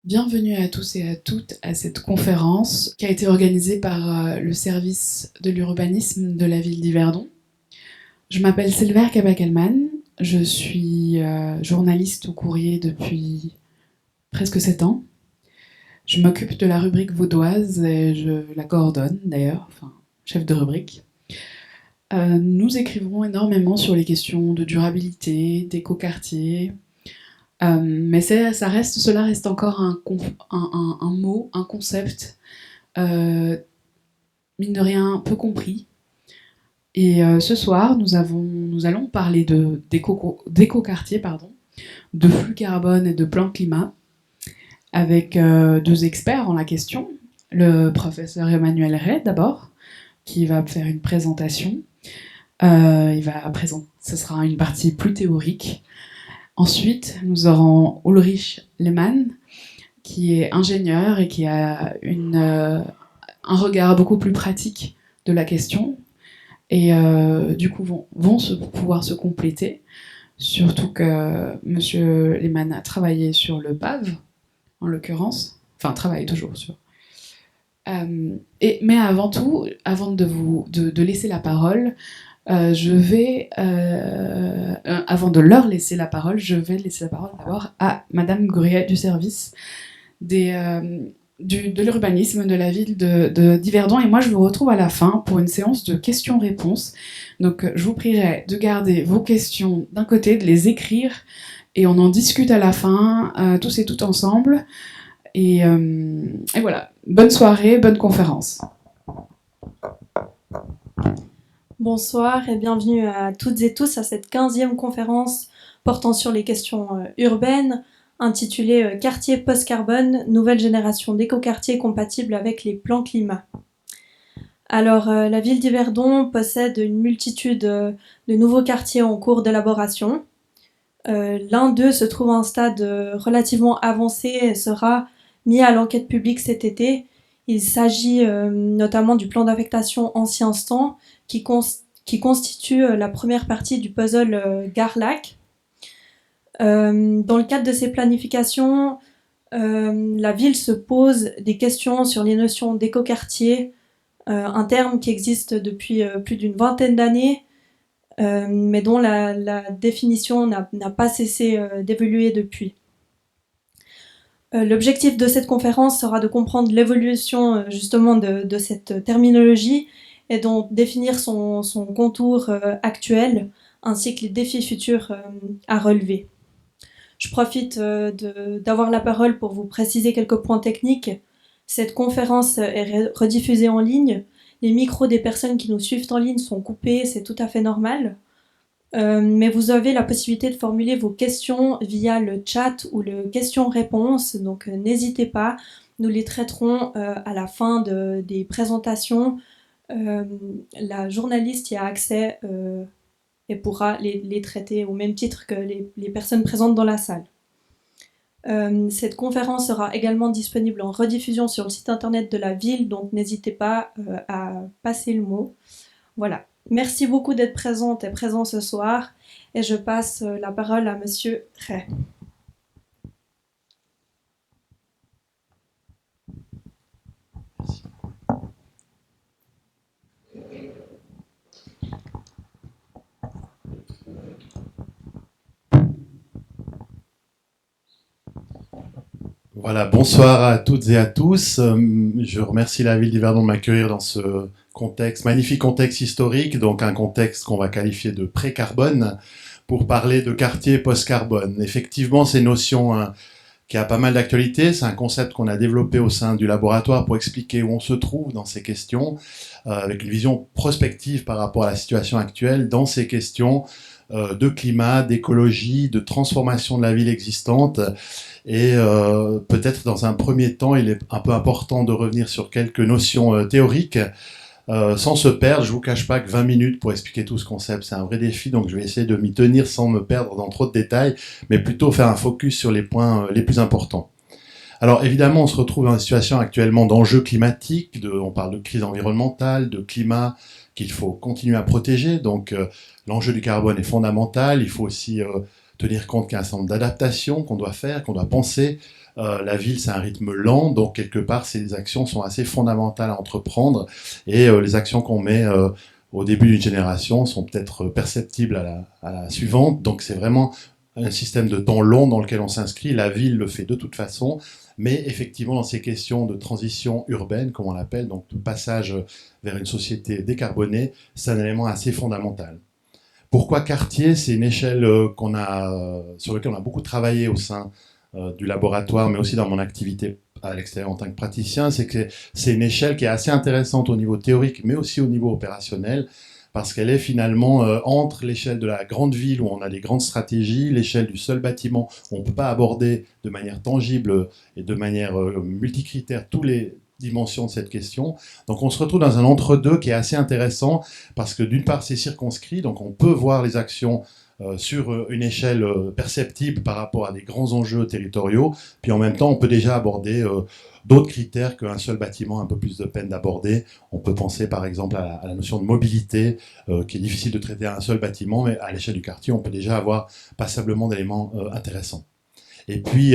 Bienvenue à tous et à toutes à cette conférence qui a été organisée par le service de l'urbanisme de la ville d'Yverdon. Je m'appelle Silver Kabakelman, je suis journaliste au Courrier depuis presque 7 ans. Je m'occupe de la rubrique vaudoise et je la coordonne d'ailleurs, enfin chef de rubrique. Nous écrivons énormément sur les questions de durabilité, d'écoquartier, mais cela reste encore un mot, un concept, mine de rien, peu compris. Et ce soir, nous allons parler d'éco-quartier, de flux carbone et de plan climat, avec deux experts en la question. Le professeur Emmanuel Ray, d'abord, qui va faire une présentation. Ce sera une partie plus théorique. Ensuite, nous aurons Ulrich Lehmann, qui est ingénieur et qui a un regard beaucoup plus pratique de la question. Et du coup, vont pouvoir se compléter. Surtout que M. Lehmann a travaillé sur le PAV, en l'occurrence. Enfin, travaille toujours sur. Mais avant tout, avant de laisser la parole, avant de leur laisser la parole, je vais laisser la parole d'abord à Madame Gouriet du service de l'urbanisme de la ville d'Yverdon. Et moi, je vous retrouve à la fin pour une séance de questions-réponses. Donc, je vous prierai de garder vos questions d'un côté, de les écrire, et on en discute à la fin, tous et toutes ensemble. Et voilà. Bonne soirée, bonne conférence. Bonsoir et bienvenue à toutes et tous à cette 15e conférence portant sur les questions urbaines, intitulée Quartier post-carbone, nouvelle génération d'écoquartiers compatibles avec les plans climat. Alors, la ville d'Yverdon possède une multitude de nouveaux quartiers en cours d'élaboration. L'un d'eux se trouve à un stade relativement avancé et sera mis à l'enquête publique cet été. Il s'agit notamment du plan d'affectation Ancien Stand qui constitue la première partie du puzzle Gare-Lac. Dans le cadre de ces planifications, la ville se pose des questions sur les notions d'écoquartier, un terme qui existe depuis plus d'une vingtaine d'années, mais dont la définition n'a pas cessé d'évoluer depuis. L'objectif de cette conférence sera de comprendre l'évolution justement de cette terminologie et donc définir son contour actuel ainsi que les défis futurs à relever. Je profite d'avoir la parole pour vous préciser quelques points techniques. Cette conférence est rediffusée en ligne. Les micros des personnes qui nous suivent en ligne sont coupés, c'est tout à fait normal. Mais vous avez la possibilité de formuler vos questions via le chat ou le question-réponse, donc n'hésitez pas, nous les traiterons à la fin des présentations. La journaliste y a accès et pourra les traiter au même titre que les personnes présentes dans la salle. Cette conférence sera également disponible en rediffusion sur le site internet de la ville, donc n'hésitez pas à passer le mot. Voilà. Merci beaucoup d'être présente et présent ce soir et je passe la parole à Monsieur Ray. Voilà, bonsoir à toutes et à tous. Je remercie la ville d'Yverdon de m'accueillir dans ce contexte, magnifique contexte historique, donc un contexte qu'on va qualifier de pré-carbone, pour parler de quartier post-carbone. Effectivement, c'est une notion qui a pas mal d'actualité, c'est un concept qu'on a développé au sein du laboratoire pour expliquer où on se trouve dans ces questions, avec une vision prospective par rapport à la situation actuelle dans ces questions de climat, d'écologie, de transformation de la ville existante. Et peut-être dans un premier temps, il est un peu important de revenir sur quelques notions théoriques sans se perdre. Je ne vous cache pas que 20 minutes pour expliquer tout ce concept, c'est un vrai défi, donc je vais essayer de m'y tenir sans me perdre dans trop de détails, mais plutôt faire un focus sur les points les plus importants. Alors évidemment, on se retrouve dans une situation actuellement d'enjeux climatiques, on parle de crise environnementale, de climat qu'il faut continuer à protéger, donc l'enjeu du carbone est fondamental, il faut aussi tenir compte qu'il y a un certain nombre d'adaptations qu'on doit faire, qu'on doit penser. La ville, c'est un rythme lent, donc quelque part, ces actions sont assez fondamentales à entreprendre, et les actions qu'on met au début d'une génération sont peut-être perceptibles à la suivante, donc c'est vraiment un système de temps long dans lequel on s'inscrit. La ville le fait de toute façon, mais effectivement, dans ces questions de transition urbaine, comme on l'appelle, donc de passage vers une société décarbonée, c'est un élément assez fondamental. Pourquoi quartier? C'est une échelle sur laquelle on a beaucoup travaillé au sein du laboratoire, mais aussi dans mon activité à l'extérieur en tant que praticien. C'est que c'est une échelle qui est assez intéressante au niveau théorique, mais aussi au niveau opérationnel, parce qu'elle est finalement entre l'échelle de la grande ville où on a des grandes stratégies, l'échelle du seul bâtiment où on ne peut pas aborder de manière tangible et de manière multicritère tous les dimensions de cette question. Donc on se retrouve dans un entre-deux qui est assez intéressant, parce que d'une part c'est circonscrit, donc on peut voir les actions sur une échelle perceptible par rapport à des grands enjeux territoriaux, puis en même temps on peut déjà aborder d'autres critères qu'un seul bâtiment a un peu plus de peine d'aborder. On peut penser par exemple à la notion de mobilité, qui est difficile de traiter à un seul bâtiment, mais à l'échelle du quartier on peut déjà avoir passablement d'éléments intéressants. Et puis,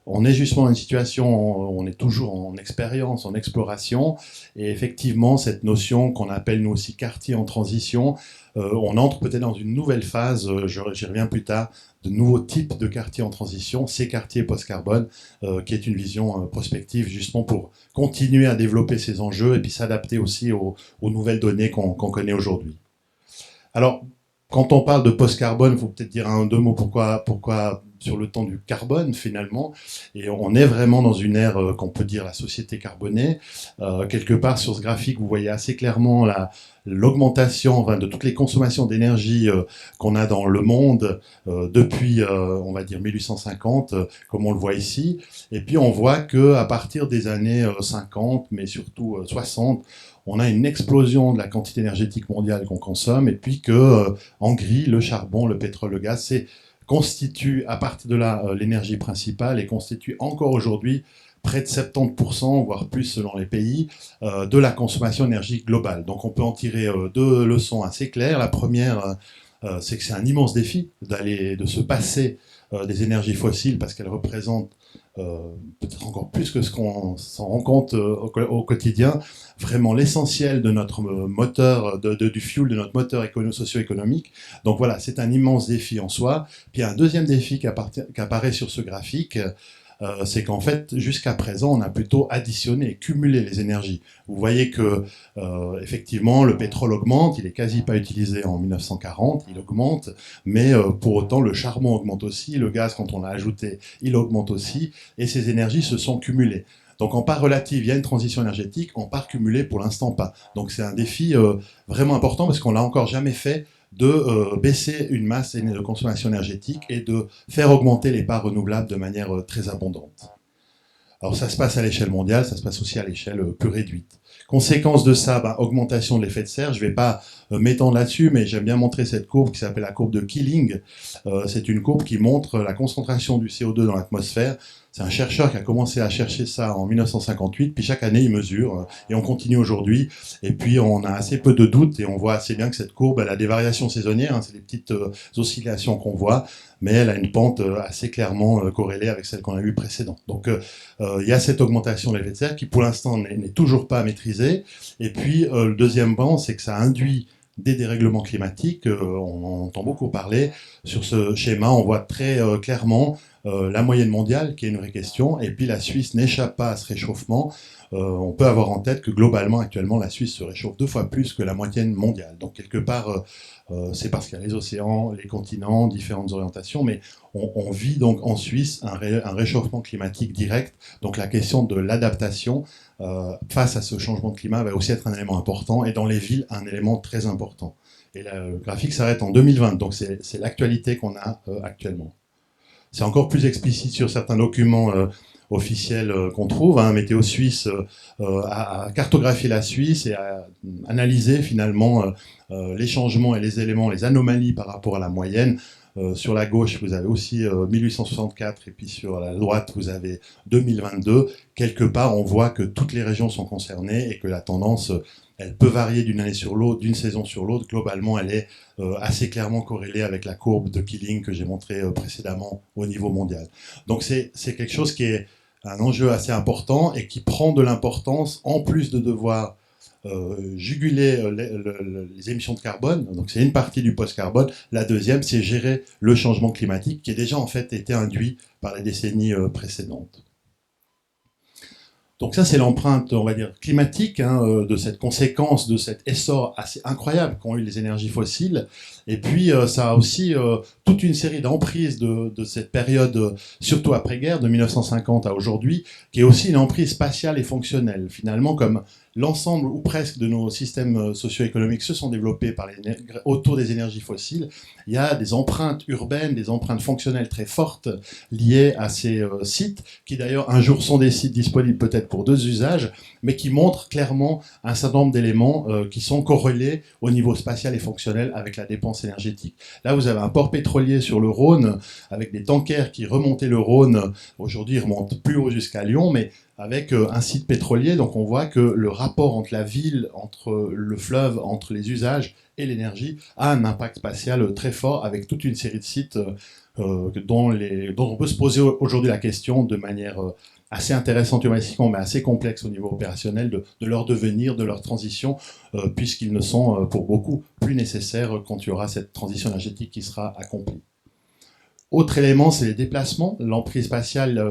on est justement dans une situation où on est toujours en expérience, en exploration, et effectivement, cette notion qu'on appelle nous aussi quartier en transition, on entre peut-être dans une nouvelle phase, j'y reviens plus tard, de nouveaux types de quartiers en transition, ces quartiers post-carbone, qui est une vision prospective justement pour continuer à développer ces enjeux et puis s'adapter aussi aux nouvelles données qu'on connaît aujourd'hui. Alors, quand on parle de post-carbone, il faut peut-être dire deux mots pourquoi sur le temps du carbone finalement, et on est vraiment dans une ère qu'on peut dire la société carbonée. Quelque part sur ce graphique, vous voyez assez clairement l'augmentation de toutes les consommations d'énergie qu'on a dans le monde depuis, on va dire 1850, comme on le voit ici, et puis on voit que à partir des années 50, mais surtout 60, on a une explosion de la quantité énergétique mondiale qu'on consomme, et puis que en gris, le charbon, le pétrole, le gaz, constitue à partir de là l'énergie principale et constitue encore aujourd'hui près de 70%, voire plus selon les pays, de la consommation énergique globale. Donc on peut en tirer deux leçons assez claires. La première, c'est que c'est un immense défi de se passer des énergies fossiles, parce qu'elles représentent peut-être encore plus que ce qu'on s'en rend compte au quotidien, vraiment l'essentiel de notre moteur, du fuel de notre moteur socio-économique. Donc voilà, c'est un immense défi en soi. Puis il y a un deuxième défi qui apparaît sur ce graphique, c'est qu'en fait, jusqu'à présent, on a plutôt additionné, cumulé les énergies. Vous voyez que, effectivement, le pétrole augmente, il est quasi pas utilisé en 1940, il augmente, mais pour autant, le charbon augmente aussi, le gaz, quand on l'a ajouté, il augmente aussi, et ces énergies se sont cumulées. Donc en part relative, il y a une transition énergétique, en part cumulée, pour l'instant pas. Donc c'est un défi vraiment important, parce qu'on l'a encore jamais fait, de baisser une masse de consommation énergétique et de faire augmenter les parts renouvelables de manière très abondante. Alors ça se passe à l'échelle mondiale, ça se passe aussi à l'échelle plus réduite. Conséquence de ça, augmentation de l'effet de serre. Je ne vais pas m'étendre là-dessus, mais j'aime bien montrer cette courbe qui s'appelle la courbe de Keeling. C'est une courbe qui montre la concentration du CO2 dans l'atmosphère. C'est un chercheur qui a commencé à chercher ça en 1958, puis chaque année il mesure, et on continue aujourd'hui. Et puis on a assez peu de doutes, et on voit assez bien que cette courbe, elle a des variations saisonnières, c'est des petites oscillations qu'on voit, mais elle a une pente assez clairement corrélée avec celle qu'on a vue précédente. Donc il y a cette augmentation de l'effet de serre qui pour l'instant n'est toujours pas maîtrisée. Et puis le deuxième point, c'est que ça induit des dérèglements climatiques. On en entend beaucoup parler. Sur ce schéma, on voit très clairement la moyenne mondiale, qui est une vraie question, et puis la Suisse n'échappe pas à ce réchauffement. On peut avoir en tête que globalement, actuellement, la Suisse se réchauffe 2 fois plus que la moyenne mondiale. Donc quelque part, c'est parce qu'il y a les océans, les continents, différentes orientations, mais on vit donc en Suisse un réchauffement climatique direct. Donc la question de l'adaptation face à ce changement de climat va aussi être un élément important, et dans les villes, un élément très important. Et le graphique s'arrête en 2020, donc c'est l'actualité qu'on a actuellement. C'est encore plus explicite sur certains documents officiels qu'on trouve. Météo Suisse a cartographié la Suisse et a analysé finalement les changements et les éléments, les anomalies par rapport à la moyenne. Sur la gauche, vous avez aussi 1864, et puis sur la droite, vous avez 2022. Quelque part, on voit que toutes les régions sont concernées et que la tendance, elle peut varier d'une année sur l'autre, d'une saison sur l'autre. Globalement, elle est assez clairement corrélée avec la courbe de Killing que j'ai montrée précédemment au niveau mondial. Donc c'est quelque chose qui est un enjeu assez important et qui prend de l'importance en plus de devoir juguler les émissions de carbone. Donc c'est une partie du post-carbone. La deuxième, c'est gérer le changement climatique qui a déjà en fait été induit par les décennies précédentes. Donc ça, c'est l'empreinte, on va dire, climatique de cette conséquence, de cet essor assez incroyable qu'ont eu les énergies fossiles. Et puis, ça a aussi toute une série d'emprises de cette période, surtout après-guerre, de 1950 à aujourd'hui, qui est aussi une emprise spatiale et fonctionnelle. Finalement, comme l'ensemble ou presque de nos systèmes socio-économiques se sont développés autour des énergies fossiles, il y a des empreintes urbaines, des empreintes fonctionnelles très fortes liées à ces sites, qui d'ailleurs un jour sont des sites disponibles peut-être pour deux usages, mais qui montrent clairement un certain nombre d'éléments qui sont corrélés au niveau spatial et fonctionnel avec la dépense énergétique. Là, vous avez un port pétrolier sur le Rhône, avec des tankers qui remontaient le Rhône. Aujourd'hui, ils remontent plus haut jusqu'à Lyon, mais avec un site pétrolier. Donc on voit que le rapport entre la ville, entre le fleuve, entre les usages et l'énergie a un impact spatial très fort, avec toute une série de sites dont on peut se poser aujourd'hui la question de manière assez intéressante humanistiquement, mais assez complexe au niveau opérationnel, de leur devenir, de leur transition, puisqu'ils ne sont pour beaucoup plus nécessaires quand il y aura cette transition énergétique qui sera accomplie. Autre élément, c'est les déplacements. L'emprise spatiale,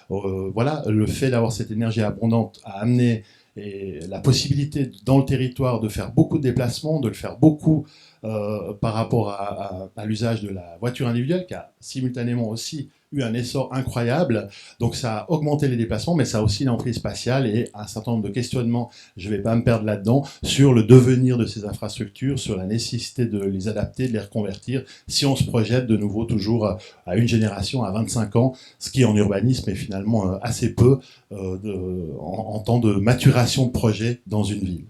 voilà, le fait d'avoir cette énergie abondante a amené la possibilité dans le territoire de faire beaucoup de déplacements, de le faire beaucoup par rapport à l'usage de la voiture individuelle, qui a simultanément aussi eu un essor incroyable. Donc ça a augmenté les déplacements, mais ça a aussi une emprise spatiale et un certain nombre de questionnements, je ne vais pas me perdre là-dedans, sur le devenir de ces infrastructures, sur la nécessité de les adapter, de les reconvertir, si on se projette de nouveau toujours à une génération, à 25 ans, ce qui en urbanisme est finalement assez peu en temps de maturation de projet dans une ville.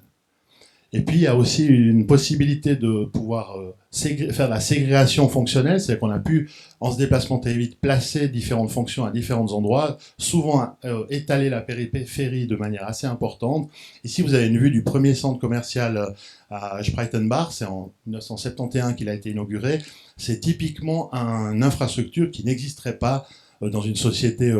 Et puis, il y a aussi une possibilité de pouvoir faire la ségrégation fonctionnelle, c'est-à-dire qu'on a pu, en se déplaçant très vite, placer différentes fonctions à différents endroits, souvent étaler la périphérie de manière assez importante. Ici, vous avez une vue du premier centre commercial à Spreitenbach, c'est en 1971 qu'il a été inauguré. C'est typiquement une infrastructure qui n'existerait pas dans une société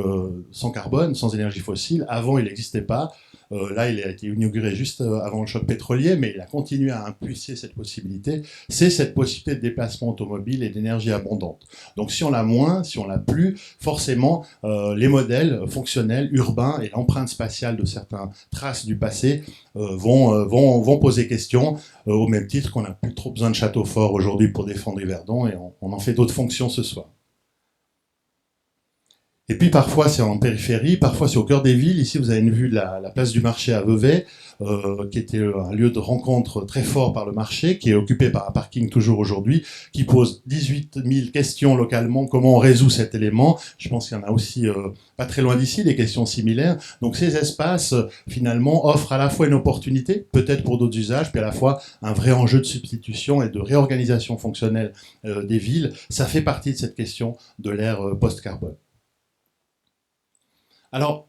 sans carbone, sans énergie fossile. Avant, il n'existait pas. Là, il a été inauguré juste avant le choc pétrolier, mais il a continué à impulser cette possibilité. C'est cette possibilité de déplacement automobile et d'énergie abondante. Donc, si on l'a moins, si on l'a plus, forcément, les modèles fonctionnels, urbains et l'empreinte spatiale de certaines traces du passé vont poser question, au même titre qu'on n'a plus trop besoin de châteaux forts aujourd'hui pour défendre Yverdon, et on en fait d'autres fonctions ce soir. Et puis parfois c'est en périphérie, parfois c'est au cœur des villes. Ici vous avez une vue de la place du marché à Vevey, qui était un lieu de rencontre très fort par le marché, qui est occupé par un parking toujours aujourd'hui, qui pose 18 000 questions localement. Comment on résout cet élément? Je pense qu'il y en a aussi pas très loin d'ici des questions similaires. Donc ces espaces finalement offrent à la fois une opportunité, peut-être pour d'autres usages, puis à la fois un vrai enjeu de substitution et de réorganisation fonctionnelle des villes. Ça fait partie de cette question de l'ère post-carbone. Alors,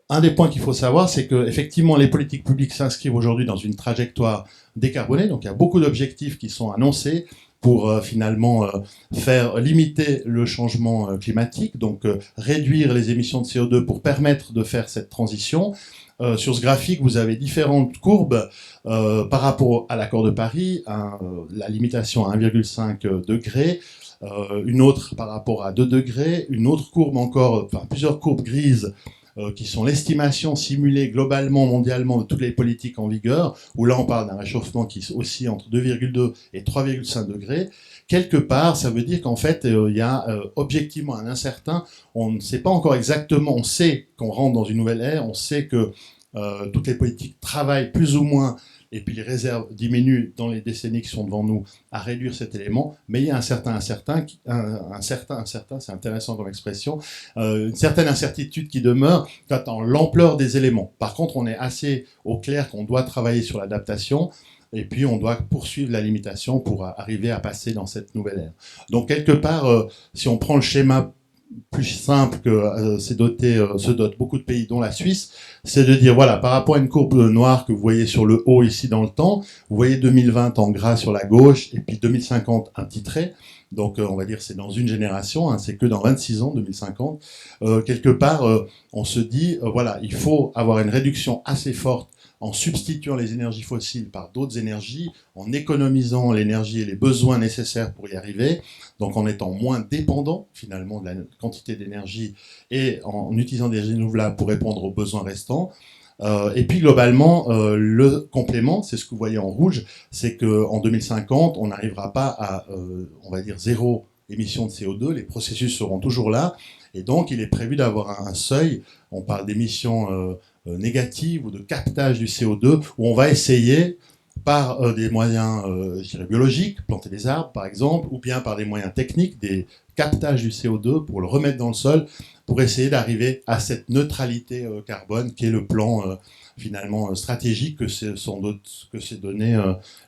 un des points qu'il faut savoir, c'est que effectivement, les politiques publiques s'inscrivent aujourd'hui dans une trajectoire décarbonée. Donc, il y a beaucoup d'objectifs qui sont annoncés pour finalement faire limiter le changement climatique, donc réduire les émissions de CO2 pour permettre de faire cette transition. Sur ce graphique, vous avez différentes courbes par rapport à l'accord de Paris, la limitation à 1,5 degré. Une autre par rapport à 2 degrés, une autre courbe encore, enfin plusieurs courbes grises qui sont l'estimation simulée globalement, mondialement de toutes les politiques en vigueur, où là on parle d'un réchauffement qui oscille entre 2,2 et 3,5 degrés. Quelque part, ça veut dire qu'en fait, il y a objectivement un incertain, on ne sait pas encore exactement, on sait qu'on rentre dans une nouvelle ère, on sait que toutes les politiques travaillent plus ou moins, et puis les réserves diminuent dans les décennies qui sont devant nous à réduire cet élément, mais il y a un certain incertain, c'est intéressant comme expression, une certaine incertitude qui demeure quant à l'ampleur des éléments. Par contre, on est assez au clair qu'on doit travailler sur l'adaptation. et puis on doit poursuivre la limitation pour arriver à passer dans cette nouvelle ère. Donc quelque part, si on prend le schéma plus simple que se dotent beaucoup de pays, dont la Suisse, c'est de dire, voilà, par rapport à une courbe noire que vous voyez sur le haut ici dans le temps, vous voyez 2020 en gras sur la gauche, et puis 2050 un petit trait, donc on va dire c'est dans une génération, hein, c'est que dans 26 ans, 2050, quelque part, on se dit, voilà, il faut avoir une réduction assez forte en substituant les énergies fossiles par d'autres énergies, en économisant l'énergie et les besoins nécessaires pour y arriver, donc en étant moins dépendant finalement de la quantité d'énergie et en utilisant des énergies renouvelables pour répondre aux besoins restants. Et puis globalement, le complément, c'est ce que vous voyez en rouge, c'est qu'en 2050, on n'arrivera pas à, on va dire, zéro émission de CO2, les processus seront toujours là, et donc il est prévu d'avoir un seuil, on parle d'émissions négatives ou de captage du CO2, où on va essayer par des moyens je dirais biologiques, planter des arbres par exemple, ou bien par des moyens techniques, des captages du CO2 pour le remettre dans le sol, pour essayer d'arriver à cette neutralité carbone qui est le plan finalement stratégique que s'est donné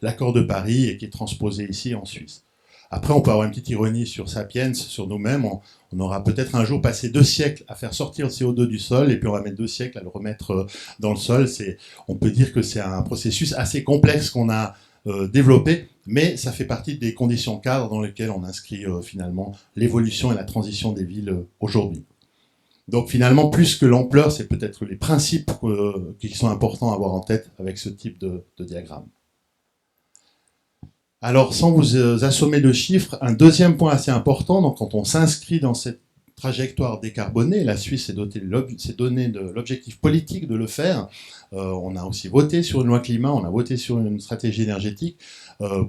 l'accord de Paris et qui est transposé ici en Suisse. Après, on peut avoir une petite ironie sur Sapiens, sur nous-mêmes. On aura peut-être un jour passé 2 siècles à faire sortir le CO2 du sol, et puis on va mettre 2 siècles à le remettre dans le sol. On peut dire que c'est un processus assez complexe qu'on a développé, mais ça fait partie des conditions cadres dans lesquelles on inscrit finalement l'évolution et la transition des villes aujourd'hui. Donc finalement, plus que l'ampleur, c'est peut-être les principes qui sont importants à avoir en tête avec ce type de diagramme. Alors, sans vous assommer de chiffres, un deuxième point assez important, donc quand on s'inscrit dans cette trajectoire décarbonée, la Suisse s'est donné de l'objectif politique de le faire. On a aussi voté sur une loi climat, on a voté sur une stratégie énergétique.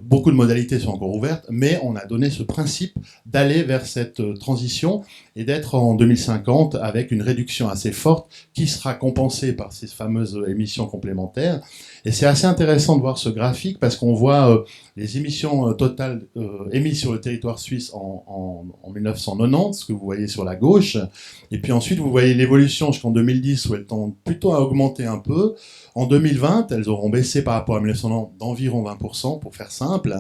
Beaucoup de modalités sont encore ouvertes, mais on a donné ce principe d'aller vers cette transition et d'être en 2050 avec une réduction assez forte qui sera compensée par ces fameuses émissions complémentaires. Et c'est assez intéressant de voir ce graphique parce qu'on voit les émissions totales émises sur le territoire suisse en 1990, ce que vous voyez sur la gauche. Et puis ensuite, vous voyez l'évolution jusqu'en 2010 où elles tendent plutôt à augmenter un peu. En 2020, elles auront baissé par rapport à 1990 d'environ 20%, pour faire simple.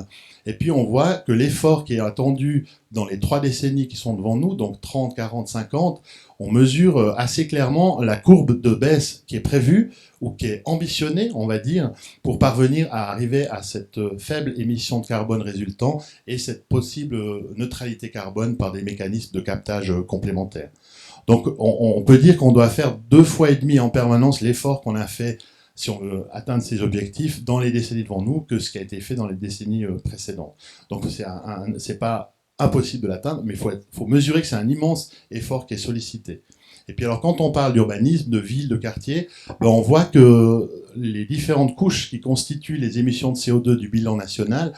Et puis on voit que l'effort qui est attendu dans les 3 décennies qui sont devant nous, donc 30, 40, 50, on mesure assez clairement la courbe de baisse qui est prévue, ou qui est ambitionnée, on va dire, pour parvenir à arriver à cette faible émission de carbone résultant et cette possible neutralité carbone par des mécanismes de captage complémentaires. Donc on peut dire qu'on doit faire 2,5 fois en permanence l'effort qu'on a fait si on veut atteindre ces objectifs dans les décennies devant nous que ce qui a été fait dans les décennies précédentes. Donc c'est pas impossible de l'atteindre, mais il faut mesurer que c'est un immense effort qui est sollicité. Et puis alors quand on parle d'urbanisme, de ville, de quartier, on voit que les différentes couches qui constituent les émissions de CO2 du bilan national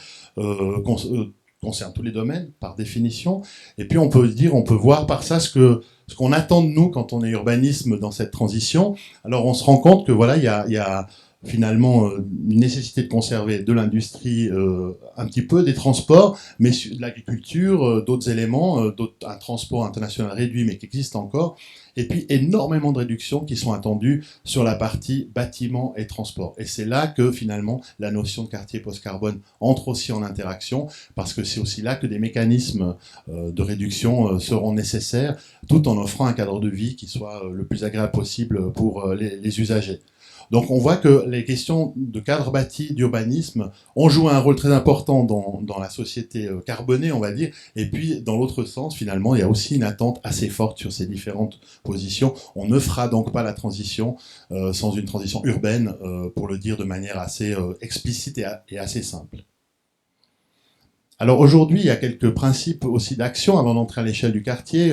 concernent tous les domaines par définition. Et puis on peut voir par ça ce qu'on attend de nous quand on est urbanisme dans cette transition. Alors on se rend compte que voilà, il y a finalement une nécessité de conserver de l'industrie, un petit peu des transports, mais de l'agriculture, d'autres éléments, un transport international réduit mais qui existe encore, et puis énormément de réductions qui sont attendues sur la partie bâtiment et transport. Et c'est là que finalement la notion de quartier post-carbone entre aussi en interaction, parce que c'est aussi là que des mécanismes de réduction seront nécessaires, tout en offrant un cadre de vie qui soit le plus agréable possible pour les usagers. Donc on voit que les questions de cadre bâti, d'urbanisme, ont joué un rôle très important dans la société carbonée, on va dire. Et puis, dans l'autre sens, finalement, il y a aussi une attente assez forte sur ces différentes positions. On ne fera donc pas la transition sans une transition urbaine, pour le dire de manière assez explicite et assez simple. Alors aujourd'hui, il y a quelques principes aussi d'action avant d'entrer à l'échelle du quartier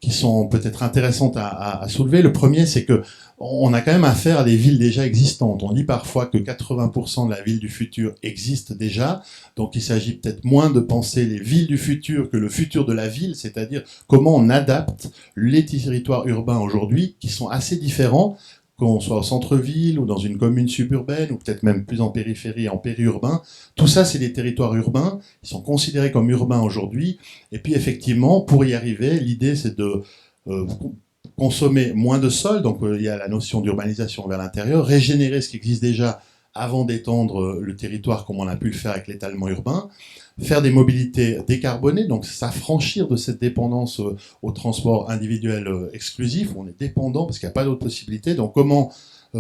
qui sont peut-être intéressantes à soulever. Le premier, c'est que on a quand même affaire à des villes déjà existantes. On dit parfois que 80% de la ville du futur existe déjà, donc il s'agit peut-être moins de penser les villes du futur que le futur de la ville, c'est-à-dire comment on adapte les territoires urbains aujourd'hui qui sont assez différents, qu'on soit au centre-ville ou dans une commune suburbaine, ou peut-être même plus en périphérie, en périurbain. Tout ça, c'est des territoires urbains, ils sont considérés comme urbains aujourd'hui, et puis effectivement, pour y arriver, l'idée c'est de consommer moins de sol, donc il y a la notion d'urbanisation vers l'intérieur, régénérer ce qui existe déjà avant d'étendre le territoire comme on a pu le faire avec l'étalement urbain, faire des mobilités décarbonées, donc s'affranchir de cette dépendance au transport individuel exclusif, où on est dépendant parce qu'il n'y a pas d'autres possibilités, donc comment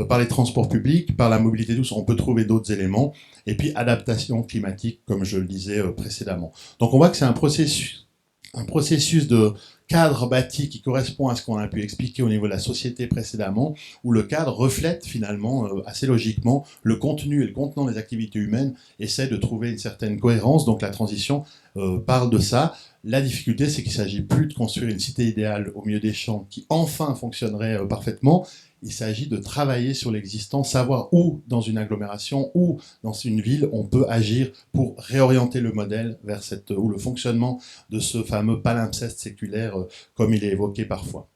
par les transports publics, par la mobilité douce, on peut trouver d'autres éléments, et puis adaptation climatique, comme je le disais précédemment. Donc on voit que c'est un processus de cadre bâti qui correspond à ce qu'on a pu expliquer au niveau de la société précédemment, où le cadre reflète finalement assez logiquement le contenu et le contenant des activités humaines, essaie de trouver une certaine cohérence, donc la transition parle de ça. La difficulté, c'est qu'il ne s'agit plus de construire une cité idéale au milieu des champs qui enfin fonctionnerait parfaitement. Il s'agit de travailler sur l'existant, savoir où dans une agglomération, où dans une ville, on peut agir pour réorienter le modèle vers ou le fonctionnement de ce fameux palimpseste séculaire comme il est évoqué parfois.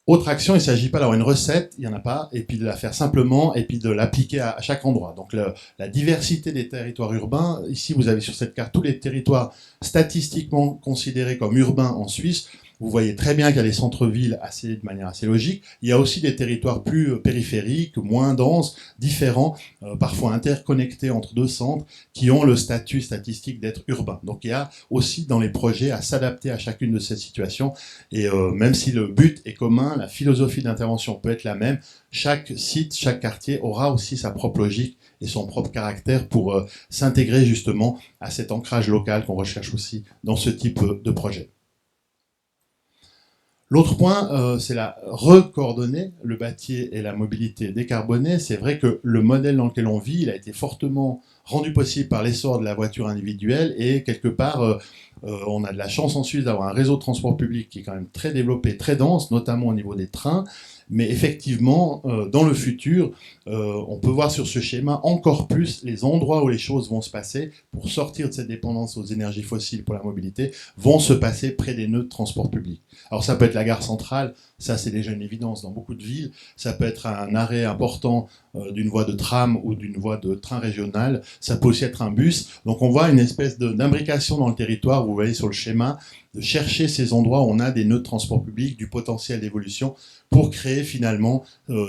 Autre action, il ne s'agit pas d'avoir une recette, il n'y en a pas, et puis de la faire simplement, et puis de l'appliquer à chaque endroit. Donc la diversité des territoires urbains, ici vous avez sur cette carte tous les territoires statistiquement considérés comme urbains en Suisse. Vous voyez très bien qu'il y a les centres-villes de manière assez logique. Il y a aussi des territoires plus périphériques, moins denses, différents, parfois interconnectés entre deux centres, qui ont le statut statistique d'être urbains. Donc il y a aussi dans les projets à s'adapter à chacune de ces situations. Et même si le but est commun, la philosophie d'intervention peut être la même, chaque site, chaque quartier aura aussi sa propre logique et son propre caractère pour s'intégrer justement à cet ancrage local qu'on recherche aussi dans ce type de projet. L'autre point, c'est la recoordonner le bâti et la mobilité décarbonée. C'est vrai que le modèle dans lequel on vit, il a été fortement rendu possible par l'essor de la voiture individuelle et quelque part, on a de la chance en Suisse d'avoir un réseau de transport public qui est quand même très développé, très dense, notamment au niveau des trains. Mais effectivement, dans le futur, on peut voir sur ce schéma encore plus les endroits où les choses vont se passer pour sortir de cette dépendance aux énergies fossiles pour la mobilité, vont se passer près des nœuds de transport public. Alors ça peut être la gare centrale, ça c'est déjà une évidence dans beaucoup de villes, ça peut être un arrêt important d'une voie de tram ou d'une voie de train régional, ça peut aussi être un bus. Donc on voit une espèce d'imbrication dans le territoire, vous voyez sur le schéma, de chercher ces endroits où on a des nœuds de transport public, du potentiel d'évolution, pour créer finalement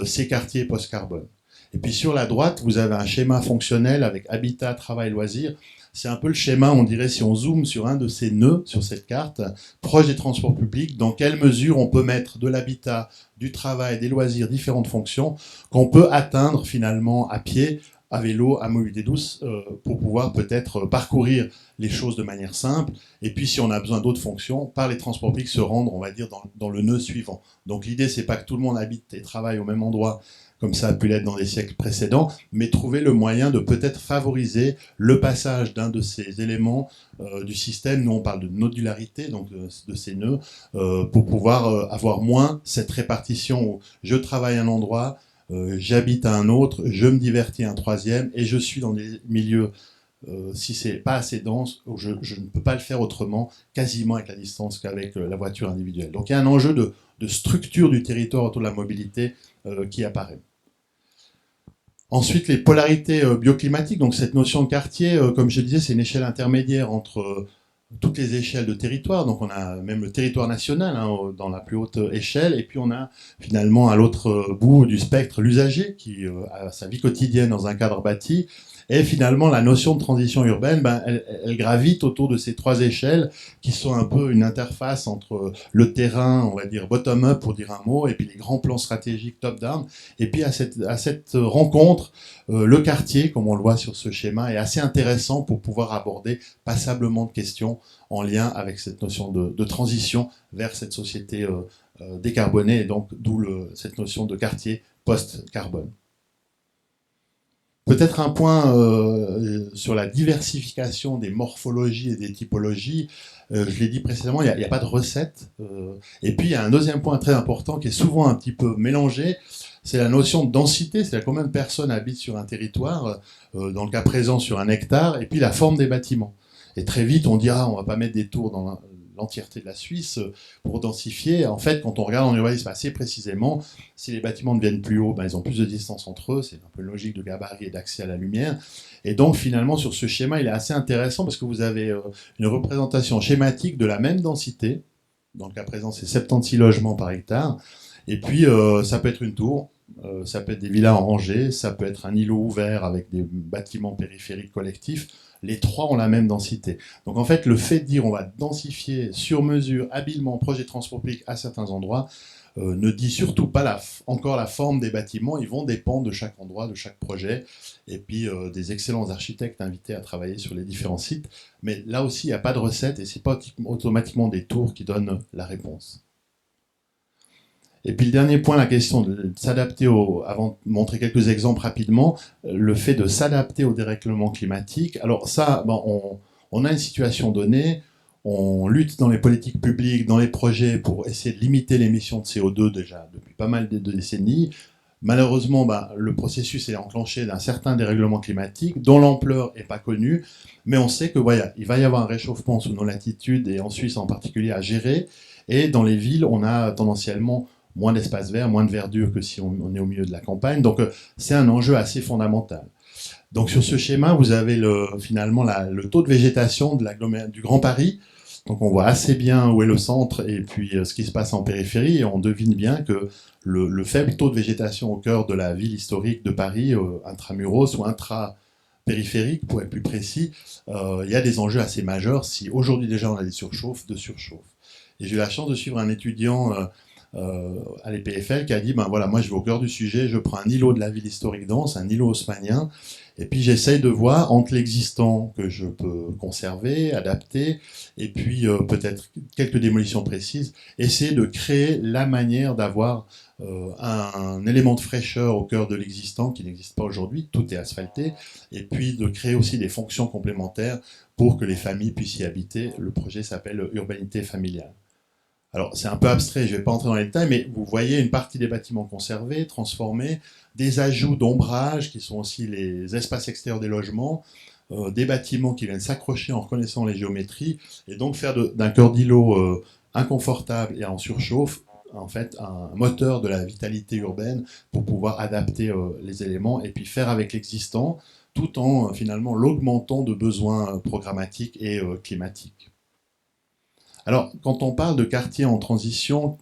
ces quartiers post-carbone. Et puis sur la droite, vous avez un schéma fonctionnel avec habitat, travail, loisirs. C'est un peu le schéma, on dirait, si on zoome sur un de ces nœuds, sur cette carte, proche des transports publics, dans quelle mesure on peut mettre de l'habitat, du travail, des loisirs, différentes fonctions, qu'on peut atteindre finalement à pied, à vélo, à mobilité douce, pour pouvoir peut-être parcourir les choses de manière simple, et puis si on a besoin d'autres fonctions, par les transports publics se rendre, on va dire, dans le nœud suivant. Donc l'idée, c'est pas que tout le monde habite et travaille au même endroit, comme ça a pu l'être dans les siècles précédents, mais trouver le moyen de peut-être favoriser le passage d'un de ces éléments du système. Nous, on parle de nodularité, donc de ces nœuds, pour pouvoir avoir moins cette répartition où je travaille à un endroit, j'habite à un autre, je me divertis à un troisième, et je suis dans des milieux, si c'est pas assez dense, je ne peux pas le faire autrement, quasiment avec la distance qu'avec la voiture individuelle. Donc il y a un enjeu de structure du territoire autour de la mobilité qui apparaît. Ensuite, les polarités bioclimatiques, donc cette notion de quartier, comme je disais, c'est une échelle intermédiaire entre toutes les échelles de territoire, donc on a même le territoire national dans la plus haute échelle, et puis on a finalement à l'autre bout du spectre l'usager qui a sa vie quotidienne dans un cadre bâti, et finalement la notion de transition urbaine, elle gravite autour de ces trois échelles qui sont un peu une interface entre le terrain, on va dire bottom-up pour dire un mot, et puis les grands plans stratégiques top-down, et puis à cette rencontre, le quartier, comme on le voit sur ce schéma, est assez intéressant pour pouvoir aborder passablement de questions en lien avec cette notion de transition vers cette société décarbonée, et donc d'où cette notion de quartier post-carbone. Peut-être un point sur la diversification des morphologies et des typologies. Je l'ai dit précédemment, il n'y a pas de recette. Et puis il y a un deuxième point très important qui est souvent un petit peu mélangé, c'est la notion de densité, c'est-à-dire combien de personnes habitent sur un territoire, dans le cas présent sur un hectare, et puis la forme des bâtiments. Et très vite, on dira, on va pas mettre des tours dans l'entièreté de la Suisse pour densifier. En fait, quand on regarde en urbanisme assez précisément, si les bâtiments deviennent plus hauts, ils ont plus de distance entre eux, c'est un peu logique de gabarit et d'accès à la lumière. Et donc, finalement, sur ce schéma, il est assez intéressant parce que vous avez une représentation schématique de la même densité. Dans le cas présent, c'est 76 logements par hectare. Et puis, ça peut être une tour, ça peut être des villas en rangée, ça peut être un îlot ouvert avec des bâtiments périphériques collectifs. Les trois ont la même densité. Donc en fait, le fait de dire on va densifier sur mesure, habilement, projet de transport public à certains endroits, ne dit surtout pas encore la forme des bâtiments. Ils vont dépendre de chaque endroit, de chaque projet, et puis des excellents architectes invités à travailler sur les différents sites. Mais là aussi, il n'y a pas de recette, et c'est pas automatiquement des tours qui donnent la réponse. Et puis le dernier point, la question de s'adapter avant de montrer quelques exemples rapidement, le fait de s'adapter au dérèglement climatique. Alors ça, on a une situation donnée, on lutte dans les politiques publiques, dans les projets pour essayer de limiter l'émission de CO2 déjà depuis pas mal de décennies. Malheureusement, le processus est enclenché d'un certain dérèglement climatique dont l'ampleur n'est pas connue, mais on sait que voilà, il va y avoir un réchauffement sous nos latitudes et en Suisse en particulier à gérer. Et dans les villes, on a tendanciellement moins d'espace vert, moins de verdure que si on est au milieu de la campagne. Donc c'est un enjeu assez fondamental. Donc sur ce schéma, vous avez finalement le taux de végétation du Grand Paris. Donc on voit assez bien où est le centre et puis ce qui se passe en périphérie, et on devine bien que le faible taux de végétation au cœur de la ville historique de Paris, intramuros ou intra-périphérique pour être plus précis, il y a des enjeux assez majeurs si aujourd'hui déjà on a des surchauffes, de surchauffe. Et j'ai eu la chance de suivre un étudiant à l'EPFL qui a dit voilà, moi je vais au cœur du sujet, je prends un îlot de la ville historique dense, un îlot haussmannien, et puis j'essaye de voir entre l'existant que je peux conserver, adapter, et puis peut-être quelques démolitions précises, essayer de créer la manière d'avoir un élément de fraîcheur au cœur de l'existant qui n'existe pas aujourd'hui, tout est asphalté, et puis de créer aussi des fonctions complémentaires pour que les familles puissent y habiter. Le projet s'appelle Urbanité familiale. Alors, c'est un peu abstrait, je ne vais pas entrer dans les détails, mais vous voyez une partie des bâtiments conservés, transformés, des ajouts d'ombrage, qui sont aussi les espaces extérieurs des logements, des bâtiments qui viennent s'accrocher en reconnaissant les géométries, et donc faire d'un cœur d'îlot inconfortable et en surchauffe, en fait, un moteur de la vitalité urbaine pour pouvoir adapter les éléments, et puis faire avec l'existant, tout en finalement l'augmentant de besoins programmatiques et climatiques. Alors, quand on parle de quartiers en transition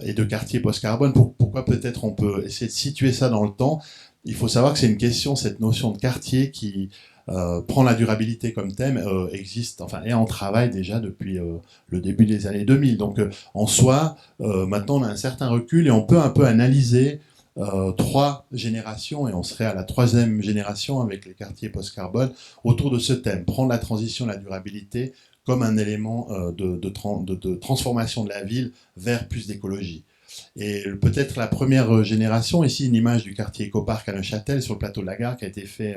et de quartiers post-carbone, pourquoi peut-être on peut essayer de situer ça dans le temps? Il faut savoir que c'est une question, cette notion de quartier qui prend la durabilité comme thème, existe, enfin, est en travail déjà depuis le début des années 2000. Donc, en soi, maintenant, on a un certain recul et on peut un peu analyser 3 générations, et on serait à la 3e génération avec les quartiers post-carbone, autour de ce thème, prendre la transition, la durabilité, comme un élément de transformation de la ville vers plus d'écologie. Et peut-être la première génération, ici une image du quartier Écoparc à Neuchâtel, sur le plateau de la gare, qui a été fait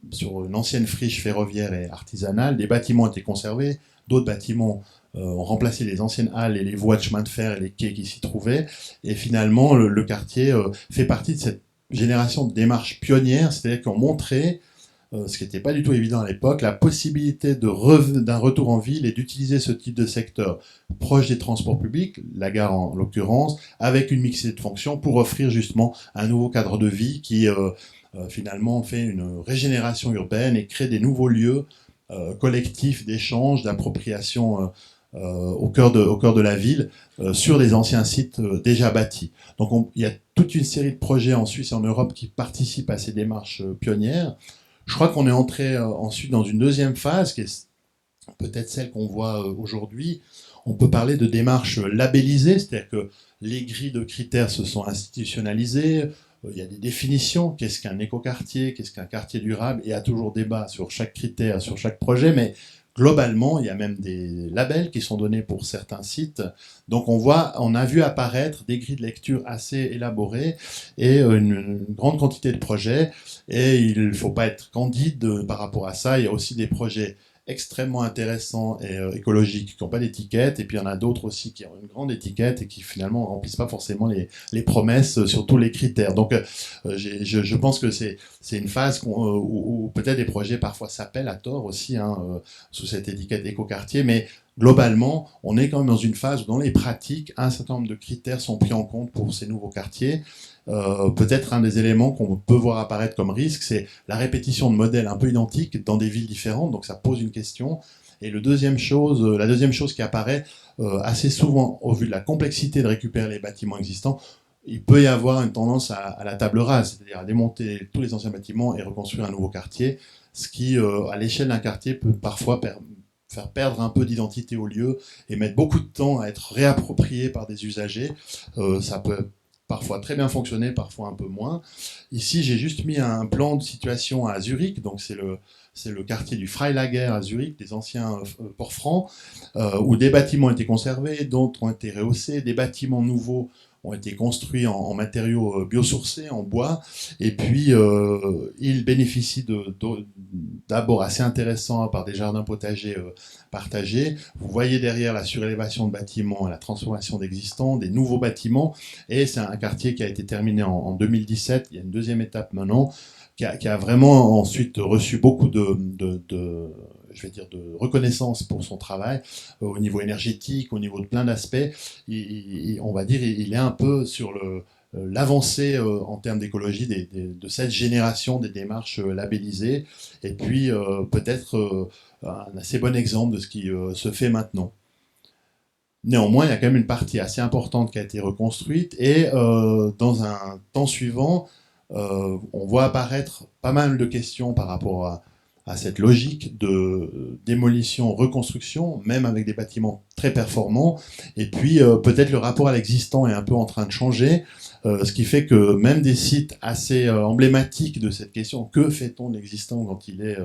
sur une ancienne friche ferroviaire et artisanale. Des bâtiments ont été conservés, d'autres bâtiments ont remplacé les anciennes halles et les voies de chemin de fer et les quais qui s'y trouvaient. Et finalement, le quartier fait partie de cette génération de démarches pionnières, c'est-à-dire qu'on montrait ce qui n'était pas du tout évident à l'époque, la possibilité d'un retour en ville et d'utiliser ce type de secteur proche des transports publics, la gare en l'occurrence, avec une mixité de fonctions pour offrir justement un nouveau cadre de vie qui finalement fait une régénération urbaine et crée des nouveaux lieux collectifs d'échange, d'appropriation au cœur de la ville sur des anciens sites déjà bâtis. Donc il y a toute une série de projets en Suisse et en Europe qui participent à ces démarches pionnières. Je crois qu'on est entré ensuite dans une deuxième phase, qui est peut-être celle qu'on voit aujourd'hui. On peut parler de démarches labellisées, c'est-à-dire que les grilles de critères se sont institutionnalisées, il y a des définitions, qu'est-ce qu'un écoquartier, qu'est-ce qu'un quartier durable, et il y a toujours débat sur chaque critère, sur chaque projet, mais globalement, il y a même des labels qui sont donnés pour certains sites. Donc on a vu apparaître des grilles de lecture assez élaborées et une grande quantité de projets. Et il ne faut pas être candide par rapport à ça. Il y a aussi des projets extrêmement intéressants et écologiques qui n'ont pas d'étiquette, et puis il y en a d'autres aussi qui ont une grande étiquette et qui finalement ne remplissent pas forcément les promesses sur tous les critères. Donc je pense que c'est une phase où peut-être des projets parfois s'appellent à tort aussi sous cette étiquette écoquartier, mais globalement, on est quand même dans une phase où dans les pratiques, un certain nombre de critères sont pris en compte pour ces nouveaux quartiers. Peut-être un des éléments qu'on peut voir apparaître comme risque, c'est la répétition de modèles un peu identiques dans des villes différentes, donc ça pose une question. Et la deuxième chose qui apparaît assez souvent, au vu de la complexité de récupérer les bâtiments existants, il peut y avoir une tendance à la table rase, c'est-à-dire à démonter tous les anciens bâtiments et reconstruire un nouveau quartier, ce qui, à l'échelle d'un quartier, peut parfois faire perdre un peu d'identité au lieu et mettre beaucoup de temps à être réapproprié par des usagers. Ça peut parfois très bien fonctionner, parfois un peu moins. Ici, j'ai juste mis un plan de situation à Zurich, donc c'est le quartier du Freilager à Zurich, des anciens ports francs, où des bâtiments ont été conservés, d'autres ont été rehaussés, des bâtiments nouveaux ont été construits en matériaux biosourcés, en bois, et puis ils bénéficient d'abord assez intéressants par des jardins potagers partagés. Vous voyez derrière la surélévation de bâtiments, la transformation d'existants, des nouveaux bâtiments, et c'est un quartier qui a été terminé en 2017, il y a une deuxième étape maintenant, qui a vraiment ensuite reçu beaucoup de reconnaissance pour son travail au niveau énergétique, au niveau de plein d'aspects. On va dire il est un peu sur l'avancée en termes d'écologie de cette génération des démarches labellisées, et puis peut-être un assez bon exemple de ce qui se fait maintenant. Néanmoins, il y a quand même une partie assez importante qui a été reconstruite, et dans un temps suivant, on voit apparaître pas mal de questions par rapport à cette logique de démolition, reconstruction, même avec des bâtiments très performants. Et puis peut-être le rapport à l'existant est un peu en train de changer, ce qui fait que même des sites assez emblématiques de cette question, que fait-on de l'existant quand il est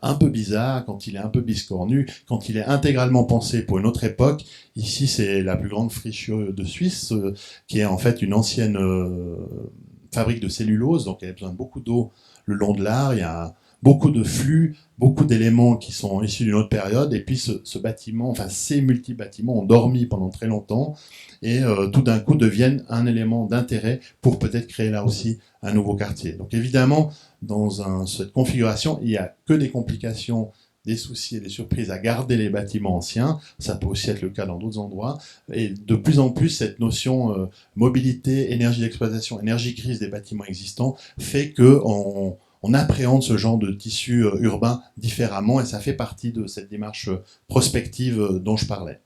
un peu bizarre, quand il est un peu biscornu, quand il est intégralement pensé pour une autre époque. Ici, c'est la plus grande friche de Suisse, qui est en fait une ancienne fabrique de cellulose, donc il y a besoin de beaucoup d'eau le long de l'Ar, il y a beaucoup de flux, beaucoup d'éléments qui sont issus d'une autre période, et puis ce bâtiment, enfin ces multi-bâtiments ont dormi pendant très longtemps, et tout d'un coup deviennent un élément d'intérêt pour peut-être créer là aussi un nouveau quartier. Donc évidemment, dans cette configuration, il n'y a que des complications, des soucis et des surprises à garder les bâtiments anciens. Ça peut aussi être le cas dans d'autres endroits. Et de plus en plus, cette notion mobilité, énergie d'exploitation, énergie grise des bâtiments existants fait qu'on appréhende ce genre de tissu urbain différemment, et ça fait partie de cette démarche prospective dont je parlais.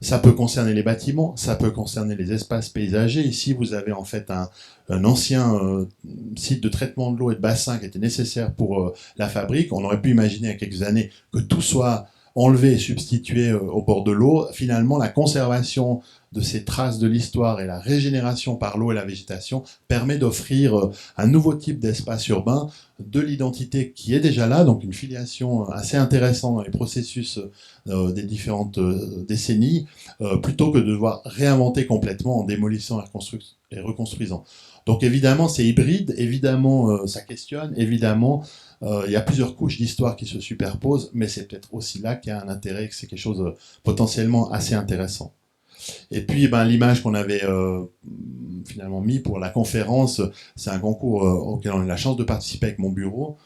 Ça peut concerner les bâtiments, ça peut concerner les espaces paysagers. Ici, vous avez en fait un ancien site de traitement de l'eau et de bassin qui était nécessaire pour la fabrique. On aurait pu imaginer il y a quelques années que tout soit enlevé et substitué au bord de l'eau. Finalement, la conservation de ces traces de l'histoire et la régénération par l'eau et la végétation permet d'offrir un nouveau type d'espace urbain, de l'identité qui est déjà là, donc une filiation assez intéressante dans les processus des différentes décennies, plutôt que de devoir réinventer complètement en démolissant et reconstruisant. Donc évidemment, c'est hybride, évidemment, ça questionne, évidemment, il y a plusieurs couches d'histoire qui se superposent, mais c'est peut-être aussi là qu'il y a un intérêt, que c'est quelque chose de potentiellement assez intéressant. Et puis l'image qu'on avait finalement mis pour la conférence, c'est un concours auquel on a eu la chance de participer avec mon bureau,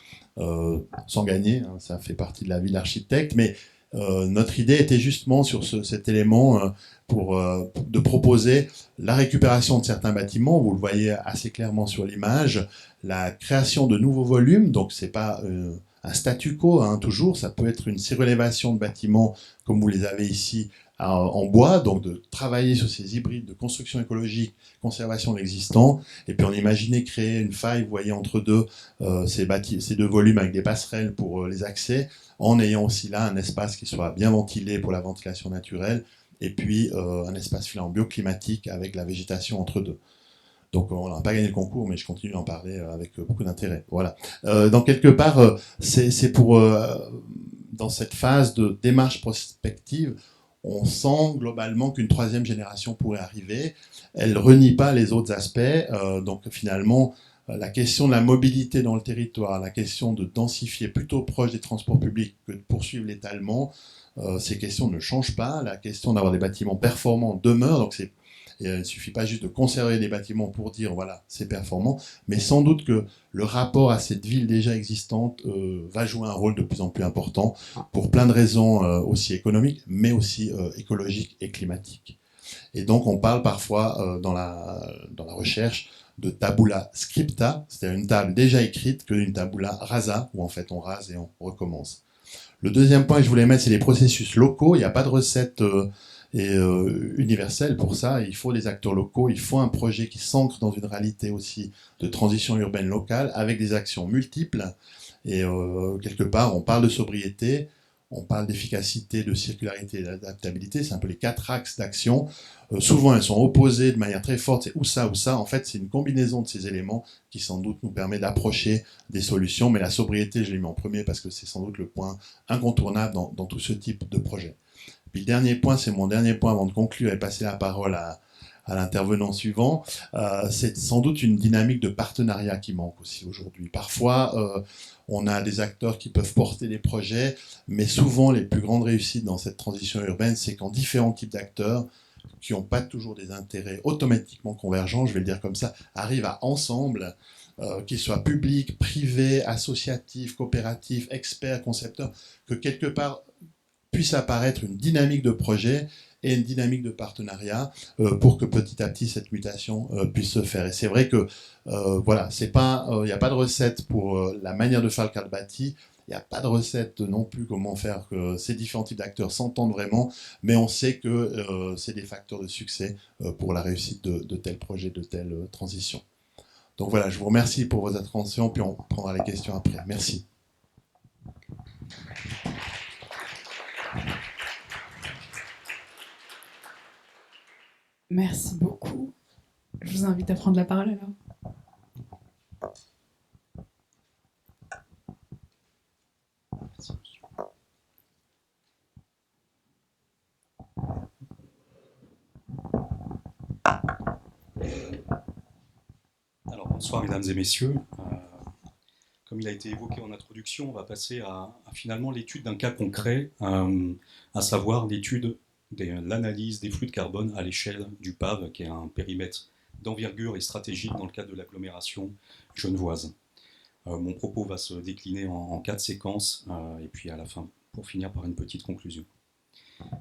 sans gagner, hein, ça fait partie de la vie d'architecte, mais notre idée était justement sur cet élément de proposer la récupération de certains bâtiments, vous le voyez assez clairement sur l'image, la création de nouveaux volumes, donc c'est pas un statu quo, hein, toujours, ça peut être une surélévation de bâtiments comme vous les avez ici en bois, donc de travailler sur ces hybrides de construction écologique, conservation de l'existant, et puis on imaginait créer une faille, vous voyez, entre ces deux volumes avec des passerelles pour les accès, en ayant aussi là un espace qui soit bien ventilé pour la ventilation naturelle, et puis un espace filant bioclimatique avec la végétation entre deux. Donc on n'a pas gagné le concours, mais je continue d'en parler avec beaucoup d'intérêt. Voilà. Donc quelque part, c'est pour dans cette phase de démarche prospective, on sent globalement qu'une troisième génération pourrait arriver. Elle renie pas les autres aspects. Donc finalement, la question de la mobilité dans le territoire, la question de densifier plutôt proche des transports publics que de poursuivre l'étalement, ces questions ne changent pas. La question d'avoir des bâtiments performants demeure. Donc il ne suffit pas juste de conserver des bâtiments pour dire voilà, c'est performant, mais sans doute que le rapport à cette ville déjà existante va jouer un rôle de plus en plus important pour plein de raisons aussi économiques, mais aussi écologiques et climatiques. Et donc on parle parfois dans la recherche de tabula scripta, c'est-à-dire une table déjà écrite, que d'une tabula rasa, où en fait on rase et on recommence. Le deuxième point que je voulais mettre, c'est les processus locaux. Il n'y a pas de recette universelle pour ça. Il faut des acteurs locaux, il faut un projet qui s'ancre dans une réalité aussi de transition urbaine locale, avec des actions multiples. Et quelque part, on parle de sobriété, on parle d'efficacité, de circularité et d'adaptabilité. C'est un peu les 4 axes d'action. Souvent, elles sont opposées de manière très forte. C'est ou ça ou ça. En fait, c'est une combinaison de ces éléments qui, sans doute, nous permet d'approcher des solutions. Mais la sobriété, je l'ai mis en premier parce que c'est sans doute le point incontournable dans tout ce type de projet. Puis le dernier point, c'est mon dernier point avant de conclure et passer la parole à l'intervenant suivant, c'est sans doute une dynamique de partenariat qui manque aussi aujourd'hui. Parfois, on a des acteurs qui peuvent porter des projets, mais souvent les plus grandes réussites dans cette transition urbaine, c'est quand différents types d'acteurs, qui n'ont pas toujours des intérêts automatiquement convergents, je vais le dire comme ça, arrivent à ensemble, qu'ils soient publics, privés, associatifs, coopératifs, experts, concepteurs, que quelque part puisse apparaître une dynamique de projet et une dynamique de partenariat pour que petit à petit cette mutation puisse se faire. Et c'est vrai que voilà, c'est pas, il n'y a pas de recette pour la manière de faire le cadre bâti. Il n'y a pas de recette non plus comment faire que ces différents types d'acteurs s'entendent vraiment, mais on sait que c'est des facteurs de succès pour la réussite de tels projets, de telles transitions. Donc voilà, je vous remercie pour vos attentions, puis on prendra les questions après. Merci. Merci beaucoup. Je vous invite à prendre la parole alors. Alors, bonsoir mesdames et messieurs. Comme il a été évoqué en introduction, on va passer à finalement l'étude d'un cas concret, à savoir l'étude de l'analyse des flux de carbone à l'échelle du PAV, qui est un périmètre d'envergure et stratégique dans le cadre de l'agglomération genevoise. Mon propos va se décliner en 4 séquences, et puis à la fin, pour finir par une petite conclusion.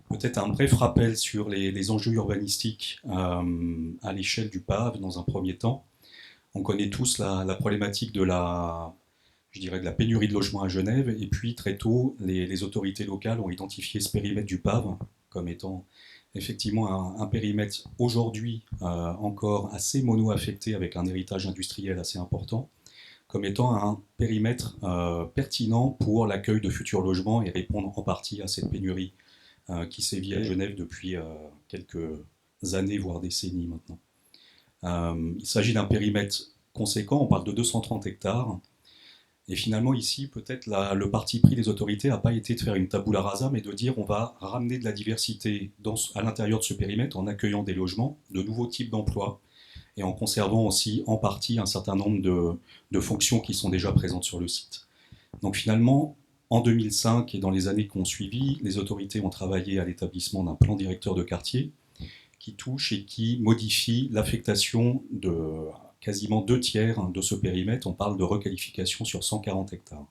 Peut-être un bref rappel sur les enjeux urbanistiques à l'échelle du PAV dans un premier temps. On connaît tous la problématique de la pénurie de logements à Genève, et puis très tôt, les autorités locales ont identifié ce périmètre du PAV comme étant effectivement un périmètre aujourd'hui encore assez mono-affecté, avec un héritage industriel assez important, comme étant un périmètre pertinent pour l'accueil de futurs logements et répondre en partie à cette pénurie qui sévit à Genève depuis quelques années, voire décennies maintenant. Il s'agit d'un périmètre conséquent, on parle de 230 hectares, et finalement ici peut-être le parti pris des autorités n'a pas été de faire une tabula rasa, mais de dire on va ramener de la diversité à l'intérieur de ce périmètre en accueillant des logements, de nouveaux types d'emplois, et en conservant aussi en partie un certain nombre de fonctions qui sont déjà présentes sur le site. Donc finalement, en 2005 et dans les années qui ont suivi, les autorités ont travaillé à l'établissement d'un plan directeur de quartier qui touche et qui modifie l'affectation de quasiment 2 tiers de ce périmètre. On parle de requalification sur 140 hectares.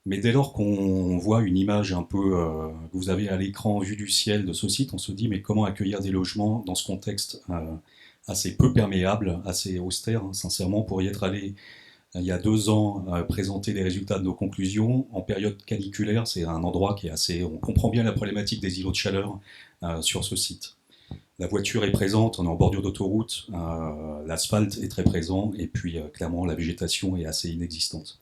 Mais dès lors qu'on voit une image un peu que vous avez à l'écran vue du ciel de ce site, on se dit mais comment accueillir des logements dans ce contexte assez peu perméable, assez austère, hein, sincèrement, pour y être allé il y a 2 ans, présenter les résultats de nos conclusions. En période caniculaire, c'est un endroit qui est assez... On comprend bien la problématique des îlots de chaleur sur ce site. La voiture est présente, on est en bordure d'autoroute, l'asphalte est très présent, et puis clairement la végétation est assez inexistante.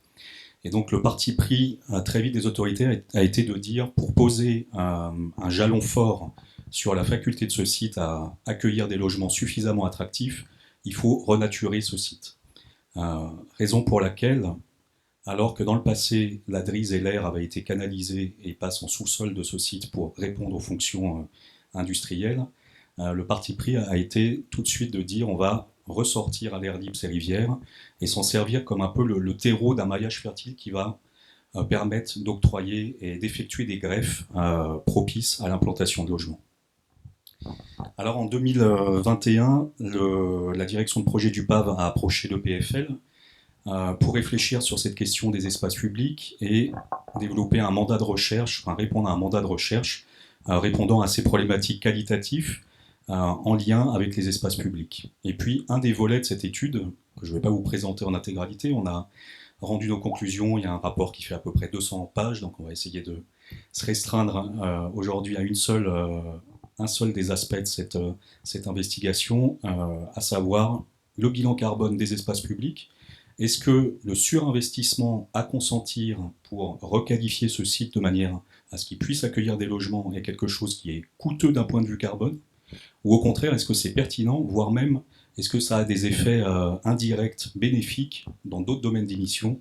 Et donc le parti pris très vite des autorités a été de dire, pour poser un jalon fort sur la faculté de ce site à accueillir des logements suffisamment attractifs, il faut renaturer ce site. Raison pour laquelle, alors que dans le passé, la Drise et l'air avaient été canalisés et passent en sous-sol de ce site pour répondre aux fonctions industrielles, le parti pris a été tout de suite de dire on va ressortir à l'air libre ces rivières et s'en servir comme un peu le terreau d'un maillage fertile qui va permettre d'octroyer et d'effectuer des greffes propices à l'implantation de logements. Alors en 2021, la direction de projet du PAV a approché le PFL pour réfléchir sur cette question des espaces publics et développer un mandat de recherche, répondre à un mandat de recherche répondant à ces problématiques qualitatives en lien avec les espaces publics. Et puis un des volets de cette étude, que je ne vais pas vous présenter en intégralité, on a rendu nos conclusions. Il y a un rapport qui fait à peu près 200 pages, donc on va essayer de se restreindre aujourd'hui à un seul des aspects de cette investigation, à savoir le bilan carbone des espaces publics. Est-ce que le surinvestissement à consentir pour requalifier ce site de manière à ce qu'il puisse accueillir des logements est quelque chose qui est coûteux d'un point de vue carbone? Ou au contraire, est-ce que c'est pertinent, voire même, est-ce que ça a des effets indirects, bénéfiques dans d'autres domaines d'émissions,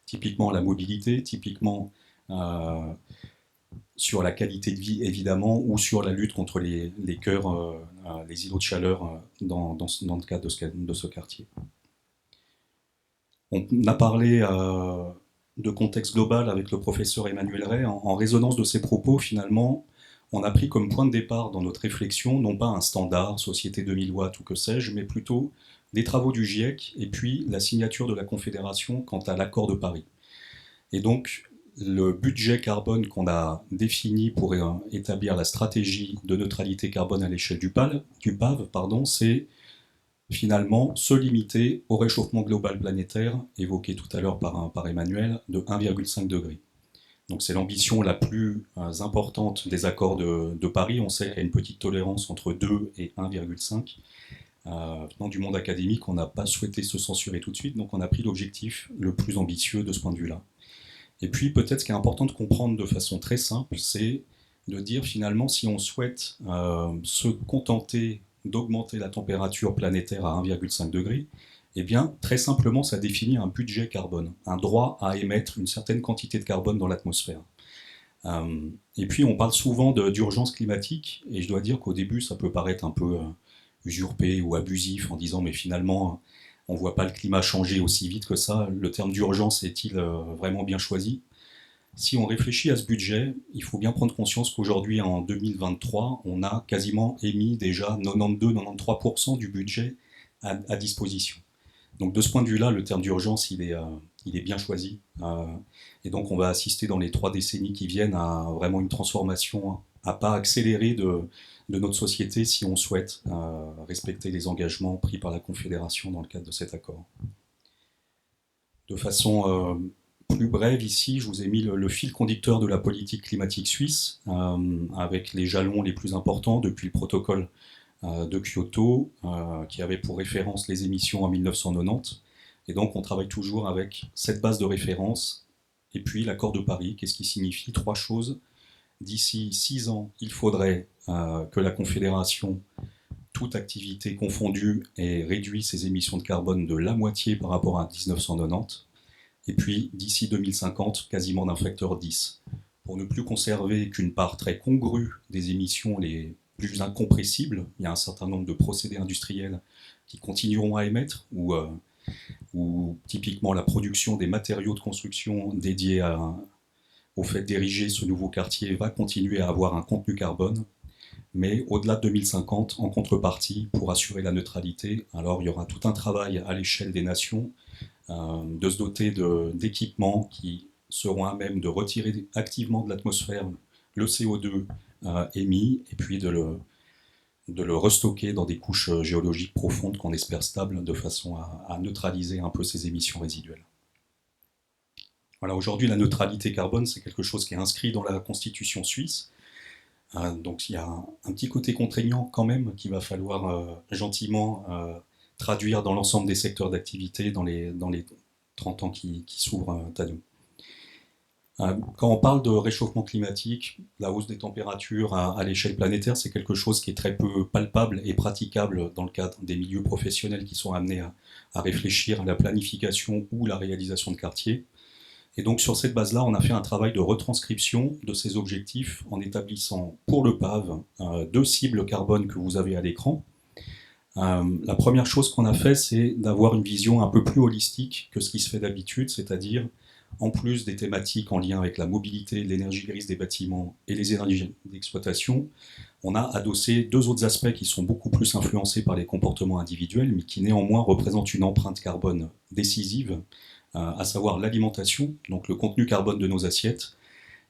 typiquement la mobilité, typiquement sur la qualité de vie évidemment, ou sur la lutte contre les cœurs, les îlots de chaleur dans le cadre de ce quartier. On a parlé de contexte global avec le professeur Emmanuel Ray. En résonance de ses propos, finalement, on a pris comme point de départ dans notre réflexion, non pas un standard, Société 2000 watts ou que sais-je, mais plutôt des travaux du GIEC et puis la signature de la Confédération quant à l'accord de Paris. Et donc, le budget carbone qu'on a défini pour établir la stratégie de neutralité carbone à l'échelle du PAV, c'est finalement se limiter au réchauffement global planétaire, évoqué tout à l'heure par Emmanuel, de 1,5 degré. Donc c'est l'ambition la plus importante des accords de Paris. On sait qu'il y a une petite tolérance entre 2 et 1,5. Dans du monde académique, on n'a pas souhaité se censurer tout de suite, donc on a pris l'objectif le plus ambitieux de ce point de vue-là. Et puis peut-être ce qui est important de comprendre de façon très simple, c'est de dire finalement si on souhaite se contenter d'augmenter la température planétaire à 1,5 degré, eh bien très simplement ça définit un budget carbone, un droit à émettre une certaine quantité de carbone dans l'atmosphère. Et puis on parle souvent d'urgence climatique, et je dois dire qu'au début ça peut paraître un peu usurpé ou abusif en disant mais finalement on ne voit pas le climat changer aussi vite que ça, le terme d'urgence est-il vraiment bien choisi? Si on réfléchit à ce budget, il faut bien prendre conscience qu'aujourd'hui, en 2023, on a quasiment émis déjà 92-93% du budget à disposition. Donc de ce point de vue-là, le terme d'urgence, il est bien choisi. Et donc on va assister dans les 3 décennies qui viennent à vraiment une transformation à pas accélérée de notre société si on souhaite respecter les engagements pris par la Confédération dans le cadre de cet accord. De façon plus brève, ici, je vous ai mis le fil conducteur de la politique climatique suisse, avec les jalons les plus importants depuis le protocole de Kyoto, qui avait pour référence les émissions en 1990. Et donc on travaille toujours avec cette base de référence, et puis l'accord de Paris. Qu'est-ce qui signifie 3 choses. D'ici 6 ans, il faudrait que la Confédération, toute activité confondue, ait réduit ses émissions de carbone de la moitié par rapport à 1990. Et puis, d'ici 2050, quasiment d'un facteur 10. Pour ne plus conserver qu'une part très congrue des émissions les plus incompressibles, il y a un certain nombre de procédés industriels qui continueront à émettre, ou typiquement la production des matériaux de construction dédiés au fait d'ériger ce nouveau quartier va continuer à avoir un contenu carbone, mais au-delà de 2050, en contrepartie, pour assurer la neutralité, alors il y aura tout un travail à l'échelle des nations de se doter d'équipements qui seront à même de retirer activement de l'atmosphère le CO2 émis, et puis de le restocker dans des couches géologiques profondes qu'on espère stables, de façon à neutraliser un peu ces émissions résiduelles. Voilà, aujourd'hui, la neutralité carbone, c'est quelque chose qui est inscrit dans la Constitution suisse. Donc il y a un petit côté contraignant quand même qu'il va falloir gentiment traduire dans l'ensemble des secteurs d'activité dans les 30 ans qui s'ouvrent à nous. Quand on parle de réchauffement climatique, la hausse des températures à l'échelle planétaire, c'est quelque chose qui est très peu palpable et praticable dans le cadre des milieux professionnels qui sont amenés à réfléchir à la planification ou la réalisation de quartiers. Et donc sur cette base-là, on a fait un travail de retranscription de ces objectifs en établissant pour le PAV 2 cibles carbone que vous avez à l'écran. La première chose qu'on a fait, c'est d'avoir une vision un peu plus holistique que ce qui se fait d'habitude, c'est-à-dire en plus des thématiques en lien avec la mobilité, l'énergie grise des bâtiments et les énergies d'exploitation, on a adossé 2 autres aspects qui sont beaucoup plus influencés par les comportements individuels, mais qui néanmoins représentent une empreinte carbone décisive, à savoir l'alimentation, donc le contenu carbone de nos assiettes,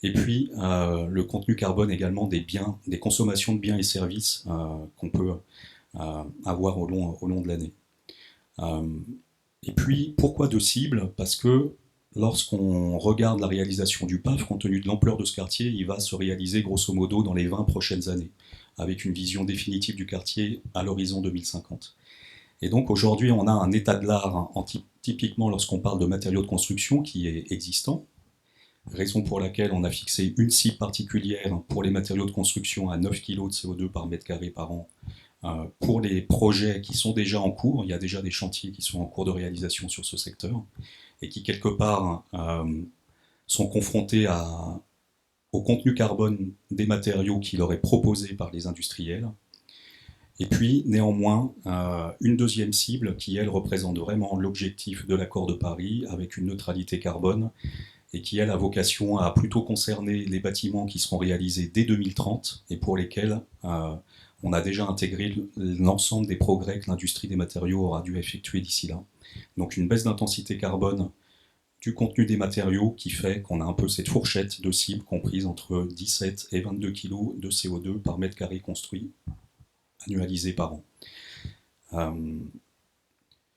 et puis le contenu carbone également des consommations de biens et services qu'on peut avoir au long de l'année. Et puis, pourquoi 2 cibles? Parce que lorsqu'on regarde la réalisation du PAF, compte tenu de l'ampleur de ce quartier, il va se réaliser grosso modo dans les 20 prochaines années, avec une vision définitive du quartier à l'horizon 2050. Et donc aujourd'hui, on a un état de l'art, typiquement lorsqu'on parle de matériaux de construction, qui est existant, raison pour laquelle on a fixé une cible particulière pour les matériaux de construction à 9 kg de CO2 par mètre carré par an. Pour les projets qui sont déjà en cours, il y a déjà des chantiers qui sont en cours de réalisation sur ce secteur et qui quelque part sont confrontés au contenu carbone des matériaux qui leur est proposé par les industriels. Et puis néanmoins, une deuxième cible qui elle représente vraiment l'objectif de l'accord de Paris avec une neutralité carbone et qui elle a vocation à plutôt concerner les bâtiments qui seront réalisés dès 2030 et pour lesquels on a déjà intégré l'ensemble des progrès que l'industrie des matériaux aura dû effectuer d'ici là. Donc une baisse d'intensité carbone du contenu des matériaux qui fait qu'on a un peu cette fourchette de cible comprise entre 17 et 22 kg de CO2 par mètre carré construit, annualisé par an.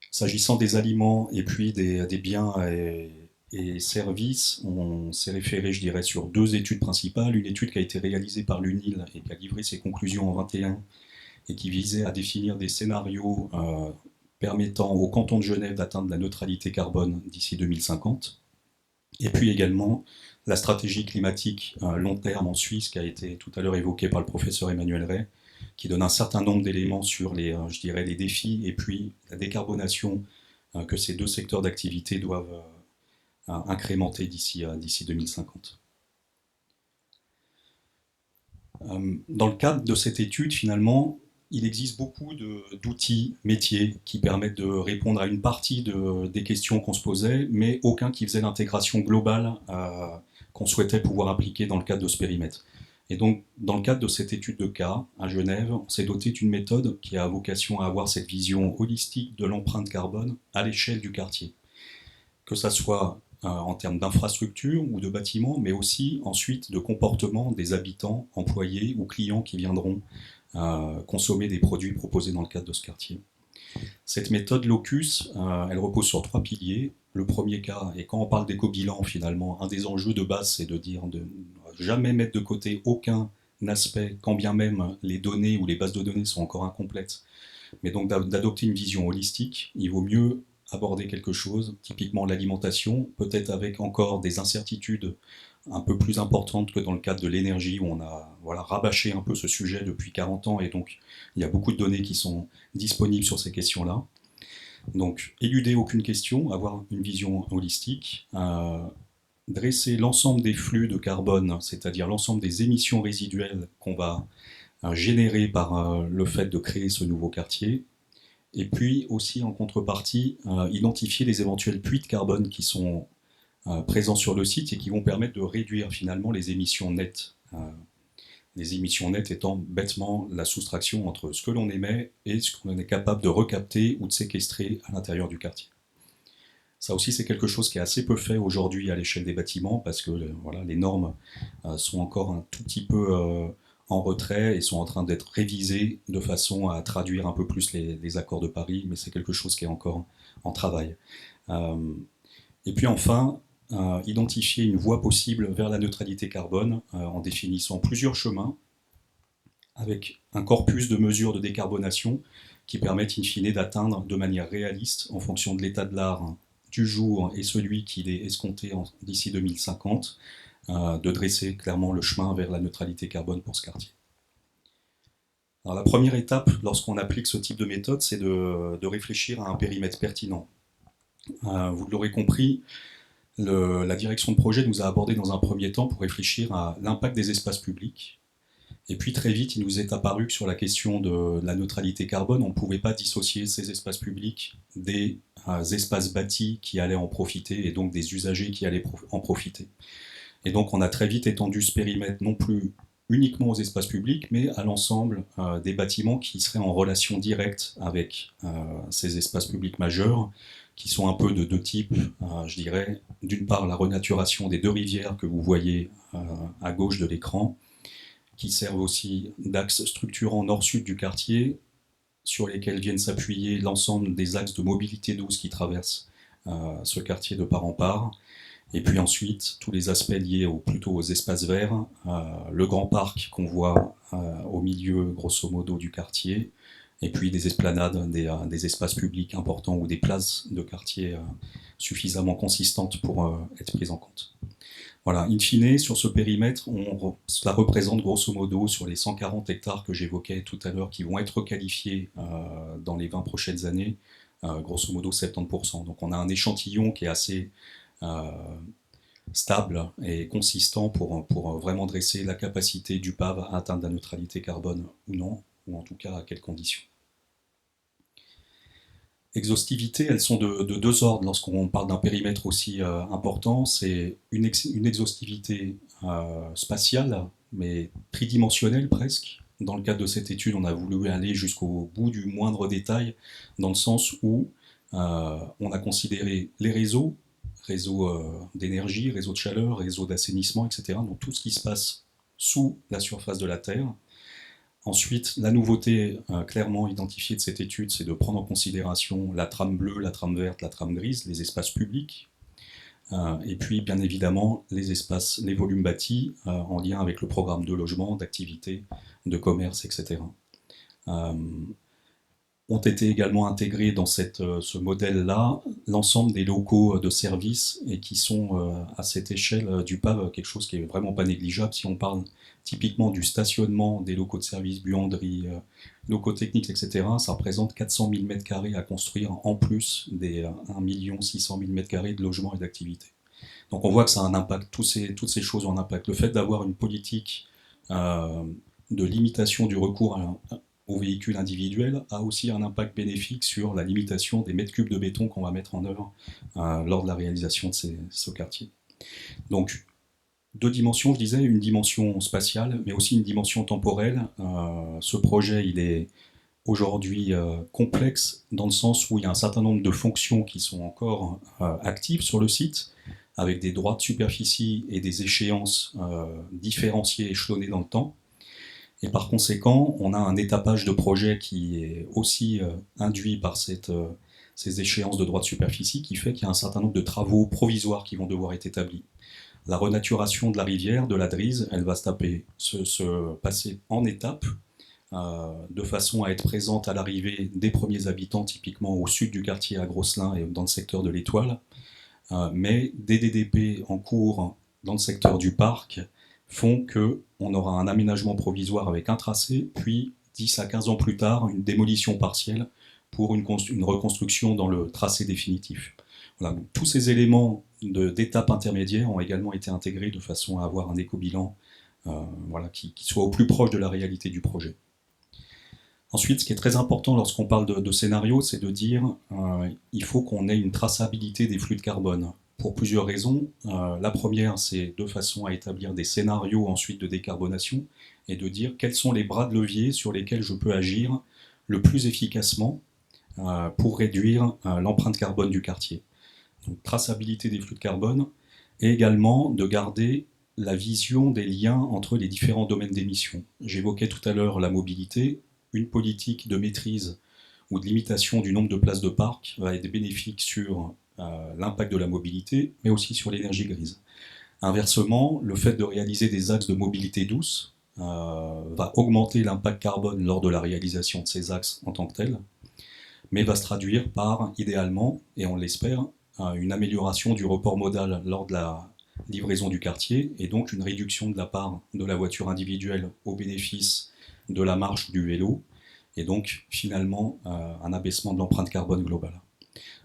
S'agissant des aliments et puis des biens et services, on s'est référé, je dirais, sur deux études principales. Une étude qui a été réalisée par l'UNIL et qui a livré ses conclusions en 2021 et qui visait à définir des scénarios permettant au canton de Genève d'atteindre la neutralité carbone d'ici 2050. Et puis également la stratégie climatique long terme en Suisse qui a été tout à l'heure évoquée par le professeur Emmanuel Ray, qui donne un certain nombre d'éléments sur les défis et puis la décarbonation que ces deux secteurs d'activité doivent incrémenter d'ici 2050. Dans le cadre de cette étude, finalement, il existe beaucoup d'outils métiers qui permettent de répondre à une partie des questions qu'on se posait, mais aucun qui faisait l'intégration globale qu'on souhaitait pouvoir appliquer dans le cadre de ce périmètre. Et donc, dans le cadre de cette étude de cas à Genève, on s'est doté d'une méthode qui a vocation à avoir cette vision holistique de l'empreinte carbone à l'échelle du quartier. Que ça soit en termes d'infrastructure ou de bâtiments, mais aussi ensuite de comportement des habitants, employés ou clients qui viendront consommer des produits proposés dans le cadre de ce quartier. Cette méthode Locus, elle repose sur trois piliers. Le premier cas, et quand on parle d'éco-bilan, finalement, un des enjeux de base, c'est de dire de ne jamais mettre de côté aucun aspect, quand bien même les données ou les bases de données sont encore incomplètes, mais donc d'adopter une vision holistique. Il vaut mieux aborder quelque chose, typiquement l'alimentation, peut-être avec encore des incertitudes un peu plus importantes que dans le cadre de l'énergie, où on a rabâché un peu ce sujet depuis 40 ans, et donc il y a beaucoup de données qui sont disponibles sur ces questions-là. Donc, éluder aucune question, avoir une vision holistique, dresser l'ensemble des flux de carbone, c'est-à-dire l'ensemble des émissions résiduelles qu'on va générer par le fait de créer ce nouveau quartier, et puis aussi en contrepartie, identifier les éventuels puits de carbone qui sont présents sur le site et qui vont permettre de réduire finalement les émissions nettes. Les émissions nettes étant bêtement la soustraction entre ce que l'on émet et ce qu'on est capable de recapter ou de séquestrer à l'intérieur du quartier. Ça aussi, c'est quelque chose qui est assez peu fait aujourd'hui à l'échelle des bâtiments parce que les normes sont encore un tout petit peu en retrait et sont en train d'être révisées de façon à traduire un peu plus les accords de Paris, mais c'est quelque chose qui est encore en travail. Et puis enfin, identifier une voie possible vers la neutralité carbone en définissant plusieurs chemins avec un corpus de mesures de décarbonation qui permettent in fine d'atteindre de manière réaliste, en fonction de l'état de l'art du jour et celui qu'il est escompté d'ici 2050, de dresser clairement le chemin vers la neutralité carbone pour ce quartier. Alors, la première étape, lorsqu'on applique ce type de méthode, c'est de réfléchir à un périmètre pertinent. Vous l'aurez compris, la direction de projet nous a abordé dans un premier temps pour réfléchir à l'impact des espaces publics. Et puis très vite, il nous est apparu que sur la question de la neutralité carbone, on ne pouvait pas dissocier ces espaces publics des espaces bâtis qui allaient en profiter et donc des usagers qui allaient en profiter. Et donc on a très vite étendu ce périmètre non plus uniquement aux espaces publics, mais à l'ensemble des bâtiments qui seraient en relation directe avec ces espaces publics majeurs, qui sont un peu de deux types, je dirais. D'une part, la renaturation des deux rivières que vous voyez à gauche de l'écran, qui servent aussi d'axes structurants nord-sud du quartier, sur lesquels viennent s'appuyer l'ensemble des axes de mobilité douce qui traversent ce quartier de part en part. Et puis ensuite, tous les aspects liés plutôt aux espaces verts, le grand parc qu'on voit au milieu, grosso modo, du quartier, et puis des esplanades, des espaces publics importants ou des places de quartier suffisamment consistantes pour être prises en compte. Voilà, in fine, sur ce périmètre, cela représente grosso modo, sur les 140 hectares que j'évoquais tout à l'heure, qui vont être qualifiés dans les 20 prochaines années, grosso modo 70%. Donc on a un échantillon qui est assez stable et consistant pour vraiment dresser la capacité du PAV à atteindre la neutralité carbone ou non, ou en tout cas à quelles conditions. Exhaustivité, elles sont de deux ordres lorsqu'on parle d'un périmètre aussi important. C'est une exhaustivité spatiale, mais tridimensionnelle presque. Dans le cadre de cette étude, on a voulu aller jusqu'au bout du moindre détail, dans le sens où on a considéré les réseaux d'énergie, réseaux de chaleur, réseaux d'assainissement, etc. Donc tout ce qui se passe sous la surface de la Terre. Ensuite, la nouveauté clairement identifiée de cette étude, c'est de prendre en considération la trame bleue, la trame verte, la trame grise, les espaces publics, et puis bien évidemment les volumes bâtis en lien avec le programme de logement, d'activité, de commerce, etc. Ont été également intégrés dans ce modèle-là l'ensemble des locaux de services et qui sont à cette échelle du PAV quelque chose qui est vraiment pas négligeable. Si on parle typiquement du stationnement des locaux de services, buanderies, locaux techniques, etc., ça représente 400 000 m² à construire en plus des 1 600 000 m² de logements et d'activités. Donc on voit que ça a un impact, toutes ces choses ont un impact. Le fait d'avoir une politique de limitation du recours aux véhicules individuels a aussi un impact bénéfique sur la limitation des mètres cubes de béton qu'on va mettre en œuvre lors de la réalisation de ce quartier. Donc, deux dimensions, je disais, une dimension spatiale, mais aussi une dimension temporelle. Ce projet, il est aujourd'hui complexe dans le sens où il y a un certain nombre de fonctions qui sont encore actives sur le site, avec des droits de superficie et des échéances différenciées, échelonnées dans le temps. Et par conséquent, on a un étapage de projet qui est aussi induit par ces échéances de droits de superficie qui fait qu'il y a un certain nombre de travaux provisoires qui vont devoir être établis. La renaturation de la rivière, de la Drise, elle va se passer en étapes de façon à être présente à l'arrivée des premiers habitants, typiquement au sud du quartier à Grosselin et dans le secteur de l'Étoile. Mais des DDP en cours dans le secteur du parc font qu'on aura un aménagement provisoire avec un tracé, puis 10 à 15 ans plus tard, une démolition partielle pour une reconstruction dans le tracé définitif. Voilà, donc, tous ces éléments d'étapes intermédiaires ont également été intégrés de façon à avoir un éco-bilan qui soit au plus proche de la réalité du projet. Ensuite, ce qui est très important lorsqu'on parle de scénario, c'est de dire il faut qu'on ait une traçabilité des flux de carbone. Pour plusieurs raisons. La première, c'est de façon à établir des scénarios ensuite de décarbonation et de dire quels sont les bras de levier sur lesquels je peux agir le plus efficacement pour réduire l'empreinte carbone du quartier. Donc, traçabilité des flux de carbone et également de garder la vision des liens entre les différents domaines d'émission. J'évoquais tout à l'heure la mobilité, une politique de maîtrise ou de limitation du nombre de places de parc va être bénéfique sur l'impact de la mobilité, mais aussi sur l'énergie grise. Inversement, le fait de réaliser des axes de mobilité douce va augmenter l'impact carbone lors de la réalisation de ces axes en tant que tels, mais va se traduire par, idéalement, et on l'espère, une amélioration du report modal lors de la livraison du quartier, et donc une réduction de la part de la voiture individuelle au bénéfice de la marche ou du vélo, et donc finalement un abaissement de l'empreinte carbone globale.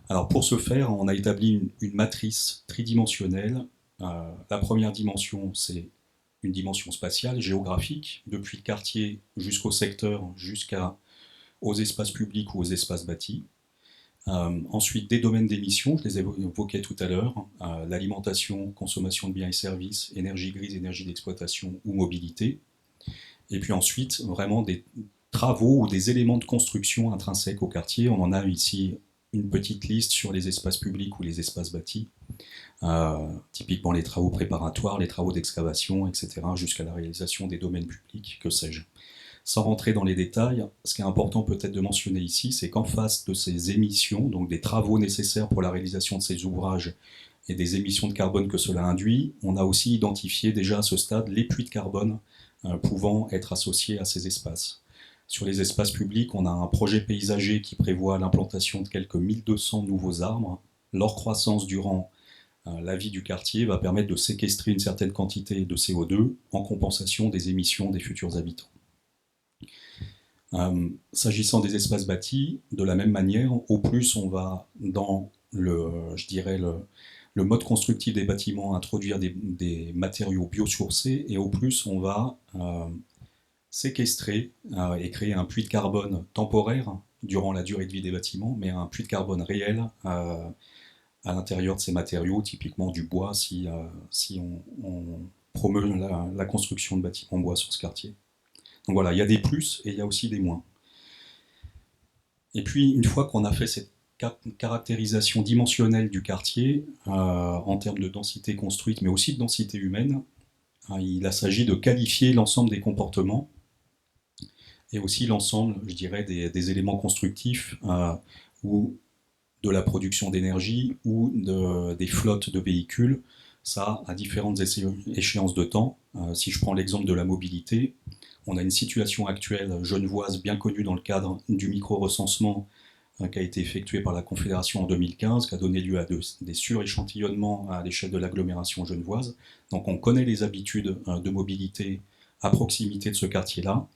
Alors pour ce faire, on a établi une matrice tridimensionnelle. La première dimension, c'est une dimension spatiale, géographique, depuis le quartier jusqu'au secteur, jusqu'aux espaces publics ou aux espaces bâtis. Ensuite, des domaines d'émission, je les évoquais tout à l'heure, l'alimentation, consommation de biens et services, énergie grise, énergie d'exploitation ou mobilité. Et puis ensuite, vraiment des travaux ou des éléments de construction intrinsèques au quartier. On en a ici une petite liste sur les espaces publics ou les espaces bâtis, typiquement les travaux préparatoires, les travaux d'excavation, etc., jusqu'à la réalisation des domaines publics, que sais-je. Sans rentrer dans les détails, ce qui est important peut-être de mentionner ici, c'est qu'en face de ces émissions, donc des travaux nécessaires pour la réalisation de ces ouvrages et des émissions de carbone que cela induit, on a aussi identifié déjà à ce stade les puits de carbone pouvant être associés à ces espaces. Sur les espaces publics, on a un projet paysager qui prévoit l'implantation de quelques 1200 nouveaux arbres. Leur croissance durant la vie du quartier va permettre de séquestrer une certaine quantité de CO2 en compensation des émissions des futurs habitants. S'agissant des espaces bâtis, de la même manière, au plus on va dans le mode constructif des bâtiments introduire des matériaux biosourcés, et au plus on va séquestrer et créer un puits de carbone temporaire durant la durée de vie des bâtiments, mais un puits de carbone réel à l'intérieur de ces matériaux, typiquement du bois, si on promeut la construction de bâtiments en bois sur ce quartier. Donc voilà, il y a des plus et il y a aussi des moins. Et puis, une fois qu'on a fait cette caractérisation dimensionnelle du quartier, en termes de densité construite, mais aussi de densité humaine, il s'agit de qualifier l'ensemble des comportements et aussi l'ensemble, je dirais, des éléments constructifs ou de la production d'énergie ou des flottes de véhicules, ça à différentes échéances de temps. Si je prends l'exemple de la mobilité, on a une situation actuelle genevoise bien connue dans le cadre du micro-recensement qui a été effectué par la Confédération en 2015, qui a donné lieu à des suréchantillonnements à l'échelle de l'agglomération genevoise. Donc on connaît les habitudes de mobilité à proximité de ce quartier-là.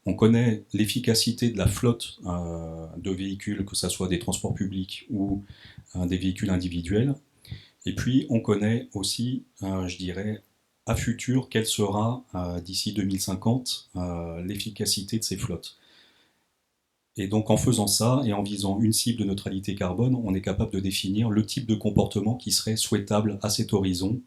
On connaît l'efficacité de la flotte de véhicules, que ce soit des transports publics ou des véhicules individuels. Et puis on connaît aussi, je dirais, à futur, quelle sera d'ici 2050 l'efficacité de ces flottes. Et donc en faisant ça et en visant une cible de neutralité carbone, on est capable de définir le type de comportement qui serait souhaitable à cet horizon,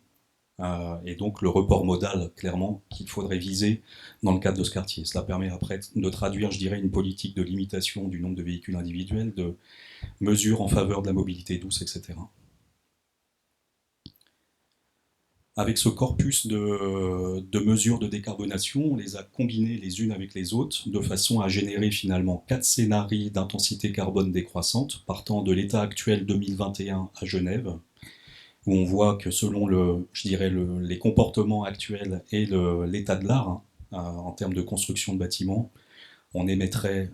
et donc le report modal, clairement, qu'il faudrait viser dans le cadre de ce quartier. Cela permet après de traduire, je dirais, une politique de limitation du nombre de véhicules individuels, de mesures en faveur de la mobilité douce, etc. Avec ce corpus de mesures de décarbonation, on les a combinées les unes avec les autres de façon à générer finalement 4 scénarios d'intensité carbone décroissante partant de l'état actuel 2021 à Genève, où on voit que selon les comportements actuels et l'état de l'art, en termes de construction de bâtiments, on émettrait,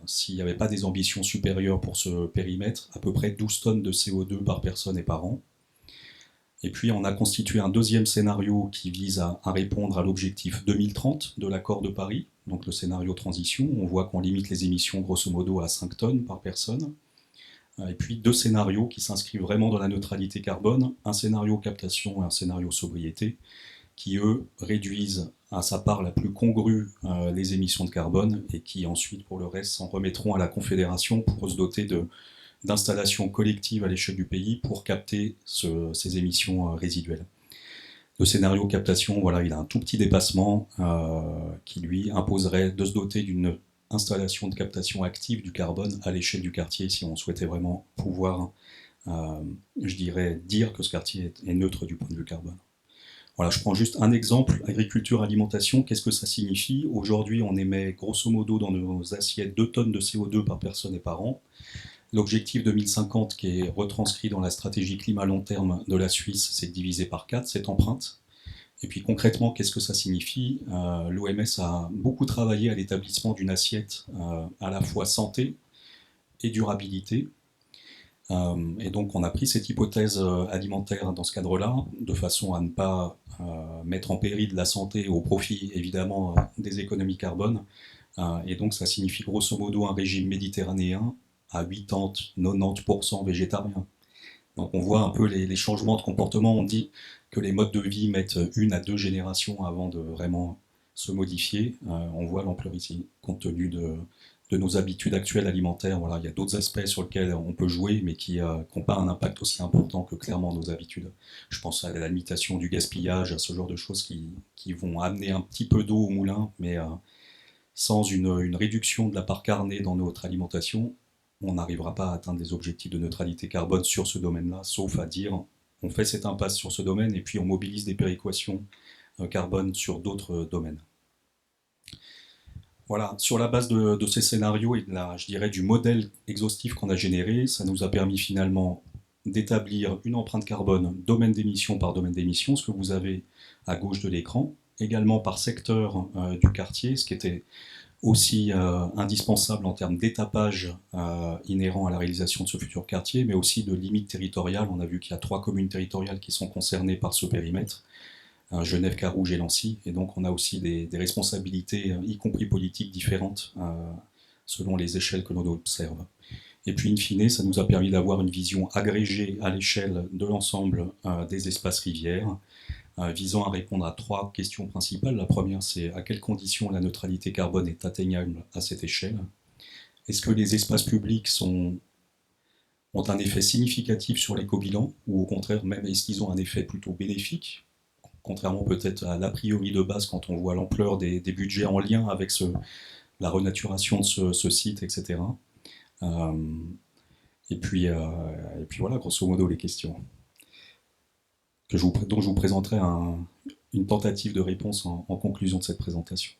s'il n'y avait pas des ambitions supérieures pour ce périmètre, à peu près 12 tonnes de CO2 par personne et par an. Et puis on a constitué un deuxième scénario qui vise à répondre à l'objectif 2030 de l'accord de Paris, donc le scénario transition. On voit qu'on limite les émissions grosso modo à 5 tonnes par personne. Et puis 2 scénarios qui s'inscrivent vraiment dans la neutralité carbone, un scénario captation et un scénario sobriété, qui eux réduisent à sa part la plus congrue les émissions de carbone et qui ensuite pour le reste s'en remettront à la Confédération pour se doter d'installations collectives à l'échelle du pays pour capter ces émissions résiduelles. Le scénario captation, voilà, il a un tout petit dépassement qui lui imposerait de se doter d'une installation de captation active du carbone à l'échelle du quartier si on souhaitait vraiment pouvoir, je dirais, dire que ce quartier est neutre du point de vue carbone. Voilà, je prends juste un exemple, agriculture, alimentation, qu'est-ce que ça signifie? Aujourd'hui, on émet grosso modo dans nos assiettes 2 tonnes de CO2 par personne et par an. L'objectif 2050 qui est retranscrit dans la stratégie climat long terme de la Suisse, c'est de diviser par 4 cette empreinte. Et puis concrètement, qu'est-ce que ça signifie? L'OMS a beaucoup travaillé à l'établissement d'une assiette à la fois santé et durabilité. Et donc on a pris cette hypothèse alimentaire dans ce cadre-là, de façon à ne pas mettre en péril la santé au profit évidemment des économies carbone. Et donc ça signifie grosso modo un régime méditerranéen à 80-90% végétarien. Donc on voit un peu les changements de comportement. On dit que les modes de vie mettent 1 à 2 générations avant de vraiment se modifier. On voit l'ampleur ici, compte tenu de nos habitudes actuelles alimentaires. Voilà, il y a d'autres aspects sur lesquels on peut jouer, mais qui n'ont pas un impact aussi important que clairement nos habitudes. Je pense à la limitation du gaspillage, à ce genre de choses qui vont amener un petit peu d'eau au moulin, mais sans une réduction de la part carnée dans notre alimentation, on n'arrivera pas à atteindre des objectifs de neutralité carbone sur ce domaine-là, sauf à dire on fait cette impasse sur ce domaine et puis on mobilise des péréquations carbone sur d'autres domaines. Voilà, sur la base de ces scénarios et je dirais du modèle exhaustif qu'on a généré, ça nous a permis finalement d'établir une empreinte carbone domaine d'émission par domaine d'émission, ce que vous avez à gauche de l'écran, également par secteur du quartier, ce qui était aussi indispensable en termes d'étapage inhérent à la réalisation de ce futur quartier, mais aussi de limites territoriales. On a vu qu'il y a 3 communes territoriales qui sont concernées par ce périmètre, Genève, Carouge et Lancy, et donc on a aussi des responsabilités, y compris politiques, différentes selon les échelles que l'on observe. Et puis, in fine, ça nous a permis d'avoir une vision agrégée à l'échelle de l'ensemble des espaces rivières, visant à répondre à 3 questions principales. La première, c'est à quelles conditions la neutralité carbone est atteignable à cette échelle? Est-ce que les espaces publics ont un effet significatif sur l'éco-bilan, ou au contraire, même est-ce qu'ils ont un effet plutôt bénéfique, contrairement peut-être à l'a priori de base quand on voit l'ampleur des budgets en lien avec la renaturation de ce site, etc. Et puis voilà, grosso modo, les questions dont je vous présenterai une tentative de réponse en conclusion de cette présentation.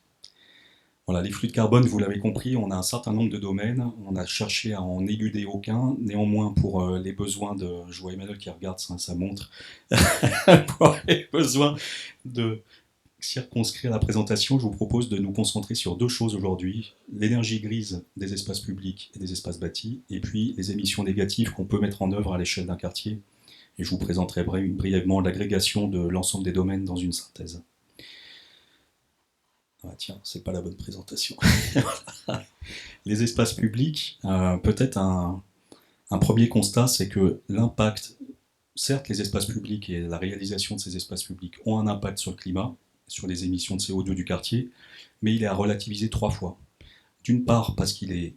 Voilà, les flux de carbone, vous l'avez compris, on a un certain nombre de domaines, on a cherché à en éluder aucun, néanmoins pour les besoins de... Je vois Emmanuel qui regarde sa montre, pour les besoins de circonscrire la présentation, je vous propose de nous concentrer sur 2 choses aujourd'hui, l'énergie grise des espaces publics et des espaces bâtis, et puis les émissions négatives qu'on peut mettre en œuvre à l'échelle d'un quartier. Et je vous présenterai brièvement l'agrégation de l'ensemble des domaines dans une synthèse. Ah tiens, c'est pas la bonne présentation. Les espaces publics, peut-être un premier constat, c'est que l'impact, certes les espaces publics et la réalisation de ces espaces publics ont un impact sur le climat, sur les émissions de CO2 du quartier, mais il est à relativiser 3 fois. D'une part, parce il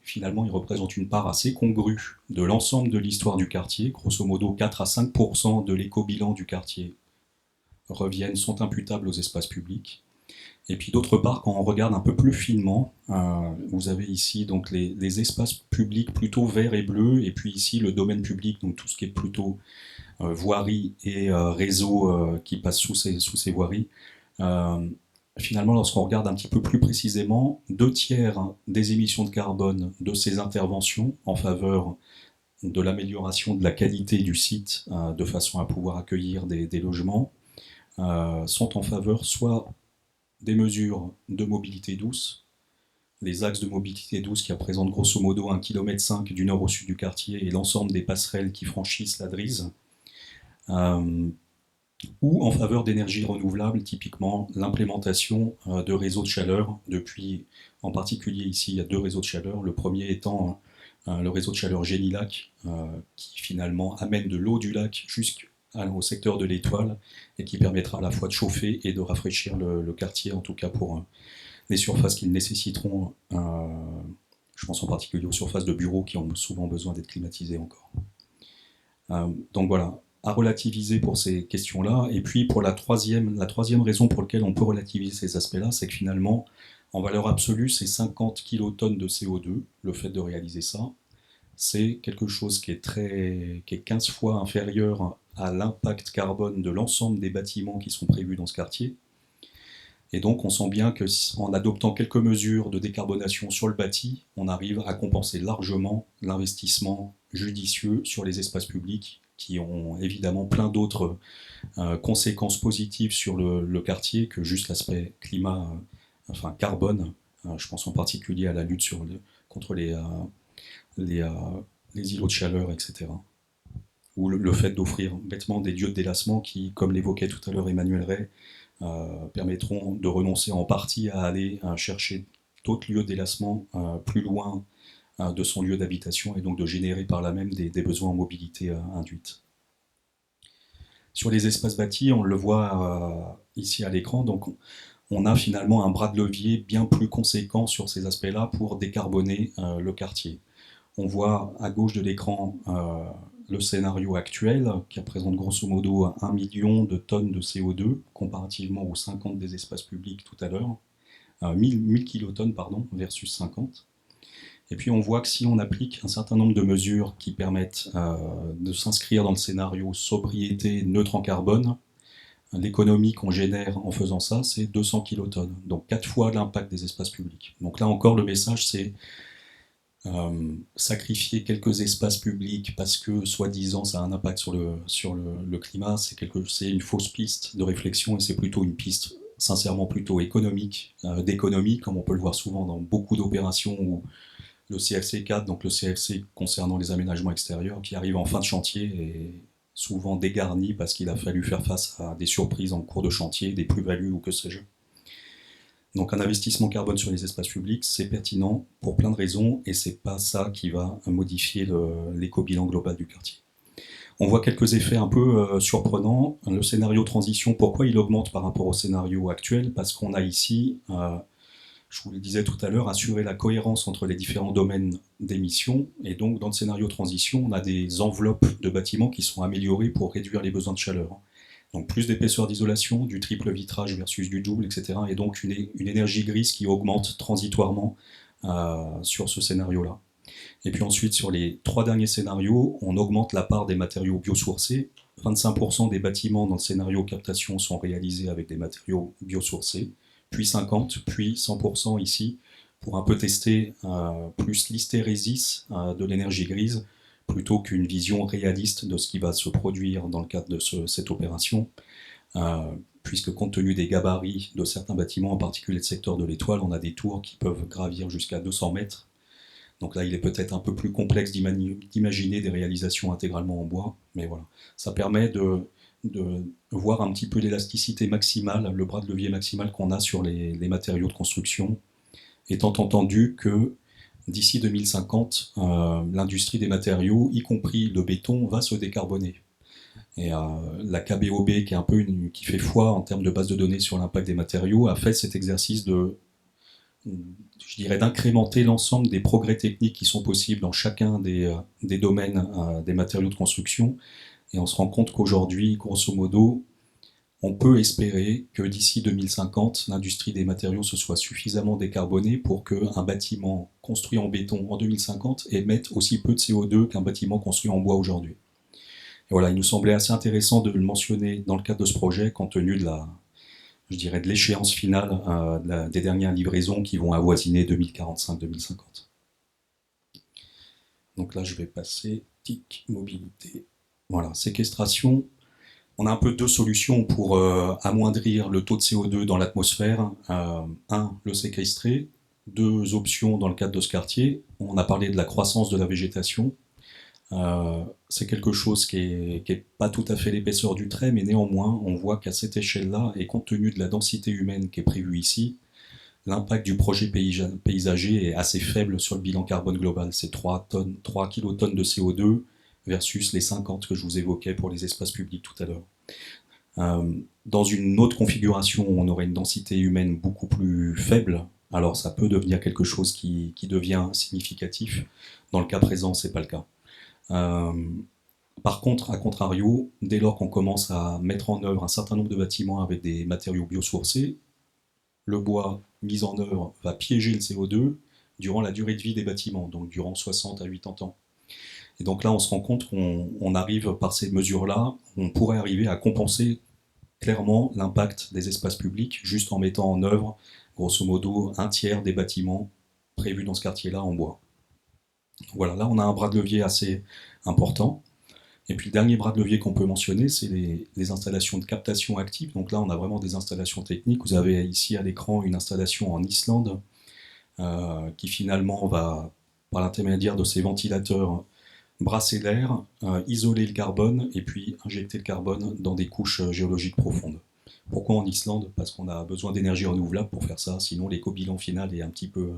représente une part assez congrue de l'ensemble de l'histoire du quartier, grosso modo 4 à 5% de l'éco-bilan du quartier sont imputables aux espaces publics. Et puis d'autre part, quand on regarde un peu plus finement, vous avez ici donc les espaces publics plutôt verts et bleus, et puis ici le domaine public, donc tout ce qui est plutôt voirie et réseau qui passe sous ces voiries. Finalement, lorsqu'on regarde un petit peu plus précisément, 2/3 des émissions de carbone de ces interventions en faveur de l'amélioration de la qualité du site, de façon à pouvoir accueillir des logements, sont en faveur soit des mesures de mobilité douce, les axes de mobilité douce qui représentent grosso modo 1,5 km du nord au sud du quartier et l'ensemble des passerelles qui franchissent la Drise, ou en faveur d'énergies renouvelables, typiquement l'implémentation de réseaux de chaleur. Depuis, en particulier ici, il y a 2 réseaux de chaleur, le premier étant le réseau de chaleur Génie-Lac, qui finalement amène de l'eau du lac jusqu'au secteur de l'Étoile, et qui permettra à la fois de chauffer et de rafraîchir le quartier, en tout cas pour les surfaces qui nécessiteront, je pense en particulier aux surfaces de bureaux qui ont souvent besoin d'être climatisées encore. Donc voilà, à relativiser pour ces questions-là. Et puis pour la troisième raison pour laquelle on peut relativiser ces aspects-là, c'est que finalement, en valeur absolue, c'est 50 kilotonnes de CO2, le fait de réaliser ça. C'est quelque chose qui est 15 fois inférieur à l'impact carbone de l'ensemble des bâtiments qui sont prévus dans ce quartier. Et donc on sent bien qu'en adoptant quelques mesures de décarbonation sur le bâti, on arrive à compenser largement l'investissement judicieux sur les espaces publics, qui ont évidemment plein d'autres conséquences positives sur le quartier que juste l'aspect climat, carbone. Je pense en particulier à la lutte contre les îlots de chaleur, etc. Ou le fait d'offrir bêtement des lieux de délassement qui, comme l'évoquait tout à l'heure Emmanuel Ray, permettront de renoncer en partie à aller chercher d'autres lieux de délassement plus loin de son lieu d'habitation, et donc de générer par là même des besoins en mobilité induite. Sur les espaces bâtis, on le voit ici à l'écran, donc on a finalement un bras de levier bien plus conséquent sur ces aspects-là pour décarboner le quartier. On voit à gauche de l'écran le scénario actuel, qui représente grosso modo 1 million de tonnes de CO2, comparativement aux 50 des espaces publics tout à l'heure, 1000 kilotonnes versus 50. Et puis on voit que si on applique un certain nombre de mesures qui permettent de s'inscrire dans le scénario sobriété neutre en carbone, l'économie qu'on génère en faisant ça, c'est 200 kilotonnes, donc 4 fois l'impact des espaces publics. Donc là encore, le message, c'est sacrifier quelques espaces publics parce que, soi-disant, ça a un impact sur le climat, c'est une fausse piste de réflexion et c'est plutôt une piste sincèrement plutôt économique, d'économie, comme on peut le voir souvent dans beaucoup d'opérations où le CFC 4, donc le CFC concernant les aménagements extérieurs, qui arrive en fin de chantier et souvent dégarni parce qu'il a fallu faire face à des surprises en cours de chantier, des plus-values ou que sais-je. Donc un investissement carbone sur les espaces publics, c'est pertinent pour plein de raisons et c'est pas ça qui va modifier l'éco-bilan global du quartier. On voit quelques effets un peu surprenants. Le scénario transition, pourquoi il augmente par rapport au scénario actuel? Parce qu'on a ici, je vous le disais tout à l'heure, assurer la cohérence entre les différents domaines d'émissions. Et donc dans le scénario transition, on a des enveloppes de bâtiments qui sont améliorées pour réduire les besoins de chaleur. Donc plus d'épaisseur d'isolation, du triple vitrage versus du double, etc. Et donc une énergie grise qui augmente transitoirement sur ce scénario-là. Et puis ensuite, sur les 3 derniers scénarios, on augmente la part des matériaux biosourcés. 25% des bâtiments dans le scénario captation sont réalisés avec des matériaux biosourcés, puis 50%, puis 100% ici, pour un peu tester plus l'hystérésis de l'énergie grise, plutôt qu'une vision réaliste de ce qui va se produire dans le cadre de cette opération, puisque compte tenu des gabarits de certains bâtiments, en particulier le secteur de l'Étoile, on a des tours qui peuvent gravir jusqu'à 200 mètres. Donc là, il est peut-être un peu plus complexe d'imaginer des réalisations intégralement en bois, mais voilà. Ça permet de voir un petit peu l'élasticité maximale, le bras de levier maximal qu'on a sur les matériaux de construction, étant entendu que d'ici 2050, l'industrie des matériaux, y compris le béton, va se décarboner. Et la KBOB, qui est un peu qui fait foi en termes de base de données sur l'impact des matériaux, a fait cet exercice je dirais, d'incrémenter l'ensemble des progrès techniques qui sont possibles dans chacun des domaines des matériaux de construction. Et on se rend compte qu'aujourd'hui, grosso modo, on peut espérer que d'ici 2050, l'industrie des matériaux se soit suffisamment décarbonée pour qu'un bâtiment construit en béton en 2050 émette aussi peu de CO2 qu'un bâtiment construit en bois aujourd'hui. Et voilà, il nous semblait assez intéressant de le mentionner dans le cadre de ce projet, compte tenu de l'échéance finale des dernières livraisons qui vont avoisiner 2045-2050. Donc là, je vais passer TIC mobilité. Voilà, séquestration. On a un peu 2 solutions pour amoindrir le taux de CO2 dans l'atmosphère. Le séquestrer. 2 options dans le cadre de ce quartier. On a parlé de la croissance de la végétation. C'est quelque chose qui est pas tout à fait l'épaisseur du trait, mais néanmoins, on voit qu'à cette échelle-là, et compte tenu de la densité humaine qui est prévue ici, l'impact du projet paysager est assez faible sur le bilan carbone global. C'est 3 kilotonnes de CO2 versus les 50 que je vous évoquais pour les espaces publics tout à l'heure. Dans une autre configuration, on aurait une densité humaine beaucoup plus faible. Alors ça peut devenir quelque chose qui devient significatif. Dans le cas présent, c'est pas le cas. Par contre, à contrario, dès lors qu'on commence à mettre en œuvre un certain nombre de bâtiments avec des matériaux biosourcés, le bois mis en œuvre va piéger le CO2 durant la durée de vie des bâtiments, donc durant 60 à 80 ans. Et donc là, on se rend compte qu'on arrive par ces mesures-là, on pourrait arriver à compenser clairement l'impact des espaces publics juste en mettant en œuvre, grosso modo, 1/3 des bâtiments prévus dans ce quartier-là en bois. Voilà, là on a un bras de levier assez important. Et puis le dernier bras de levier qu'on peut mentionner, c'est les installations de captation active. Donc là on a vraiment des installations techniques. Vous avez ici à l'écran une installation en Islande qui finalement va, par l'intermédiaire de ces ventilateurs, brasser l'air, isoler le carbone et puis injecter le carbone dans des couches géologiques profondes. Pourquoi en Islande? Parce qu'on a besoin d'énergie renouvelable pour faire ça, sinon l'éco-bilan final est un petit peu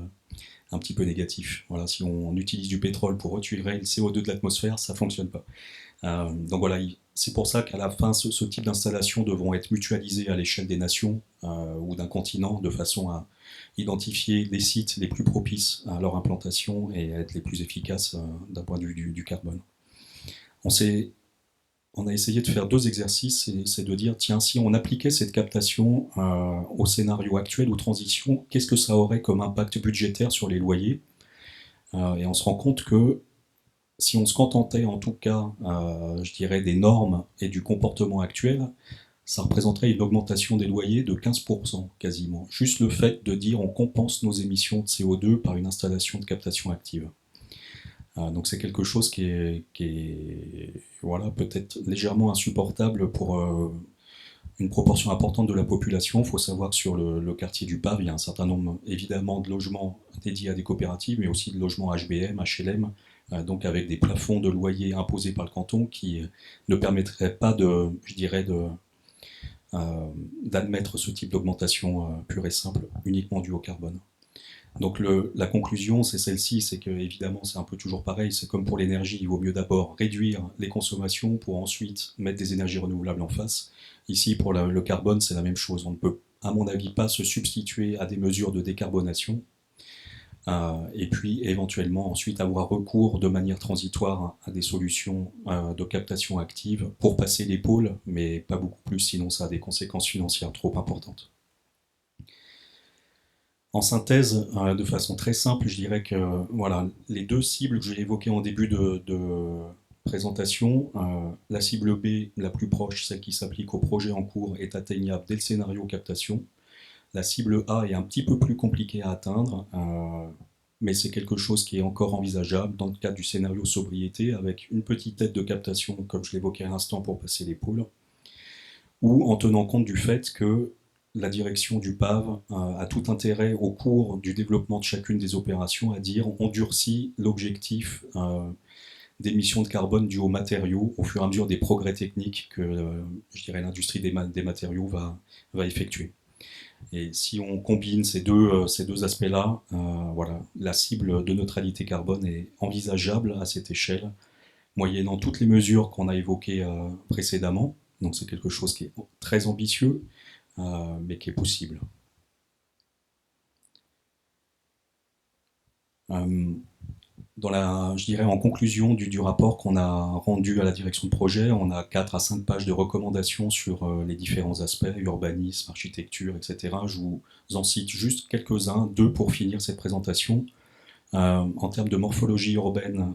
négatif. Voilà, si on utilise du pétrole pour retirer le CO2 de l'atmosphère, ça ne fonctionne pas. Donc voilà, c'est pour ça qu'à la fin, ce type d'installations devront être mutualisées à l'échelle des nations ou d'un continent, de façon à identifier les sites les plus propices à leur implantation et à être les plus efficaces d'un point de vue du carbone. On a essayé de faire 2 exercices, c'est de dire, tiens, si on appliquait cette captation au scénario actuel ou transition, qu'est-ce que ça aurait comme impact budgétaire sur les loyers? Et on se rend compte que si on se contentait en tout cas, je dirais, des normes et du comportement actuel, ça représenterait une augmentation des loyers de 15% quasiment. Juste le fait de dire on compense nos émissions de CO2 par une installation de captation active. Donc c'est quelque chose qui est voilà, peut-être légèrement insupportable pour une proportion importante de la population. Il faut savoir que sur le quartier du Pave, il y a un certain nombre évidemment de logements dédiés à des coopératives, mais aussi de logements HBM, HLM, donc avec des plafonds de loyer imposés par le canton qui ne permettraient pas je dirais, d'admettre ce type d'augmentation pure et simple, uniquement due au carbone. Donc la conclusion, c'est celle-ci, c'est que évidemment c'est un peu toujours pareil, c'est comme pour l'énergie, il vaut mieux d'abord réduire les consommations pour ensuite mettre des énergies renouvelables en face. Ici, pour le carbone, c'est la même chose. On ne peut, à mon avis, pas se substituer à des mesures de décarbonation et puis éventuellement ensuite avoir recours de manière transitoire à des solutions de captation active pour passer les pôles, mais pas beaucoup plus, sinon ça a des conséquences financières trop importantes. En synthèse, de façon très simple, je dirais que voilà, les deux cibles que j'ai évoquées en début de présentation, la cible B, la plus proche, celle qui s'applique au projet en cours, est atteignable dès le scénario captation. La cible A est un petit peu plus compliquée à atteindre, mais c'est quelque chose qui est encore envisageable dans le cadre du scénario sobriété, avec une petite aide de captation, comme je l'évoquais à l'instant, pour passer les pôles, ou en tenant compte du fait que la direction du PAV a tout intérêt au cours du développement de chacune des opérations à dire on durcit l'objectif d'émissions de carbone dues aux matériaux au fur et à mesure des progrès techniques que je dirais l'industrie des matériaux va effectuer. Et si on combine ces deux aspects-là, voilà, la cible de neutralité carbone est envisageable à cette échelle, moyennant toutes les mesures qu'on a évoquées précédemment. Donc c'est quelque chose qui est très ambitieux, mais qui est possible. Je dirais en conclusion du rapport qu'on a rendu à la direction de projet, on a 4 à 5 pages de recommandations sur les différents aspects, urbanisme, architecture, etc. Je vous en cite juste quelques-uns, 2 pour finir cette présentation. En termes de morphologie urbaine,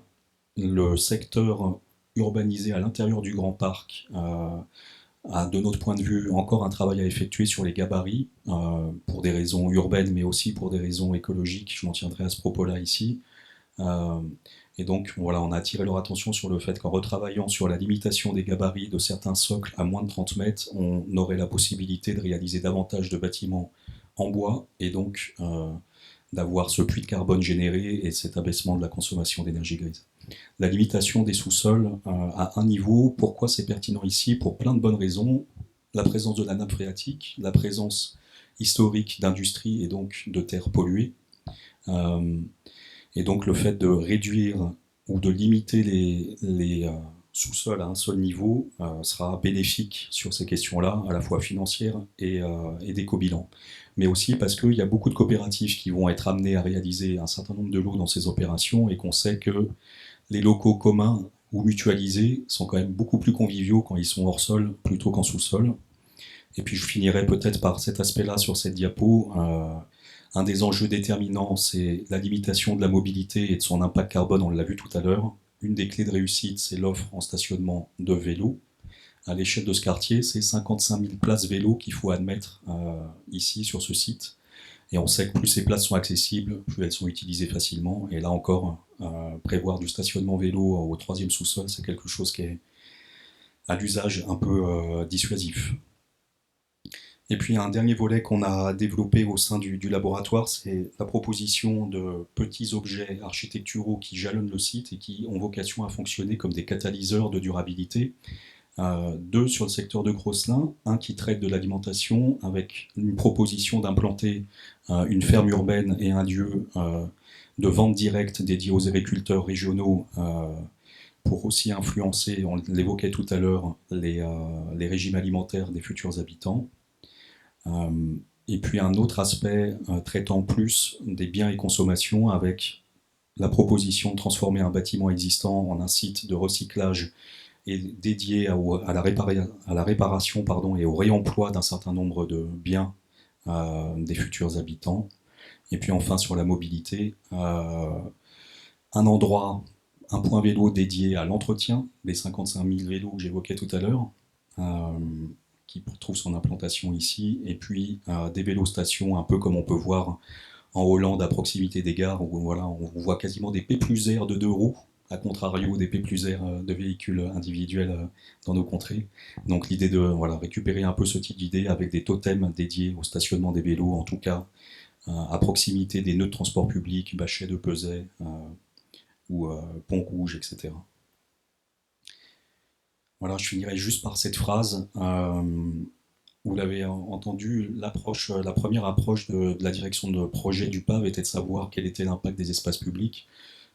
le secteur urbanisé à l'intérieur du Grand Parc a, de notre point de vue, encore un travail à effectuer sur les gabarits, pour des raisons urbaines, mais aussi pour des raisons écologiques. Je m'en tiendrai à ce propos-là ici. Et donc, voilà, on a attiré leur attention sur le fait qu'en retravaillant sur la limitation des gabarits de certains socles à moins de 30 mètres, on aurait la possibilité de réaliser davantage de bâtiments en bois, et donc d'avoir ce puits de carbone généré et cet abaissement de la consommation d'énergie grise. La limitation des sous-sols à un niveau, pourquoi c'est pertinent ici? Pour plein de bonnes raisons. La présence de la nappe phréatique, la présence historique d'industries et donc de terres polluées, et donc le fait de réduire ou de limiter les sous-sols à un seul niveau sera bénéfique sur ces questions-là, à la fois financières et d'éco-bilan. Mais aussi parce qu'il y a beaucoup de coopératives qui vont être amenées à réaliser un certain nombre de lots dans ces opérations, et qu'on sait que les locaux communs ou mutualisés sont quand même beaucoup plus conviviaux quand ils sont hors sol plutôt qu'en sous-sol. Et puis je finirai peut-être par cet aspect-là sur cette diapo. Un des enjeux déterminants, c'est la limitation de la mobilité et de son impact carbone, on l'a vu tout à l'heure. Une des clés de réussite, c'est l'offre en stationnement de vélos. À l'échelle de ce quartier, c'est 55 000 places vélos qu'il faut admettre ici, sur ce site. Et on sait que plus ces places sont accessibles, plus elles sont utilisées facilement. Et là encore, prévoir du stationnement vélo au 3e sous-sol, c'est quelque chose qui est à l'usage un peu dissuasif. Et puis un dernier volet qu'on a développé au sein du laboratoire, c'est la proposition de petits objets architecturaux qui jalonnent le site et qui ont vocation à fonctionner comme des catalyseurs de durabilité. 2 sur le secteur de Grosselin, un qui traite de l'alimentation avec une proposition d'implanter une ferme urbaine et un lieu de vente directe dédié aux agriculteurs régionaux pour aussi influencer, on l'évoquait tout à l'heure, les régimes alimentaires des futurs habitants. Et puis un autre aspect traitant plus des biens et consommations avec la proposition de transformer un bâtiment existant en un site de recyclage et dédié à la réparation et au réemploi d'un certain nombre de biens des futurs habitants. Et puis enfin sur la mobilité, un point vélo dédié à l'entretien des 55 000 vélos que j'évoquais tout à l'heure, qui trouve son implantation ici, et puis des vélostations un peu comme on peut voir en Hollande, à proximité des gares, où voilà, on voit quasiment des P plus R de 2 roues, à contrario des P plus R de véhicules individuels dans nos contrées. Donc l'idée de voilà, récupérer un peu ce type d'idée avec des totems dédiés au stationnement des vélos, en tout cas à proximité des nœuds de transport public, Bachet de Pesay ou Pont-Rouge, etc. Voilà, je finirai juste par cette phrase. Vous l'avez entendu, la première approche de la direction de projet du PAV était de savoir quel était l'impact des espaces publics.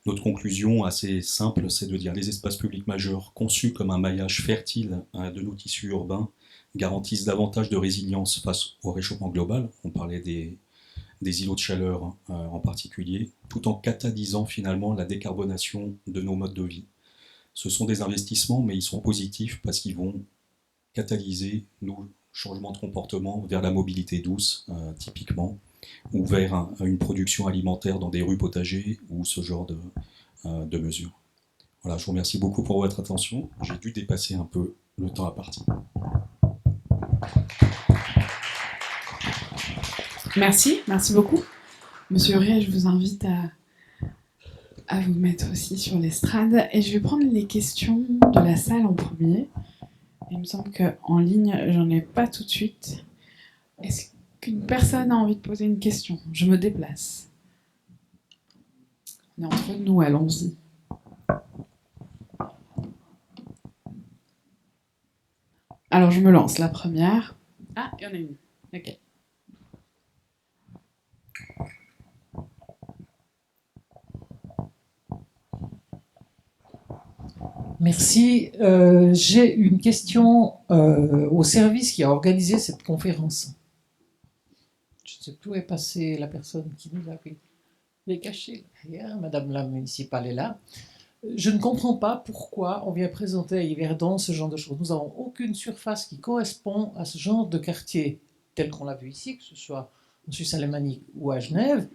Notre conclusion assez simple, c'est de dire les espaces publics majeurs conçus comme un maillage fertile de nos tissus urbains garantissent davantage de résilience face au réchauffement global. On parlait des îlots de chaleur en particulier, tout en catalysant finalement la décarbonation de nos modes de vie. Ce sont des investissements, mais ils sont positifs parce qu'ils vont catalyser nos changements de comportement vers la mobilité douce, typiquement, ou vers une production alimentaire dans des rues potagers, ou ce genre de mesures. Voilà, je vous remercie beaucoup pour votre attention. J'ai dû dépasser un peu le temps imparti. Merci beaucoup. Monsieur Uriel, je vous invite à vous mettre aussi sur l'estrade. Et je vais prendre les questions de la salle en premier. Il me semble qu'en ligne, j'en ai pas tout de suite. Est-ce qu'une personne a envie de poser une question? Je me déplace. On est entre nous, allons-y. Alors, je me lance. La première. Ah, il y en a une. Ok. Merci. J'ai une question au service qui a organisé cette conférence. Je ne sais plus où est passée la personne qui nous l'avait cachée derrière. Madame la municipale est là. Je ne comprends pas pourquoi on vient présenter à Yverdon ce genre de choses. Nous n'avons aucune surface qui correspond à ce genre de quartier tel qu'on l'a vu ici, que ce soit en Suisse alémanique ou à Genève.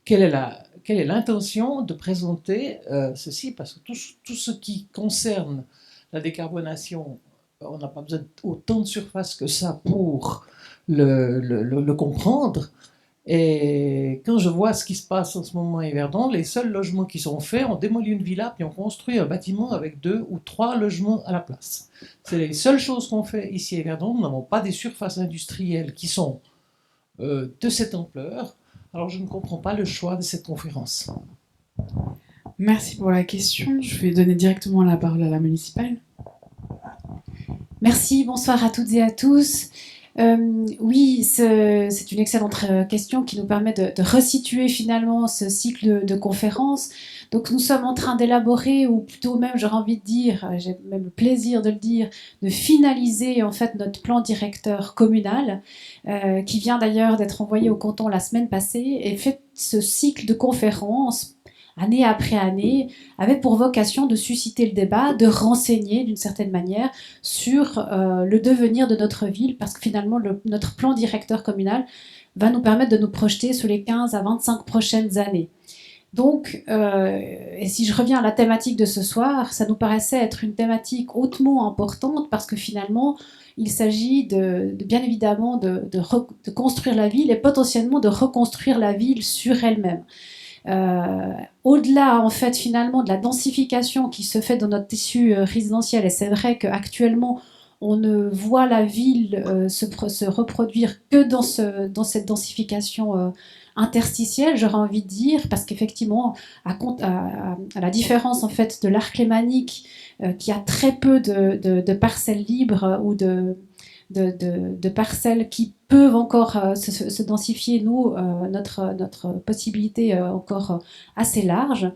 Quelle est l'intention de présenter ceci? Parce que tout ce qui concerne la décarbonation, on n'a pas besoin d'autant de surface que ça pour le comprendre. Et quand je vois ce qui se passe en ce moment à Yverdon, les seuls logements qui sont faits, on démolit une villa puis on construit un bâtiment avec 2 ou 3 logements à la place. C'est les seules choses qu'on fait ici à Yverdon. Nous n'avons pas des surfaces industrielles qui sont de cette ampleur. Alors je ne comprends pas le choix de cette conférence. Merci pour la question. Je vais donner directement la parole à la municipale. Merci, bonsoir à toutes et à tous. Oui, c'est une excellente question qui nous permet de resituer finalement ce cycle de conférences. Donc nous sommes en train d'élaborer, ou plutôt même j'aurais envie de dire, j'ai même le plaisir de le dire, de finaliser en fait notre plan directeur communal, qui vient d'ailleurs d'être envoyé au canton la semaine passée, et fait ce cycle de conférences année après année, avait pour vocation de susciter le débat, de renseigner d'une certaine manière sur le devenir de notre ville, parce que finalement notre plan directeur communal va nous permettre de nous projeter sur les 15 à 25 prochaines années. Donc, et si je reviens à la thématique de ce soir, ça nous paraissait être une thématique hautement importante, parce que finalement, il s'agit bien évidemment de construire la ville et potentiellement de reconstruire la ville sur elle-même. Au-delà en fait finalement de la densification qui se fait dans notre tissu résidentiel, et c'est vrai qu'actuellement on ne voit la ville se reproduire que dans cette densification interstitielle, j'aurais envie de dire, parce qu'effectivement à la différence en fait de l'arc lémanique qui a très peu de parcelles libres ou de parcelles qui peuvent encore se densifier, nous, notre possibilité est encore assez large.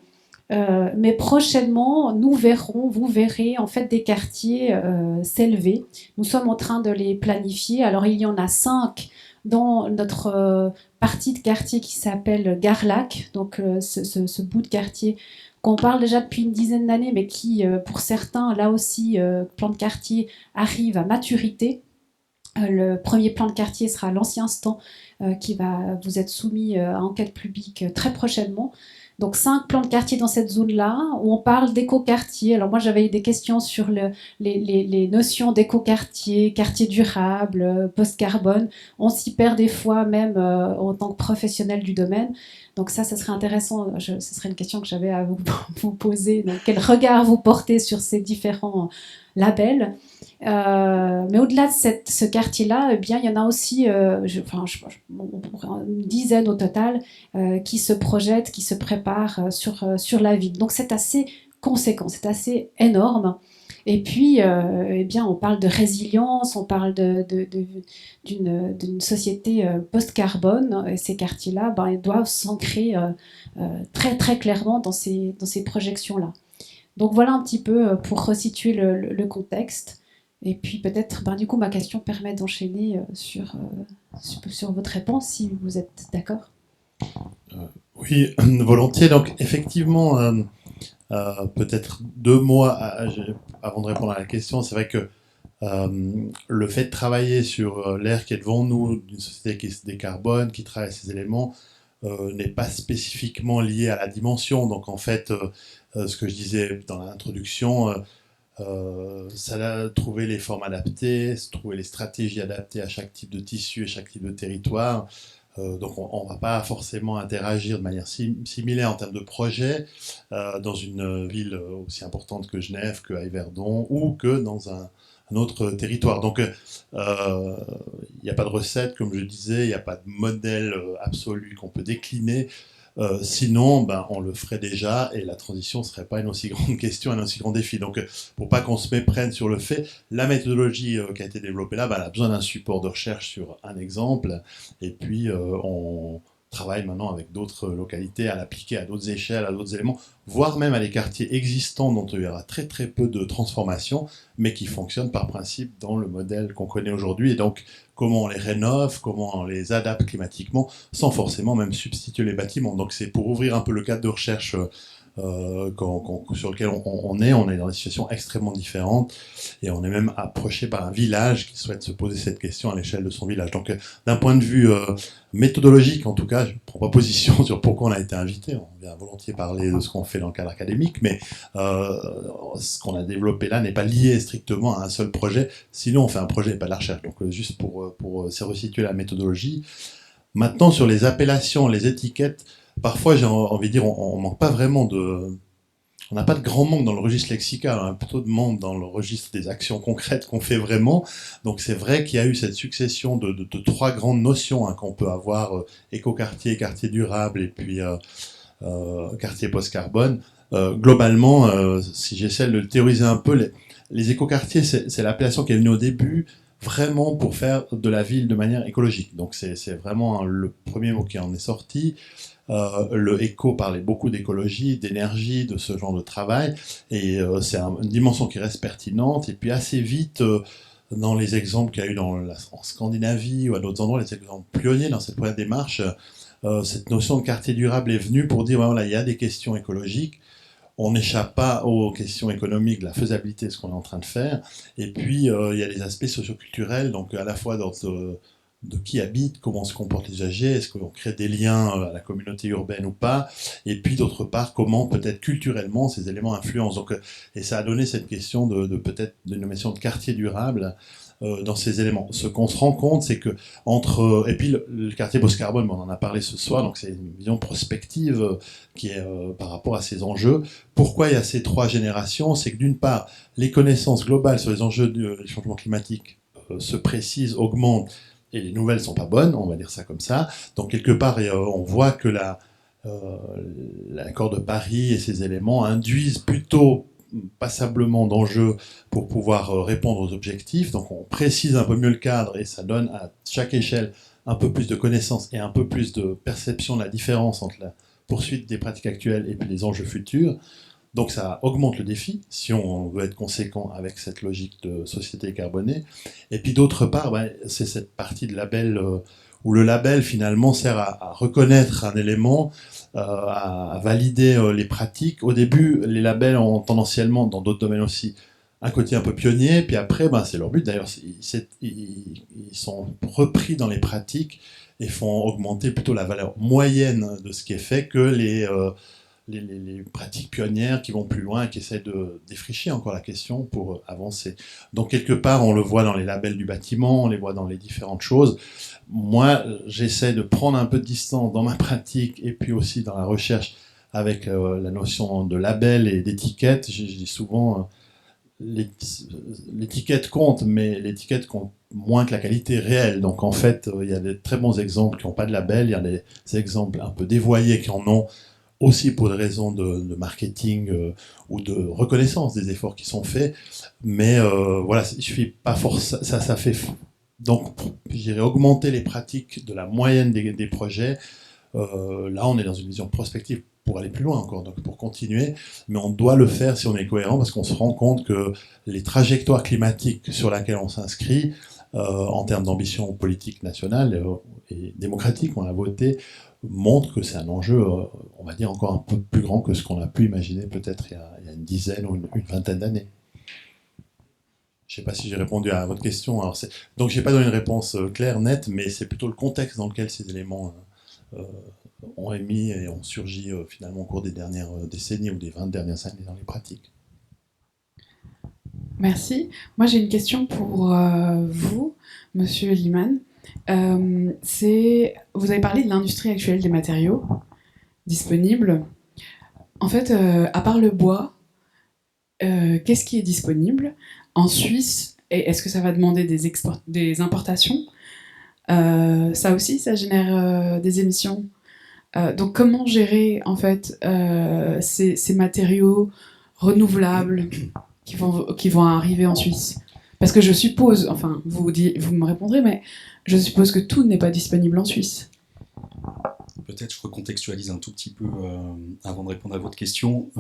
Mais prochainement, vous verrez en fait des quartiers s'élever. Nous sommes en train de les planifier. Alors il y en a 5 dans notre partie de quartier qui s'appelle Garlac, donc ce bout de quartier qu'on parle déjà depuis une dizaine d'années, mais qui, pour certains, là aussi, plan de quartier arrive à maturité. Le premier plan de quartier sera l'ancien stand qui va vous être soumis à enquête publique très prochainement. Donc 5 plans de quartier dans cette zone-là, où on parle d'éco-quartier. Alors moi j'avais eu des questions sur les notions d'éco-quartier, quartier durable, post-carbone. On s'y perd des fois même en tant que professionnel du domaine. Donc ça serait intéressant, ce serait une question que j'avais à vous poser. Donc, quel regard vous portez sur ces différents labels? Mais au-delà de ce quartier-là, eh bien, il y en a aussi une dizaine au total qui se projettent, qui se préparent sur la ville. Donc c'est assez conséquent, c'est assez énorme. Et puis, eh bien, on parle de résilience, on parle d'une société post-carbone. Et ces quartiers-là, ils doivent s'ancrer très, très clairement dans ces projections-là. Donc voilà un petit peu pour resituer le contexte. Et puis peut-être, du coup, ma question permet d'enchaîner sur votre réponse, si vous êtes d'accord. Oui, volontiers. Donc effectivement, peut-être 2 mois avant de répondre à la question, c'est vrai que le fait de travailler sur l'ère qui est devant nous, d'une société qui se décarbone, qui travaille ces éléments, n'est pas spécifiquement lié à la dimension. Donc en fait, ce que je disais dans l'introduction, ça a trouvé les formes adaptées, trouver les stratégies adaptées à chaque type de tissu et chaque type de territoire. Donc on ne va pas forcément interagir de manière similaire en termes de projet dans une ville aussi importante que Genève, que Yverdon ou que dans un autre territoire. Donc il n'y a pas de recette, comme je disais, il n'y a pas de modèle absolu qu'on peut décliner. Sinon, on le ferait déjà et la transition ne serait pas une aussi grande question, un aussi grand défi. Donc, pour pas qu'on se méprenne sur le fait, la méthodologie qui a été développée là, elle a besoin d'un support de recherche sur un exemple. Et puis, on travaille maintenant avec d'autres localités à l'appliquer à d'autres échelles, à d'autres éléments, voire même à des quartiers existants dont il y aura très très peu de transformation, mais qui fonctionnent par principe dans le modèle qu'on connaît aujourd'hui. Et donc, comment on les rénove, comment on les adapte climatiquement, sans forcément même substituer les bâtiments. Donc c'est pour ouvrir un peu le cadre de recherche sur lequel on est dans des situations extrêmement différentes, et on est même approché par un village qui souhaite se poser cette question à l'échelle de son village. Donc d'un point de vue méthodologique, en tout cas, je ne prends pas position sur pourquoi on a été invité, on vient volontiers parler de ce qu'on fait dans le cadre académique, mais ce qu'on a développé là n'est pas lié strictement à un seul projet, sinon on fait un projet et pas de la recherche. Donc juste pour se resituer la méthodologie. Maintenant, sur les appellations, les étiquettes, parfois j'ai envie de dire, on manque pas vraiment de... On n'a pas de grand manque dans le registre lexical, on a plutôt de manque dans le registre des actions concrètes qu'on fait vraiment. Donc c'est vrai qu'il y a eu cette succession de 3 grandes notions qu'on peut avoir, écoquartier, quartier durable et puis quartier post-carbone. Globalement, si j'essaie de le théoriser un peu, les écoquartiers, c'est l'appellation qui est venue au début vraiment pour faire de la ville de manière écologique. Donc c'est vraiment le premier mot qui en est sorti. Le éco parlait beaucoup d'écologie, d'énergie, de ce genre de travail, et c'est une dimension qui reste pertinente. Et puis assez vite, dans les exemples qu'il y a eu en Scandinavie ou à d'autres endroits, les exemples pionniers dans cette première démarche, cette notion de quartier durable est venue pour dire voilà, il y a des questions écologiques, on n'échappe pas aux questions économiques, de la faisabilité de ce qu'on est en train de faire, et puis il y a les aspects socioculturels, donc à la fois dans de qui habite, comment se comportent les usagers, est-ce qu'on crée des liens à la communauté urbaine ou pas, et puis d'autre part, comment peut-être culturellement ces éléments influencent. Donc, et ça a donné cette question de peut-être d'une notion de quartier durable dans ces éléments. Ce qu'on se rend compte, c'est que et puis le quartier post-carbone, on en a parlé ce soir, donc c'est une vision prospective qui est par rapport à ces enjeux. Pourquoi il y a ces 3 générations? C'est que d'une part, les connaissances globales sur les enjeux du changement climatique se précisent, augmentent, et les nouvelles sont pas bonnes, on va dire ça comme ça. Donc quelque part, on voit que l'accord de Paris et ces éléments induisent plutôt passablement d'enjeux pour pouvoir répondre aux objectifs. Donc on précise un peu mieux le cadre et ça donne à chaque échelle un peu plus de connaissances et un peu plus de perception de la différence entre la poursuite des pratiques actuelles et puis les enjeux futurs. Donc ça augmente le défi, si on veut être conséquent avec cette logique de société carbonée. Et puis d'autre part, c'est cette partie de label où le label finalement sert à reconnaître un élément, à valider les pratiques. Au début, les labels ont tendanciellement, dans d'autres domaines aussi, un côté un peu pionnier, puis après, c'est leur but d'ailleurs, ils sont repris dans les pratiques et font augmenter plutôt la valeur moyenne de ce qui est fait que les pratiques pionnières qui vont plus loin et qui essaient de défricher encore la question pour avancer. Donc quelque part, on le voit dans les labels du bâtiment, on les voit dans les différentes choses. Moi, j'essaie de prendre un peu de distance dans ma pratique et puis aussi dans la recherche avec la notion de label et d'étiquette. Je dis souvent, l'étiquette compte, mais l'étiquette compte moins que la qualité réelle. Donc en fait, il y a des très bons exemples qui n'ont pas de label, il y a des exemples un peu dévoyés qui en ont, aussi pour des raisons de marketing ou de reconnaissance des efforts qui sont faits. Mais voilà, il suffit pas forcément. Ça fait donc, je dirais, augmenter les pratiques de la moyenne des projets. Là, on est dans une vision prospective pour aller plus loin encore, donc pour continuer. Mais on doit le faire si on est cohérent, parce qu'on se rend compte que les trajectoires climatiques sur lesquelles on s'inscrit, en termes d'ambition politique nationale et démocratique, on a voté, montre que c'est un enjeu, on va dire, encore un peu plus grand que ce qu'on a pu imaginer peut-être il y a une dizaine ou une vingtaine d'années. Je ne sais pas si j'ai répondu à votre question. Alors donc je n'ai pas donné une réponse claire, nette, mais c'est plutôt le contexte dans lequel ces éléments ont émis et ont surgi finalement au cours des dernières décennies ou des 20 dernières années dans les pratiques. Merci. Moi j'ai une question pour vous, Monsieur Liman. Vous avez parlé de l'industrie actuelle des matériaux disponibles. En fait, à part le bois, qu'est-ce qui est disponible en Suisse? Et est-ce que ça va demander des importations? Ça aussi, ça génère des émissions. Donc comment gérer en fait ces matériaux renouvelables qui vont arriver en Suisse? Parce que je suppose, enfin vous me répondrez, mais je suppose que tout n'est pas disponible en Suisse. Peut-être je recontextualise un tout petit peu avant de répondre à votre question.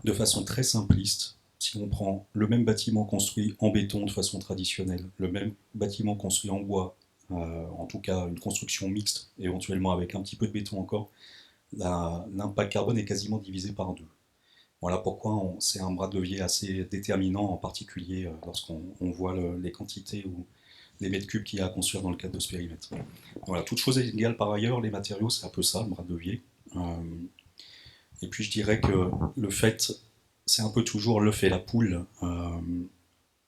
De façon très simpliste, si on prend le même bâtiment construit en béton de façon traditionnelle, le même bâtiment construit en bois, en tout cas une construction mixte, éventuellement avec un petit peu de béton encore, l'impact carbone est quasiment divisé par 2. Voilà pourquoi c'est un bras de levier assez déterminant, en particulier lorsqu'on voit les quantités ou les mètres cubes qu'il y a à construire dans le cadre de ce périmètre. Voilà, toute chose égale par ailleurs, les matériaux, c'est un peu ça, le bras de levier. Et puis je dirais que le fait, c'est un peu toujours l'œuf et la poule.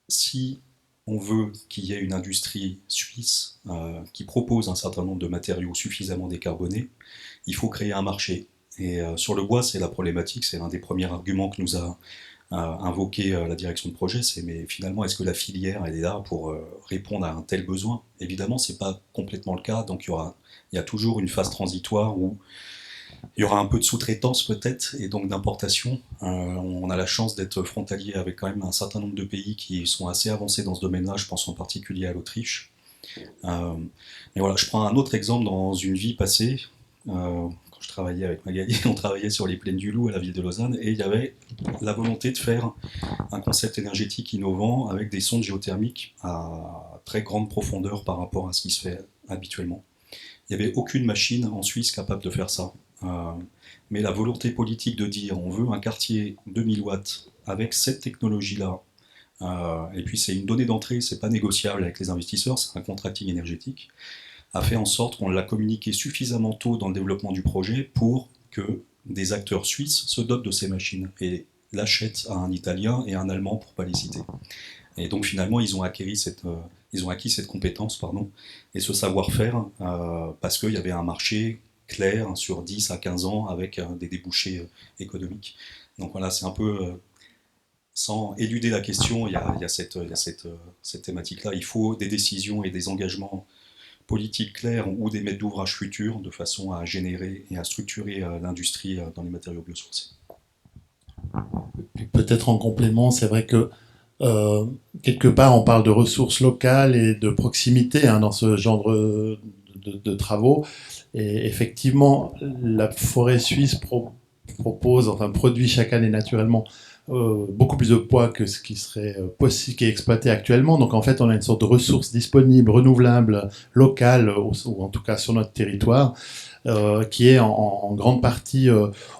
Si on veut qu'il y ait une industrie suisse qui propose un certain nombre de matériaux suffisamment décarbonés, il faut créer un marché. Et sur le bois, c'est la problématique, c'est l'un des premiers arguments que nous a invoqué la direction de projet, c'est mais finalement, est-ce que la filière elle est là pour répondre à un tel besoin? Évidemment, c'est pas complètement le cas, donc il y a toujours une phase transitoire où il y aura un peu de sous-traitance peut-être, et donc d'importation. On a la chance d'être frontalier avec quand même un certain nombre de pays qui sont assez avancés dans ce domaine-là, je pense en particulier à l'Autriche. Et voilà, je prends un autre exemple dans une vie passée. Je travaillais avec Magali, on travaillait sur les plaines du Loup à la ville de Lausanne, et il y avait la volonté de faire un concept énergétique innovant avec des sondes géothermiques à très grande profondeur par rapport à ce qui se fait habituellement. Il n'y avait aucune machine en Suisse capable de faire ça. Mais la volonté politique de dire on veut un quartier 2000 watts avec cette technologie-là, et puis c'est une donnée d'entrée, c'est pas négociable avec les investisseurs, c'est un contracting énergétique, a fait en sorte qu'on l'a communiqué suffisamment tôt dans le développement du projet pour que des acteurs suisses se dotent de ces machines et l'achètent à un Italien et un Allemand pour ne pas les citer. Et donc finalement, ils ont acquis cette compétence et ce savoir-faire parce qu'il y avait un marché clair sur 10 à 15 ans avec des débouchés économiques. Donc voilà, c'est un peu... sans éluder la question, il y a cette thématique-là. Il faut des décisions et des engagements politiques claires ou des maîtres d'ouvrage futurs de façon à générer et à structurer l'industrie dans les matériaux biosourcés. Peut-être en complément, c'est vrai que quelque part on parle de ressources locales et de proximité dans ce genre de travaux. Et effectivement, la forêt suisse produit chaque année naturellement beaucoup plus de poids que ce qui serait possible, qui est exploité actuellement. Donc en fait, on a une sorte de ressource disponible, renouvelable, locale, ou en tout cas sur notre territoire, qui est en grande partie,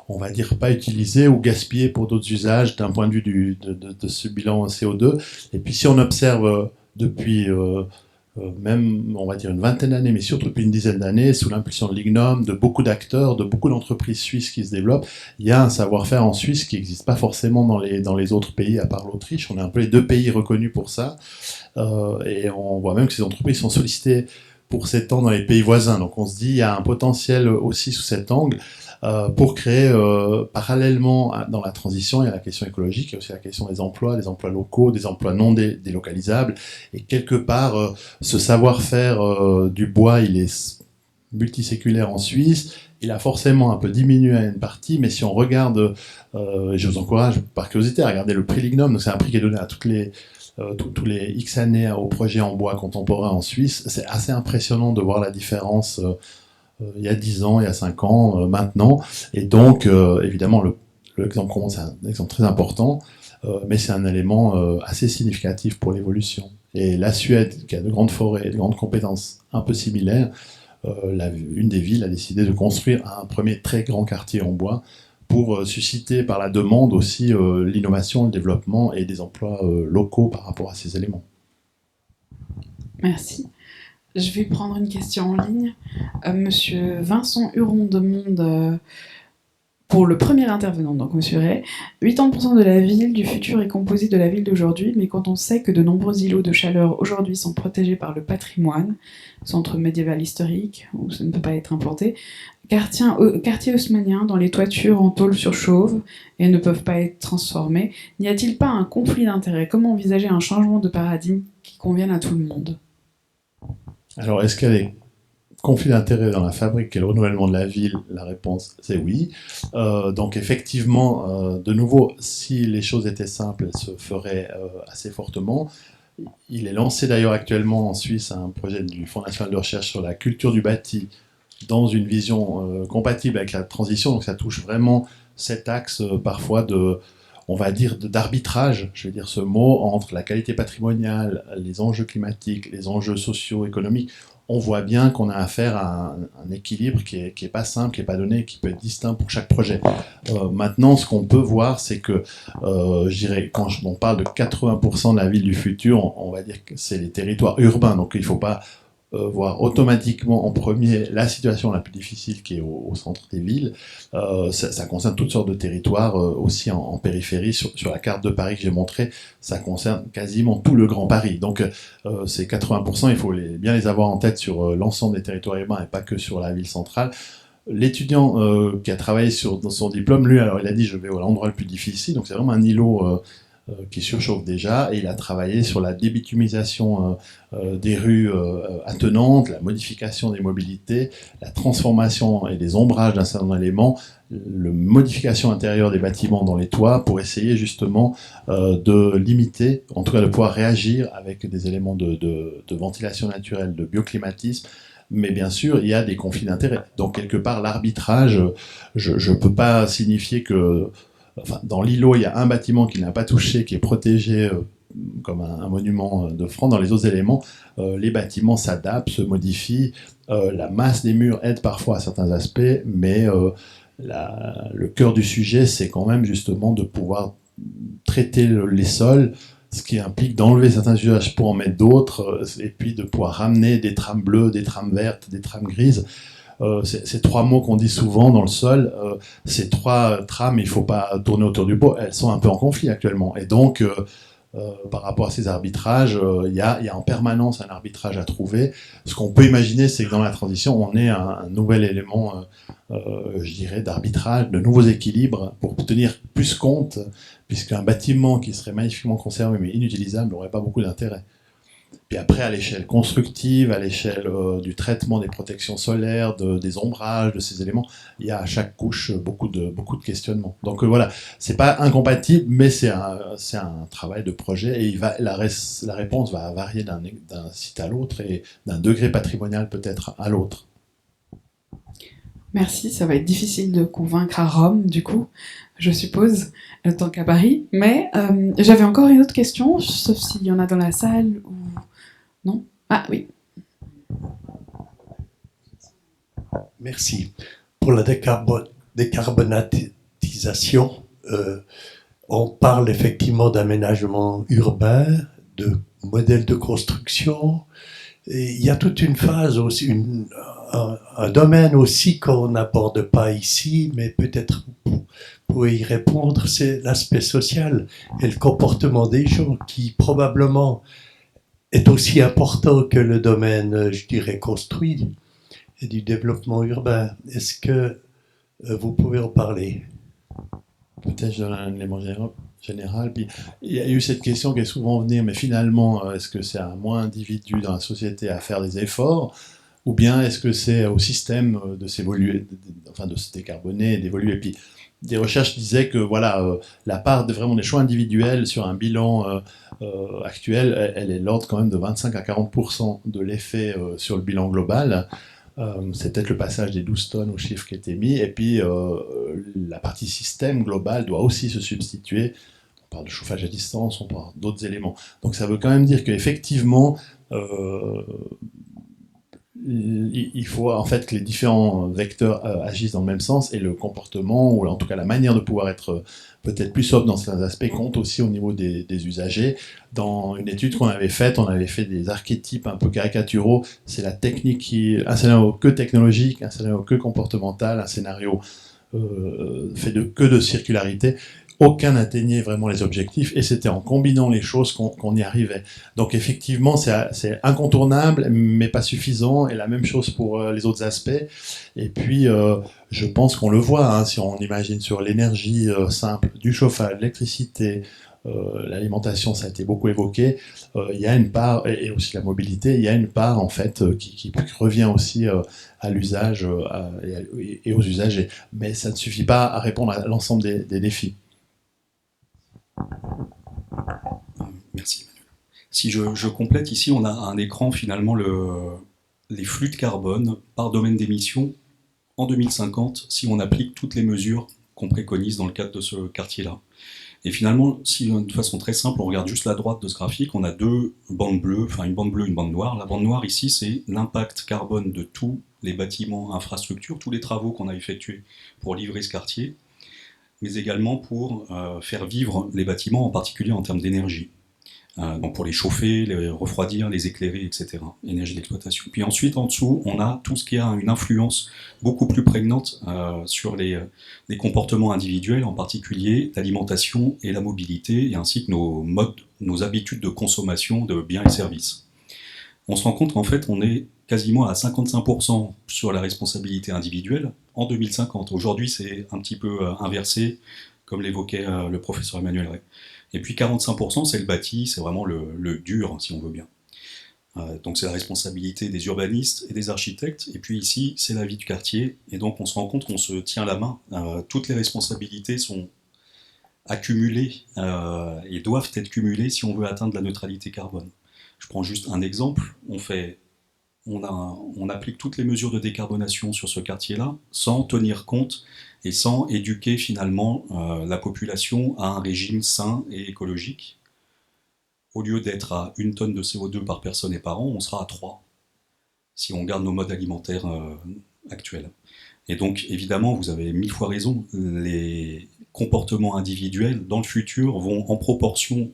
on va dire, pas utilisée ou gaspillée pour d'autres usages d'un point de vue de ce bilan CO2. Et puis si on observe depuis même, on va dire, une vingtaine d'années, mais surtout depuis une dizaine d'années, sous l'impulsion de l'IGNOM, de beaucoup d'acteurs, de beaucoup d'entreprises suisses qui se développent. Il y a un savoir-faire en Suisse qui n'existe pas forcément dans les autres pays, à part l'Autriche. On est un peu les deux pays reconnus pour ça. Et on voit même que ces entreprises sont sollicitées pour s'étendre dans les pays voisins. Donc on se dit, il y a un potentiel aussi sous cet angle pour créer parallèlement dans la transition, il y a la question écologique, il y a aussi la question des emplois locaux, des emplois non délocalisables, et quelque part, ce savoir-faire du bois, il est multiséculaire en Suisse, il a forcément un peu diminué à une partie, mais si on regarde, je vous encourage par curiosité à regarder le prix Lignum, donc c'est un prix qui est donné à tous les X années au projet en bois contemporain en Suisse, c'est assez impressionnant de voir la différence il y a 10 ans, il y a 5 ans, maintenant. Et donc, évidemment, l'exemple commence à un exemple très important, mais c'est un élément assez significatif pour l'évolution. Et la Suède, qui a de grandes forêts et de grandes compétences un peu similaires, une des villes a décidé de construire un premier très grand quartier en bois pour susciter par la demande aussi l'innovation, le développement et des emplois locaux par rapport à ces éléments. Merci. Je vais prendre une question en ligne. Monsieur Vincent Huron demande, pour le premier intervenant, donc Monsieur Ray, 80% de la ville du futur est composée de la ville d'aujourd'hui, mais quand on sait que de nombreux îlots de chaleur aujourd'hui sont protégés par le patrimoine, centre médiéval historique, où ça ne peut pas être implanté, quartiers haussmanniens dans les toitures en tôle sur chauve et ne peuvent pas être transformés, n'y a-t-il pas un conflit d'intérêts? Comment envisager un changement de paradigme qui convienne à tout le monde? Alors, est-ce qu'il y a des conflits d'intérêts dans la fabrique et le renouvellement de la ville? La réponse, c'est oui. Donc, effectivement, de nouveau, si les choses étaient simples, elles se feraient assez fortement. Il est lancé d'ailleurs actuellement en Suisse un projet du Fonds national de recherche sur la culture du bâti dans une vision compatible avec la transition. Donc, ça touche vraiment cet axe parfois on va dire d'arbitrage, je vais dire ce mot, entre la qualité patrimoniale, les enjeux climatiques, les enjeux socio-économiques. On voit bien qu'on a affaire à un équilibre qui est pas simple, qui est pas donné, qui peut être distinct pour chaque projet. Maintenant, ce qu'on peut voir, c'est que, je dirais, quand on parle de 80% de la ville du futur, on va dire que c'est les territoires urbains, donc il ne faut pas voir automatiquement en premier la situation la plus difficile qui est au centre des villes. Ça concerne toutes sortes de territoires, aussi en périphérie. Sur la carte de Paris que j'ai montrée, ça concerne quasiment tout le Grand Paris. Donc ces 80%, il faut bien les avoir en tête sur l'ensemble des territoires urbains et pas que sur la ville centrale. L'étudiant qui a travaillé dans son diplôme, lui, alors il a dit je vais à l'endroit le plus difficile, donc c'est vraiment un îlot qui surchauffe déjà, et il a travaillé sur la débitumisation des rues attenantes, la modification des mobilités, la transformation et des ombrages d'un certain nombre d'éléments, la modification intérieure des bâtiments dans les toits pour essayer justement de limiter, en tout cas de pouvoir réagir avec des éléments de ventilation naturelle, de bioclimatisme. Mais bien sûr, il y a des conflits d'intérêts. Donc quelque part, l'arbitrage, je ne peux pas signifier que enfin, dans l'îlot, il y a un bâtiment qui n'a pas touché, qui est protégé comme un monument de France. Dans les autres éléments, les bâtiments s'adaptent, se modifient. La masse des murs aide parfois à certains aspects, mais le cœur du sujet, c'est quand même justement de pouvoir traiter les sols, ce qui implique d'enlever certains usages pour en mettre d'autres, et puis de pouvoir ramener des trames bleues, des trames vertes, des trames grises. Ces trois mots qu'on dit souvent dans le sol, ces trois trames, il ne faut pas tourner autour du pot, elles sont un peu en conflit actuellement. Et donc, par rapport à ces arbitrages, il y a en permanence un arbitrage à trouver. Ce qu'on peut imaginer, c'est que dans la transition, on ait un nouvel élément, je dirais, d'arbitrage, de nouveaux équilibres pour tenir plus compte, puisqu'un bâtiment qui serait magnifiquement conservé mais inutilisable n'aurait pas beaucoup d'intérêt. Puis après, à l'échelle constructive, à l'échelle du traitement des protections solaires, des ombrages, de ces éléments, il y a à chaque couche beaucoup de questionnements. Donc voilà, c'est pas incompatible, mais c'est un travail de projet, et la réponse va varier d'un site à l'autre et d'un degré patrimonial peut-être à l'autre. Merci, ça va être difficile de convaincre à Rome, du coup, je suppose, tant qu'à Paris. Mais j'avais encore une autre question, sauf s'il y en a dans la salle ou... Non? Ah oui. Merci. Pour la décarbonatisation, on parle effectivement d'aménagement urbain, de modèles de construction, Et il y a toute une phase aussi, un domaine aussi qu'on n'aborde pas ici, mais peut-être pour y répondre, c'est l'aspect social et le comportement des gens qui probablement est aussi important que le domaine, je dirais, construit et du développement urbain. Est-ce que vous pouvez en parler? Peut-être je donne un élément général. Puis, il y a eu cette question qui est souvent venue, mais finalement, est-ce que c'est à moins d'individus dans la société à faire des efforts, ou bien est-ce que c'est au système de s'évoluer, enfin de se décarboner et d'évoluer? Puis des recherches disaient que voilà, la part vraiment des choix individuels sur un bilan actuel, elle est l'ordre quand même de 25 à 40% de l'effet sur le bilan global. C'est peut-être le passage des 12 tonnes au chiffre qui était mis, et puis la partie système global doit aussi se substituer. On parle de chauffage à distance, on parle d'autres éléments. Donc ça veut quand même dire qu'effectivement, il faut en fait que les différents vecteurs agissent dans le même sens, et le comportement, ou en tout cas la manière de pouvoir être peut-être plus sobre dans certains aspects, compte aussi au niveau des usagers. Dans une étude qu'on avait faite, on avait fait des archétypes un peu caricaturaux. C'est la technique un scénario que technologique, un scénario que comportemental, un scénario fait que de circularité. Aucun n'atteignait vraiment les objectifs, et c'était en combinant les choses qu'on y arrivait. Donc effectivement, c'est incontournable, mais pas suffisant, et la même chose pour les autres aspects. Et puis, je pense qu'on le voit, hein, si on imagine sur l'énergie simple, du chauffage, l'électricité, l'alimentation, ça a été beaucoup évoqué, il y a une part, et aussi la mobilité, il y a une part en fait qui revient aussi à l'usage et aux usagers. Mais ça ne suffit pas à répondre à l'ensemble des défis. Merci Emmanuel. Si je complète, ici on a un écran finalement les flux de carbone par domaine d'émission en 2050 si on applique toutes les mesures qu'on préconise dans le cadre de ce quartier-là. Et finalement, si de façon très simple, on regarde juste la droite de ce graphique, on a deux bandes bleues, enfin une bande bleue, une bande noire. La bande noire ici, c'est l'impact carbone de tous les bâtiments, infrastructures, tous les travaux qu'on a effectués pour livrer ce quartier, mais également pour faire vivre les bâtiments, en particulier en termes d'énergie. Donc pour les chauffer, les refroidir, les éclairer, etc. Énergie d'exploitation. Puis ensuite, en dessous, on a tout ce qui a une influence beaucoup plus prégnante sur les comportements individuels, en particulier l'alimentation et la mobilité, et ainsi que nos habitudes de consommation de biens et services. On se rend compte qu'en fait, on est quasiment à 55% sur la responsabilité individuelle en 2050. Aujourd'hui, c'est un petit peu inversé, comme l'évoquait le professeur Emmanuel Ray. Et puis 45%, c'est le bâti, c'est vraiment le dur, si on veut bien. Donc c'est la responsabilité des urbanistes et des architectes. Et puis ici, c'est la vie du quartier. Et donc on se rend compte qu'on se tient la main. Toutes les responsabilités sont accumulées et doivent être cumulées si on veut atteindre la neutralité carbone. Je prends juste un exemple. On applique toutes les mesures de décarbonation sur ce quartier-là sans tenir compte et sans éduquer finalement la population à un régime sain et écologique. Au lieu d'être à 1 tonne de CO2 par personne et par an, on sera à 3, si on garde nos modes alimentaires actuels. Et donc, évidemment, vous avez 1000 fois raison, les comportements individuels, dans le futur, vont en proportion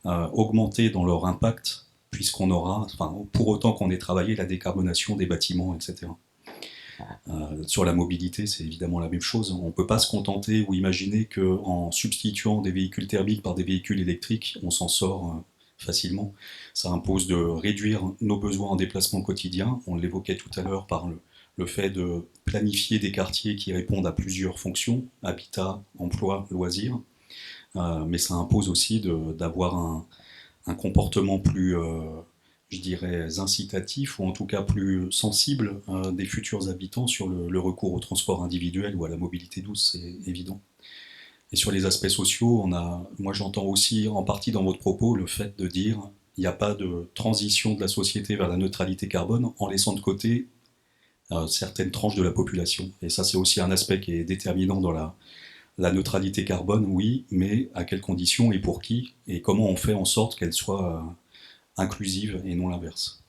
augmenter dans leur impact, puisqu'on aura, pour autant qu'on ait travaillé la décarbonation des bâtiments, etc. Sur la mobilité, c'est évidemment la même chose. On ne peut pas se contenter ou imaginer qu'en substituant des véhicules thermiques par des véhicules électriques, on s'en sort facilement. Ça impose de réduire nos besoins en déplacement quotidien. On l'évoquait tout à l'heure par le fait de planifier des quartiers qui répondent à plusieurs fonctions, habitat, emploi, loisirs. Mais ça impose aussi d'avoir un comportement plus, je dirais, incitatif, ou en tout cas plus sensible des futurs habitants sur le recours au transport individuel ou à la mobilité douce, c'est évident. Et sur les aspects sociaux, moi j'entends aussi en partie dans votre propos le fait de dire qu'il n'y a pas de transition de la société vers la neutralité carbone en laissant de côté certaines tranches de la population. Et ça, c'est aussi un aspect qui est déterminant dans la neutralité carbone, oui, mais à quelles conditions et pour qui, et comment on fait en sorte qu'elle soit inclusive et non l'inverse.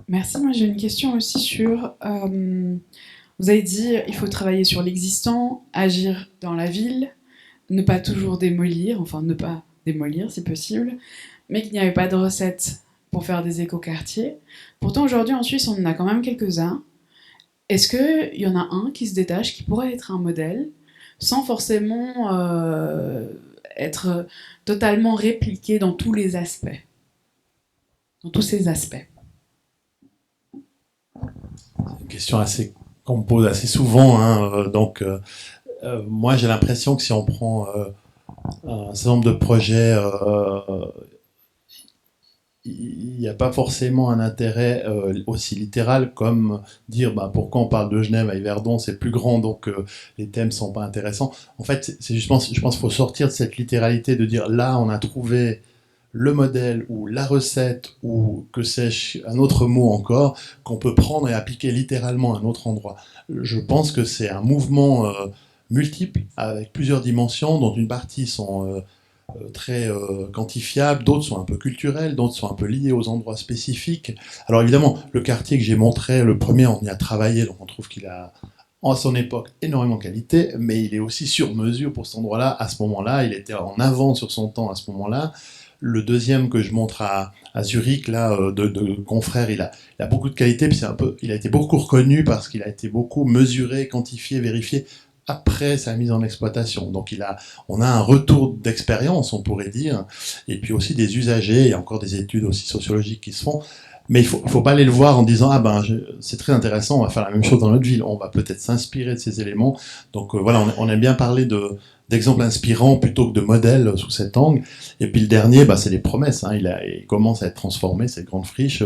Merci. Moi, j'ai une question aussi sur... vous avez dit il faut travailler sur l'existant, agir dans la ville, ne pas toujours démolir, enfin ne pas démolir si possible, mais qu'il n'y avait pas de recette pour faire des écoquartiers. Pourtant, aujourd'hui, en Suisse, on en a quand même quelques-uns. Est-ce qu'il y en a un qui se détache, qui pourrait être un modèle, sans forcément être totalement répliqué dans tous les aspects, dans tous ces aspects? C'est une question qu'on me pose assez souvent, hein, moi, j'ai l'impression que si on prend un certain nombre de projets, il n'y a pas forcément un intérêt aussi littéral comme dire pourquoi on parle de Genève à Yverdon, c'est plus grand, donc les thèmes ne sont pas intéressants. En fait, c'est justement, je pense qu'il faut sortir de cette littéralité de dire là, on a trouvé le modèle ou la recette ou que sais-je, un autre mot encore, qu'on peut prendre et appliquer littéralement à un autre endroit. Je pense que c'est un mouvement multiple avec plusieurs dimensions dont une partie sont très quantifiables, d'autres sont un peu culturelles, d'autres sont un peu liées aux endroits spécifiques. Alors évidemment, le quartier que j'ai montré, le premier, on y a travaillé, donc on trouve qu'il a à son époque énormément de qualité, mais il est aussi sur mesure pour cet endroit-là, à ce moment-là, il était en avance sur son temps à ce moment-là. Le deuxième que je montre à Zurich, là, de confrère, il a beaucoup de qualité, puis il a été beaucoup reconnu parce qu'il a été beaucoup mesuré, quantifié, vérifié après sa mise en exploitation. Donc on a un retour d'expérience, on pourrait dire, et puis aussi des usagers, il y a encore des études aussi sociologiques qui se font, mais il faut pas aller le voir en disant c'est très intéressant, on va faire la même chose dans notre ville, on va peut-être s'inspirer de ces éléments. Donc voilà, on aime bien parler d'exemples inspirants plutôt que de modèles sous cet angle. Et puis le dernier, c'est les promesses, hein. Il commence à être transformé, cette grande friche,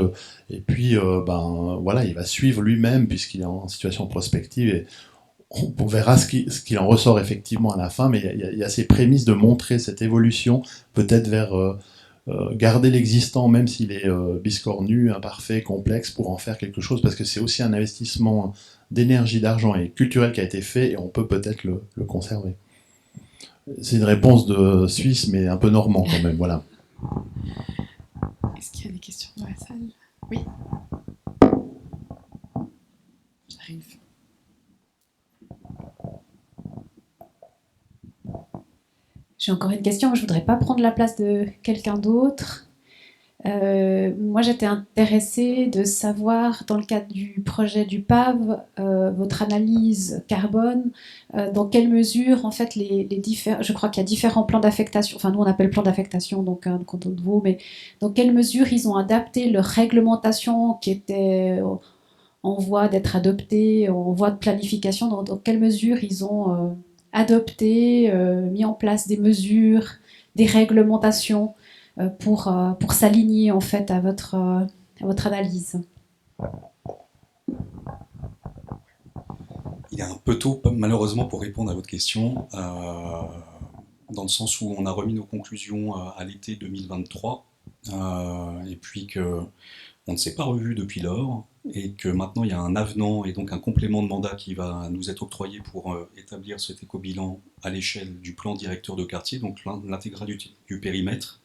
et puis voilà, il va suivre lui-même puisqu'il est en situation prospective, et on verra ce qu'il en ressort effectivement à la fin, mais il y a ces prémices de montrer cette évolution, peut-être vers garder l'existant, même s'il est biscornu, imparfait, complexe, pour en faire quelque chose, parce que c'est aussi un investissement d'énergie, d'argent et culturel qui a été fait, et on peut peut-être le conserver. C'est une réponse de Suisse, mais un peu normand quand même, voilà. Est-ce qu'il y a des questions dans la salle? Oui. J'arrive. J'ai encore une question, je ne voudrais pas prendre la place de quelqu'un d'autre. Moi, j'étais intéressée de savoir, dans le cadre du projet du PAV, votre analyse carbone, dans quelle mesure, en fait, je crois qu'il y a différents plans d'affectation, enfin, nous, on appelle plan d'affectation, donc un canton de Vaud, mais dans quelle mesure ils ont adapté leur réglementation qui était en voie d'être adoptée, en voie de planification, dans quelle mesure ils ont adopté, mis en place des mesures, des réglementations pour s'aligner en fait à votre analyse. Il est un peu tôt, malheureusement, pour répondre à votre question, dans le sens où on a remis nos conclusions à l'été 2023, et puis qu'on ne s'est pas revu depuis lors, et que maintenant il y a un avenant et donc un complément de mandat qui va nous être octroyé pour établir cet éco-bilan à l'échelle du plan directeur de quartier, donc l'intégralité du périmètre.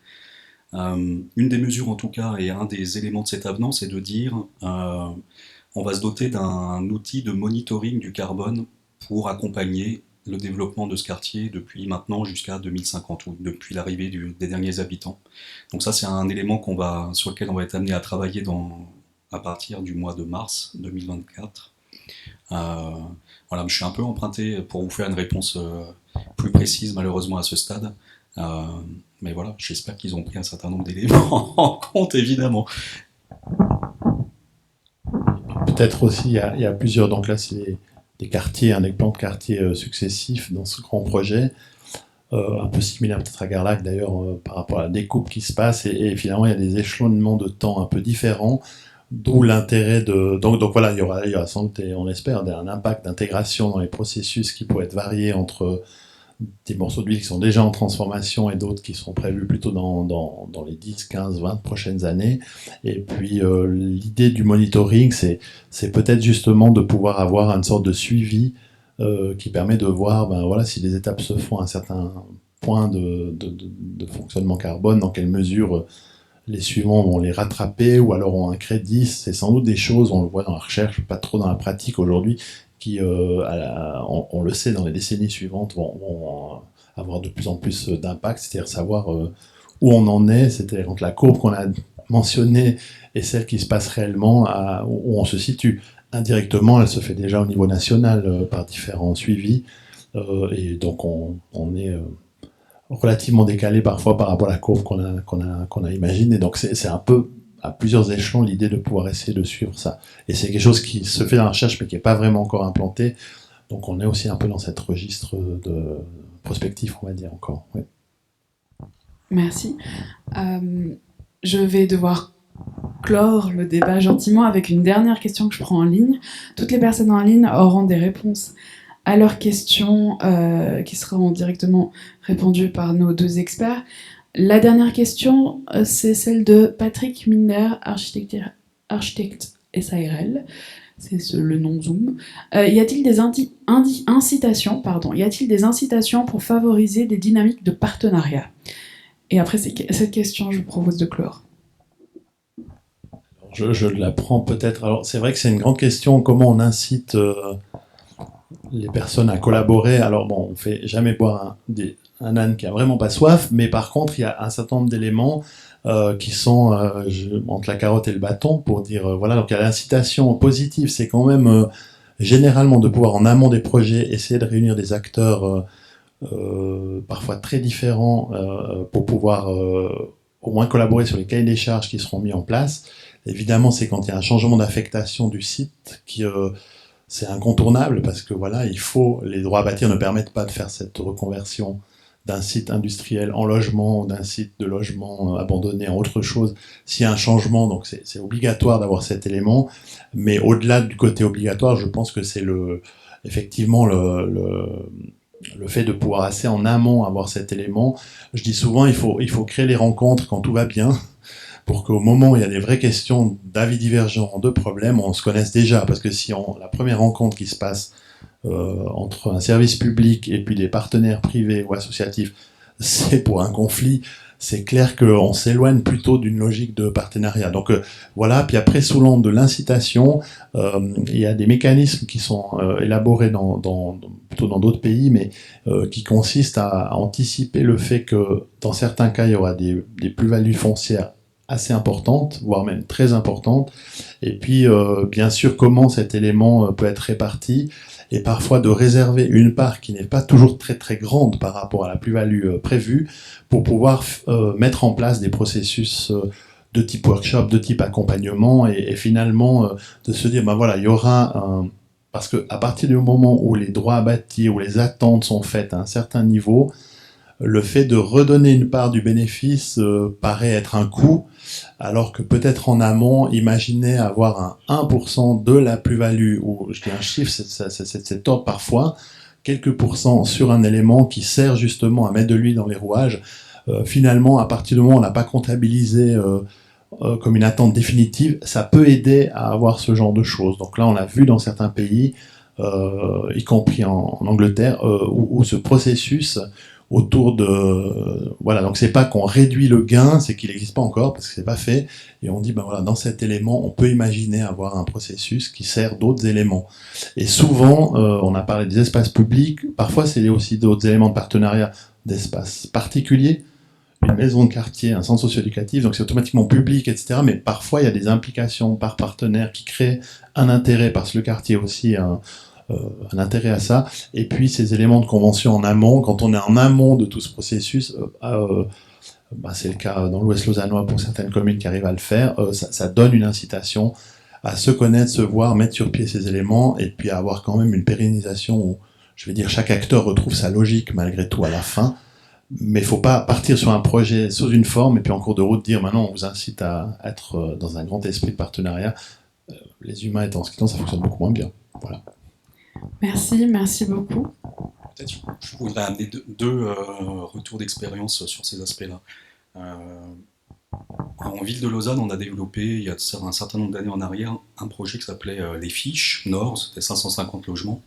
Une des mesures en tout cas, et un des éléments de cet avenant, c'est de dire on va se doter d'un outil de monitoring du carbone pour accompagner le développement de ce quartier depuis maintenant jusqu'à 2050, ou depuis l'arrivée des derniers habitants. Donc ça, c'est un élément sur lequel on va être amené à travailler à partir du mois de mars 2024. Voilà, je suis un peu emprunté pour vous faire une réponse plus précise, malheureusement, à ce stade. Mais voilà, j'espère qu'ils ont pris un certain nombre d'éléments en compte, évidemment. Peut-être aussi, il y a plusieurs, donc là c'est des quartiers, des plans de quartiers successifs dans ce grand projet, un peu similaire peut-être à Garlac d'ailleurs, par rapport à la découpe qui se passe, et finalement il y a des échelonnements de temps un peu différents, d'où l'intérêt de... Donc voilà, il y aura sans doute, on espère, un impact d'intégration dans les processus qui pourrait être varié entre des morceaux de ville qui sont déjà en transformation et d'autres qui sont prévus plutôt dans les 10, 15, 20 prochaines années. Et puis l'idée du monitoring, c'est peut-être justement de pouvoir avoir une sorte de suivi qui permet de voir voilà, si les étapes se font à un certain point de fonctionnement carbone, dans quelle mesure les suivants vont les rattraper ou alors ont un crédit. C'est sans doute des choses, on le voit dans la recherche, pas trop dans la pratique aujourd'hui, qui, on le sait, dans les décennies suivantes, vont avoir de plus en plus d'impact, c'est-à-dire savoir où on en est, c'est-à-dire entre la courbe qu'on a mentionnées et celle qui se passe réellement où on se situe. Indirectement, elle se fait déjà au niveau national par différents suivis. Et donc on est relativement décalé parfois par rapport à la courbe qu'on a imaginée. Donc c'est un peu à plusieurs échelons l'idée de pouvoir essayer de suivre ça. Et c'est quelque chose qui se fait dans la recherche mais qui n'est pas vraiment encore implanté. Donc on est aussi un peu dans cette registre de prospectif, on va dire encore. Oui. Merci. Je vais devoir clore le débat gentiment avec une dernière question que je prends en ligne. Toutes les personnes en ligne auront des réponses à leurs questions qui seront directement répondues par nos deux experts. La dernière question, c'est celle de Patrick Minder, architecte SARL. C'est le nom Zoom. Y a-t-il des incitations, y a-t-il des incitations pour favoriser des dynamiques de partenariat? Et après cette question, je vous propose de clore. Je la prends peut-être. Alors, c'est vrai que c'est une grande question, comment on incite les personnes à collaborer. Alors, bon, on ne fait jamais boire un âne qui a vraiment pas soif, mais par contre, il y a un certain nombre d'éléments qui sont entre la carotte et le bâton pour dire, voilà, donc il y a l'incitation positive, c'est quand même généralement de pouvoir, en amont des projets, essayer de réunir des acteurs parfois très différents pour pouvoir au moins collaborer sur les cahiers des charges qui seront mis en place. Évidemment, c'est quand il y a un changement d'affectation du site qui c'est incontournable parce que voilà, les droits à bâtir ne permettent pas de faire cette reconversion d'un site industriel en logement ou d'un site de logement abandonné en autre chose. S'il y a un changement, donc c'est obligatoire d'avoir cet élément. Mais au-delà du côté obligatoire, je pense que c'est effectivement le fait de pouvoir assez en amont avoir cet élément. Je dis souvent, il faut créer les rencontres quand tout va bien, pour qu'au moment où il y a des vraies questions d'avis divergents, de problèmes, on se connaisse déjà. Parce que si la première rencontre qui se passe entre un service public et puis des partenaires privés ou associatifs, c'est pour un conflit, c'est clair qu'on s'éloigne plutôt d'une logique de partenariat. Donc voilà, puis après, sous l'angle de l'incitation, il y a des mécanismes qui sont élaborés plutôt dans d'autres pays, mais qui consistent à anticiper le fait que dans certains cas, il y aura des plus-values foncières assez importantes, voire même très importantes, et puis bien sûr comment cet élément peut être réparti, et parfois de réserver une part qui n'est pas toujours très très grande par rapport à la plus-value prévue, pour pouvoir mettre en place des processus de type workshop, de type accompagnement, et finalement de se dire, ben voilà, il y aura parce qu'à partir du moment où les droits à bâtir, où les attentes sont faites à un certain niveau, le fait de redonner une part du bénéfice paraît être un coût, alors que peut-être en amont, imaginer avoir un 1% de la plus-value, ou je dis un chiffre, c'est tort parfois, quelques pourcents sur un élément qui sert justement à mettre de l'huile dans les rouages. Finalement, à partir du moment où on n'a pas comptabilisé comme une attente définitive, ça peut aider à avoir ce genre de choses. Donc là, on l'a vu dans certains pays, y compris en Angleterre, où ce processus autour de voilà, donc c'est pas qu'on réduit le gain, c'est qu'il n'existe pas encore parce que c'est pas fait, et on dit ben voilà, dans cet élément on peut imaginer avoir un processus qui sert d'autres éléments. Et souvent on a parlé des espaces publics, parfois c'est aussi d'autres éléments de partenariat, d'espaces particuliers, une maison de quartier, un centre socio-éducatif, donc c'est automatiquement public, etc. Mais parfois il y a des implications par partenaire qui créent un intérêt, parce que le quartier aussi un intérêt à ça, et puis ces éléments de convention en amont, quand on est en amont de tout ce processus, c'est le cas dans l'Ouest lausannois pour certaines communes qui arrivent à le faire, ça donne une incitation à se connaître, se voir, mettre sur pied ces éléments, et puis à avoir quand même une pérennisation où, je vais dire, chaque acteur retrouve sa logique malgré tout à la fin, mais il ne faut pas partir sur un projet sous une forme, et puis en cours de route dire maintenant on vous incite à être dans un grand esprit de partenariat. Les humains étant ce qu'ils sont, ça fonctionne beaucoup moins bien. Voilà. Merci beaucoup. Peut-être je voudrais amener deux retours d'expérience sur ces aspects-là. En ville de Lausanne, on a développé, il y a un certain nombre d'années en arrière, un projet qui s'appelait Les Fiches Nord, c'était 550 logements,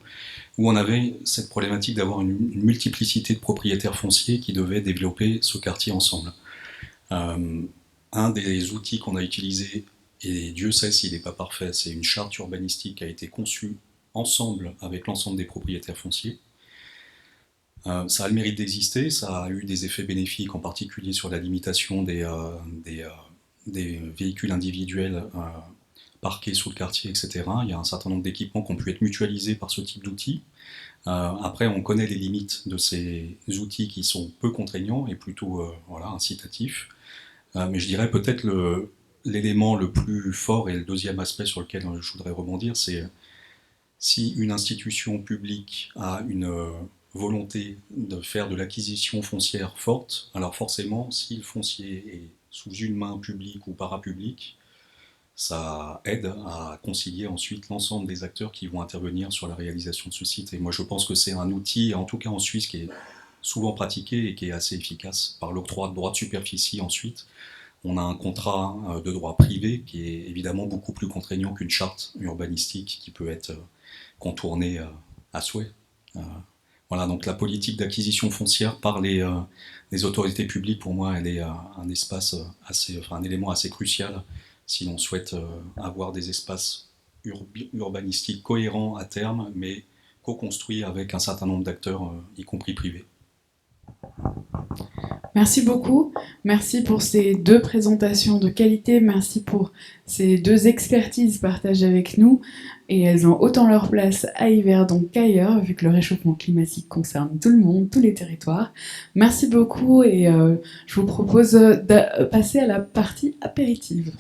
où on avait cette problématique d'avoir une multiplicité de propriétaires fonciers qui devaient développer ce quartier ensemble. Un des outils qu'on a utilisé, et Dieu sait s'il n'est pas parfait, c'est une charte urbanistique qui a été conçue ensemble avec l'ensemble des propriétaires fonciers. Ça a le mérite d'exister, ça a eu des effets bénéfiques, en particulier sur la limitation des des véhicules individuels parqués sous le quartier, etc. Il y a un certain nombre d'équipements qui ont pu être mutualisés par ce type d'outils. Après, on connaît les limites de ces outils qui sont peu contraignants et plutôt voilà, incitatifs. Mais je dirais peut-être l'élément le plus fort et le deuxième aspect sur lequel je voudrais rebondir, c'est si une institution publique a une volonté de faire de l'acquisition foncière forte, alors forcément, si le foncier est sous une main publique ou parapublique, ça aide à concilier ensuite l'ensemble des acteurs qui vont intervenir sur la réalisation de ce site. Et moi, je pense que c'est un outil, en tout cas en Suisse, qui est souvent pratiqué et qui est assez efficace par l'octroi de droits de superficie ensuite. On a un contrat de droit privé qui est évidemment beaucoup plus contraignant qu'une charte urbanistique qui peut être contournée à souhait. Voilà, donc la politique d'acquisition foncière par les autorités publiques, pour moi, elle est un espace un élément assez crucial si l'on souhaite avoir des espaces urbanistiques cohérents à terme, mais co-construits avec un certain nombre d'acteurs, y compris privés. Merci beaucoup. Merci pour ces deux présentations de qualité. Merci pour ces deux expertises partagées avec nous. Et elles ont autant leur place à Yverdon qu'ailleurs, vu que le réchauffement climatique concerne tout le monde, tous les territoires. Merci beaucoup et je vous propose de passer à la partie apéritive.